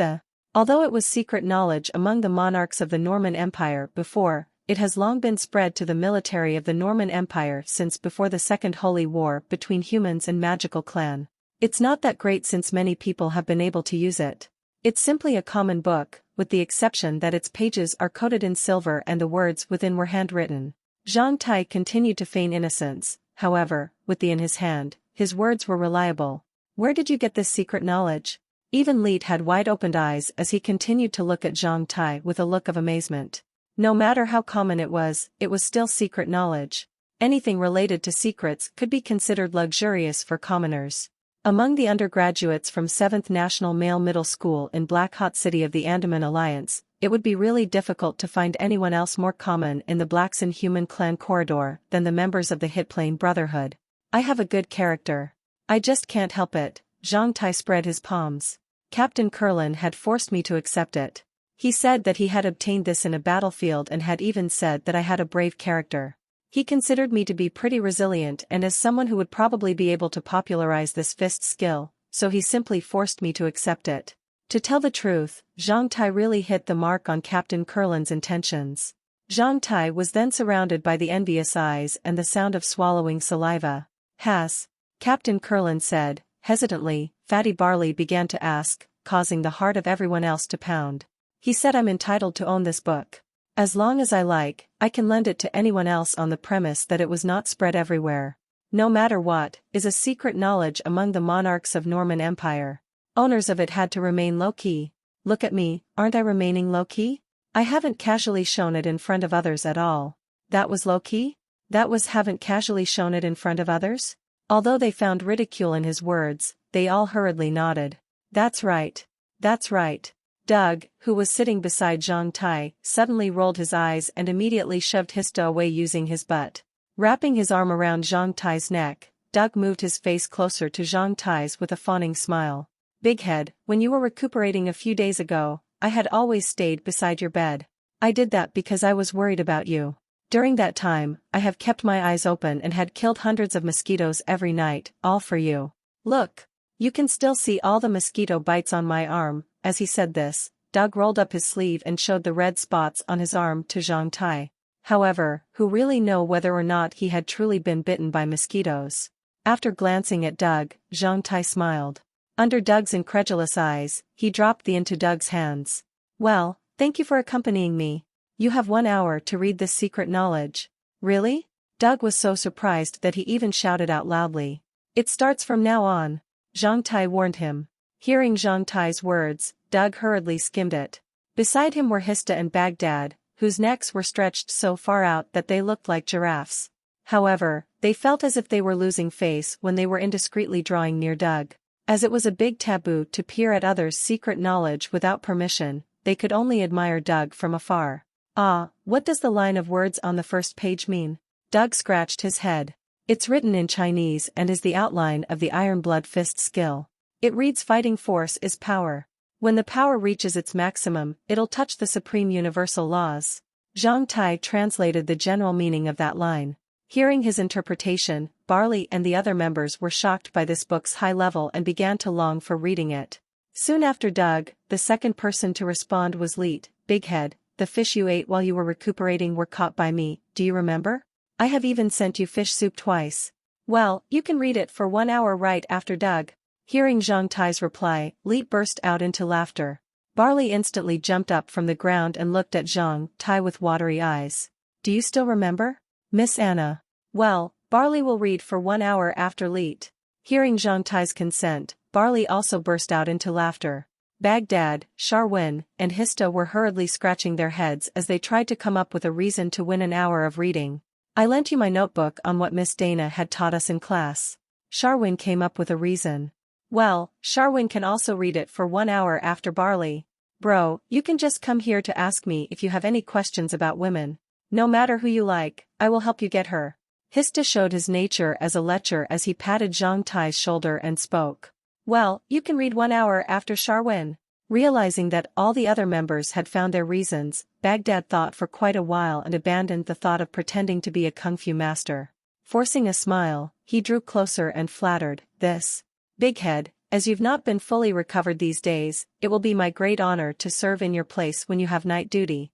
Although it was secret knowledge among the monarchs of the Norman Empire before, it has long been spread to the military of the Norman Empire since before the Second Holy War between humans and magical clan. It's not that great since many people have been able to use it. It's simply a common book, with the exception that its pages are coated in silver and the words within were handwritten." Zhang Tai continued to feign innocence, however, with the in his hand, his words were reliable. "Where did you get this secret knowledge?" Even Leet had wide-opened eyes as he continued to look at Zhang Tai with a look of amazement. No matter how common it was still secret knowledge. Anything related to secrets could be considered luxurious for commoners. Among the undergraduates from 7th National Male Middle School in Black Hot City of the Andaman Alliance, it would be really difficult to find anyone else more common in the Blackson human clan corridor than the members of the Hitplane Brotherhood. "I have a good character. I just can't help it." Zhang Tai spread his palms. "Captain Kurlin had forced me to accept it. He said that he had obtained this in a battlefield and had even said that I had a brave character. He considered me to be pretty resilient and as someone who would probably be able to popularize this fist skill, so he simply forced me to accept it." To tell the truth, Zhang Tai really hit the mark on Captain Kurlin's intentions. Zhang Tai was then surrounded by the envious eyes and the sound of swallowing saliva. "Has Captain Kurlin said," hesitantly, Fatty Barley began to ask, causing the heart of everyone else to pound. "He said I'm entitled to own this book. As long as I like, I can lend it to anyone else on the premise that it was not spread everywhere. No matter what, is a secret knowledge among the monarchs of Norman Empire. Owners of it had to remain low-key. Look at me, aren't I remaining low-key? I haven't casually shown it in front of others at all." "That was low-key? That was haven't casually shown it in front of others?" Although they found ridicule in his words, they all hurriedly nodded. That's right. That's right." Doug, who was sitting beside Zhang Tai, suddenly rolled his eyes and immediately shoved Hista away using his butt. Wrapping his arm around Zhang Tai's neck, Doug moved his face closer to Zhang Tai's with a fawning smile. "Bighead, when you were recuperating a few days ago, I had always stayed beside your bed. I did that because I was worried about you. During that time, I have kept my eyes open and had killed hundreds of mosquitoes every night, all for you. Look. You can still see all the mosquito bites on my arm." As he said this, Doug rolled up his sleeve and showed the red spots on his arm to Zhang Tai. However, who really know whether or not he had truly been bitten by mosquitoes? After glancing at Doug, Zhang Tai smiled. Under Doug's incredulous eyes, he dropped the into Doug's hands. "Well, thank you for accompanying me. You have 1 hour to read this secret knowledge." "Really?" Doug was so surprised that he even shouted out loudly. "It starts from now on," Zhang Tai warned him. Hearing Zhang Tai's words, Doug hurriedly skimmed it. Beside him were Hista and Baghdad, whose necks were stretched so far out that they looked like giraffes. However, they felt as if they were losing face when they were indiscreetly drawing near Doug. As it was a big taboo to peer at others' secret knowledge without permission, they could only admire Doug from afar. "Ah, what does the line of words on the first page mean?" Doug scratched his head. It's written in Chinese and is the outline of the Iron Blood Fist skill. It reads fighting force is power. When the power reaches its maximum, it'll touch the supreme universal laws. Zhang Tai translated the general meaning of that line. Hearing his interpretation, Barley and the other members were shocked by this book's high level and began to long for reading it. Soon after Doug, the second person to respond was Leet. Big Head, the fish you ate while you were recuperating were caught by me, do you remember? I have even sent you fish soup twice. Well, you can read it for 1 hour right after Doug. Hearing Zhang Tai's reply, Leet burst out into laughter. Barley instantly jumped up from the ground and looked at Zhang Tai with watery eyes. Do you still remember? Miss Anna. Well, Barley will read for 1 hour after Leet. Hearing Zhang Tai's consent, Barley also burst out into laughter. Baghdad, Sharwin, and Hista were hurriedly scratching their heads as they tried to come up with a reason to win an hour of reading. I lent you my notebook on what Miss Dana had taught us in class. Sharwin came up with a reason. Well, Sharwin can also read it for 1 hour after Barley. Bro, you can just come here to ask me if you have any questions about women. No matter who you like, I will help you get her. Hista showed his nature as a lecher as he patted Zhang Tai's shoulder and spoke. Well, you can read 1 hour after Sharwin. Realizing that all the other members had found their reasons, Baghdad thought for quite a while and abandoned the thought of pretending to be a kung fu master. Forcing a smile, he drew closer and flattered, This. Big Head, as you've not been fully recovered these days, it will be my great honor to serve in your place when you have night duty.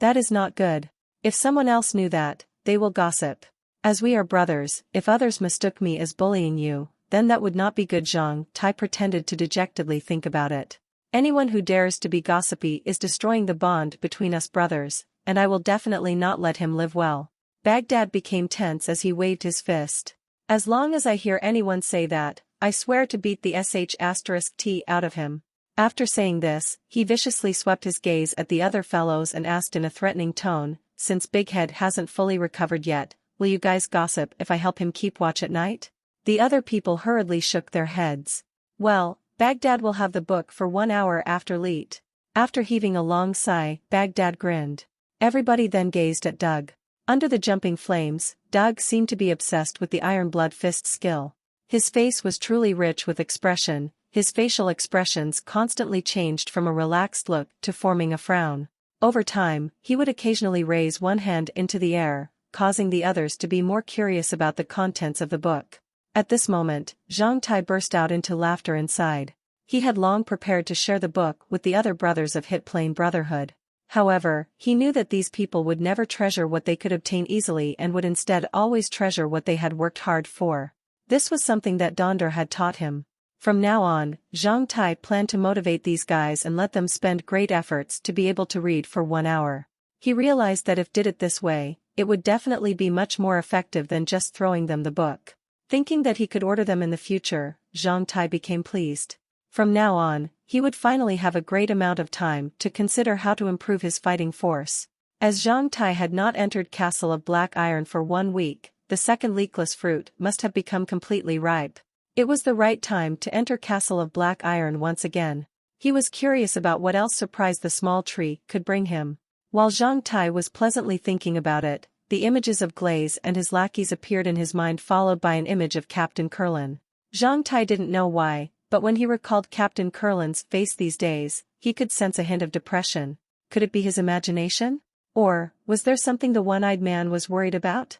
That is not good. If someone else knew that, they will gossip. As we are brothers, if others mistook me as bullying you, then that would not be good. Zhang Tai pretended to dejectedly think about it. Anyone who dares to be gossipy is destroying the bond between us brothers, and I will definitely not let him live well. Baghdad became tense as he waved his fist. As long as I hear anyone say that, I swear to beat the sh*t out of him. After saying this, he viciously swept his gaze at the other fellows and asked in a threatening tone, Since Big Head hasn't fully recovered yet, will you guys gossip if I help him keep watch at night? The other people hurriedly shook their heads. Well, Baghdad will have the book for 1 hour after Leet. After heaving a long sigh, Baghdad grinned. Everybody then gazed at Doug. Under the jumping flames, Doug seemed to be obsessed with the Iron Blood Fist skill. His face was truly rich with expression, his facial expressions constantly changed from a relaxed look to forming a frown. Over time, he would occasionally raise one hand into the air, causing the others to be more curious about the contents of the book. At this moment, Zhang Tai burst out into laughter inside. He had long prepared to share the book with the other brothers of Hit Plane Brotherhood. However, he knew that these people would never treasure what they could obtain easily and would instead always treasure what they had worked hard for. This was something that Donder had taught him. From now on, Zhang Tai planned to motivate these guys and let them spend great efforts to be able to read for 1 hour. He realized that if did it this way, it would definitely be much more effective than just throwing them the book. Thinking that he could order them in the future, Zhang Tai became pleased. From now on, he would finally have a great amount of time to consider how to improve his fighting force. As Zhang Tai had not entered Castle of Black Iron for 1 week, the second leakless fruit must have become completely ripe. It was the right time to enter Castle of Black Iron once again. He was curious about what else surprise the small tree could bring him. While Zhang Tai was pleasantly thinking about it, the images of Glaze and his lackeys appeared in his mind, followed by an image of Captain Curlin. Zhang Tai didn't know why, but when he recalled Captain Curlin's face these days, he could sense a hint of depression. Could it be his imagination? Or, was there something the one-eyed man was worried about?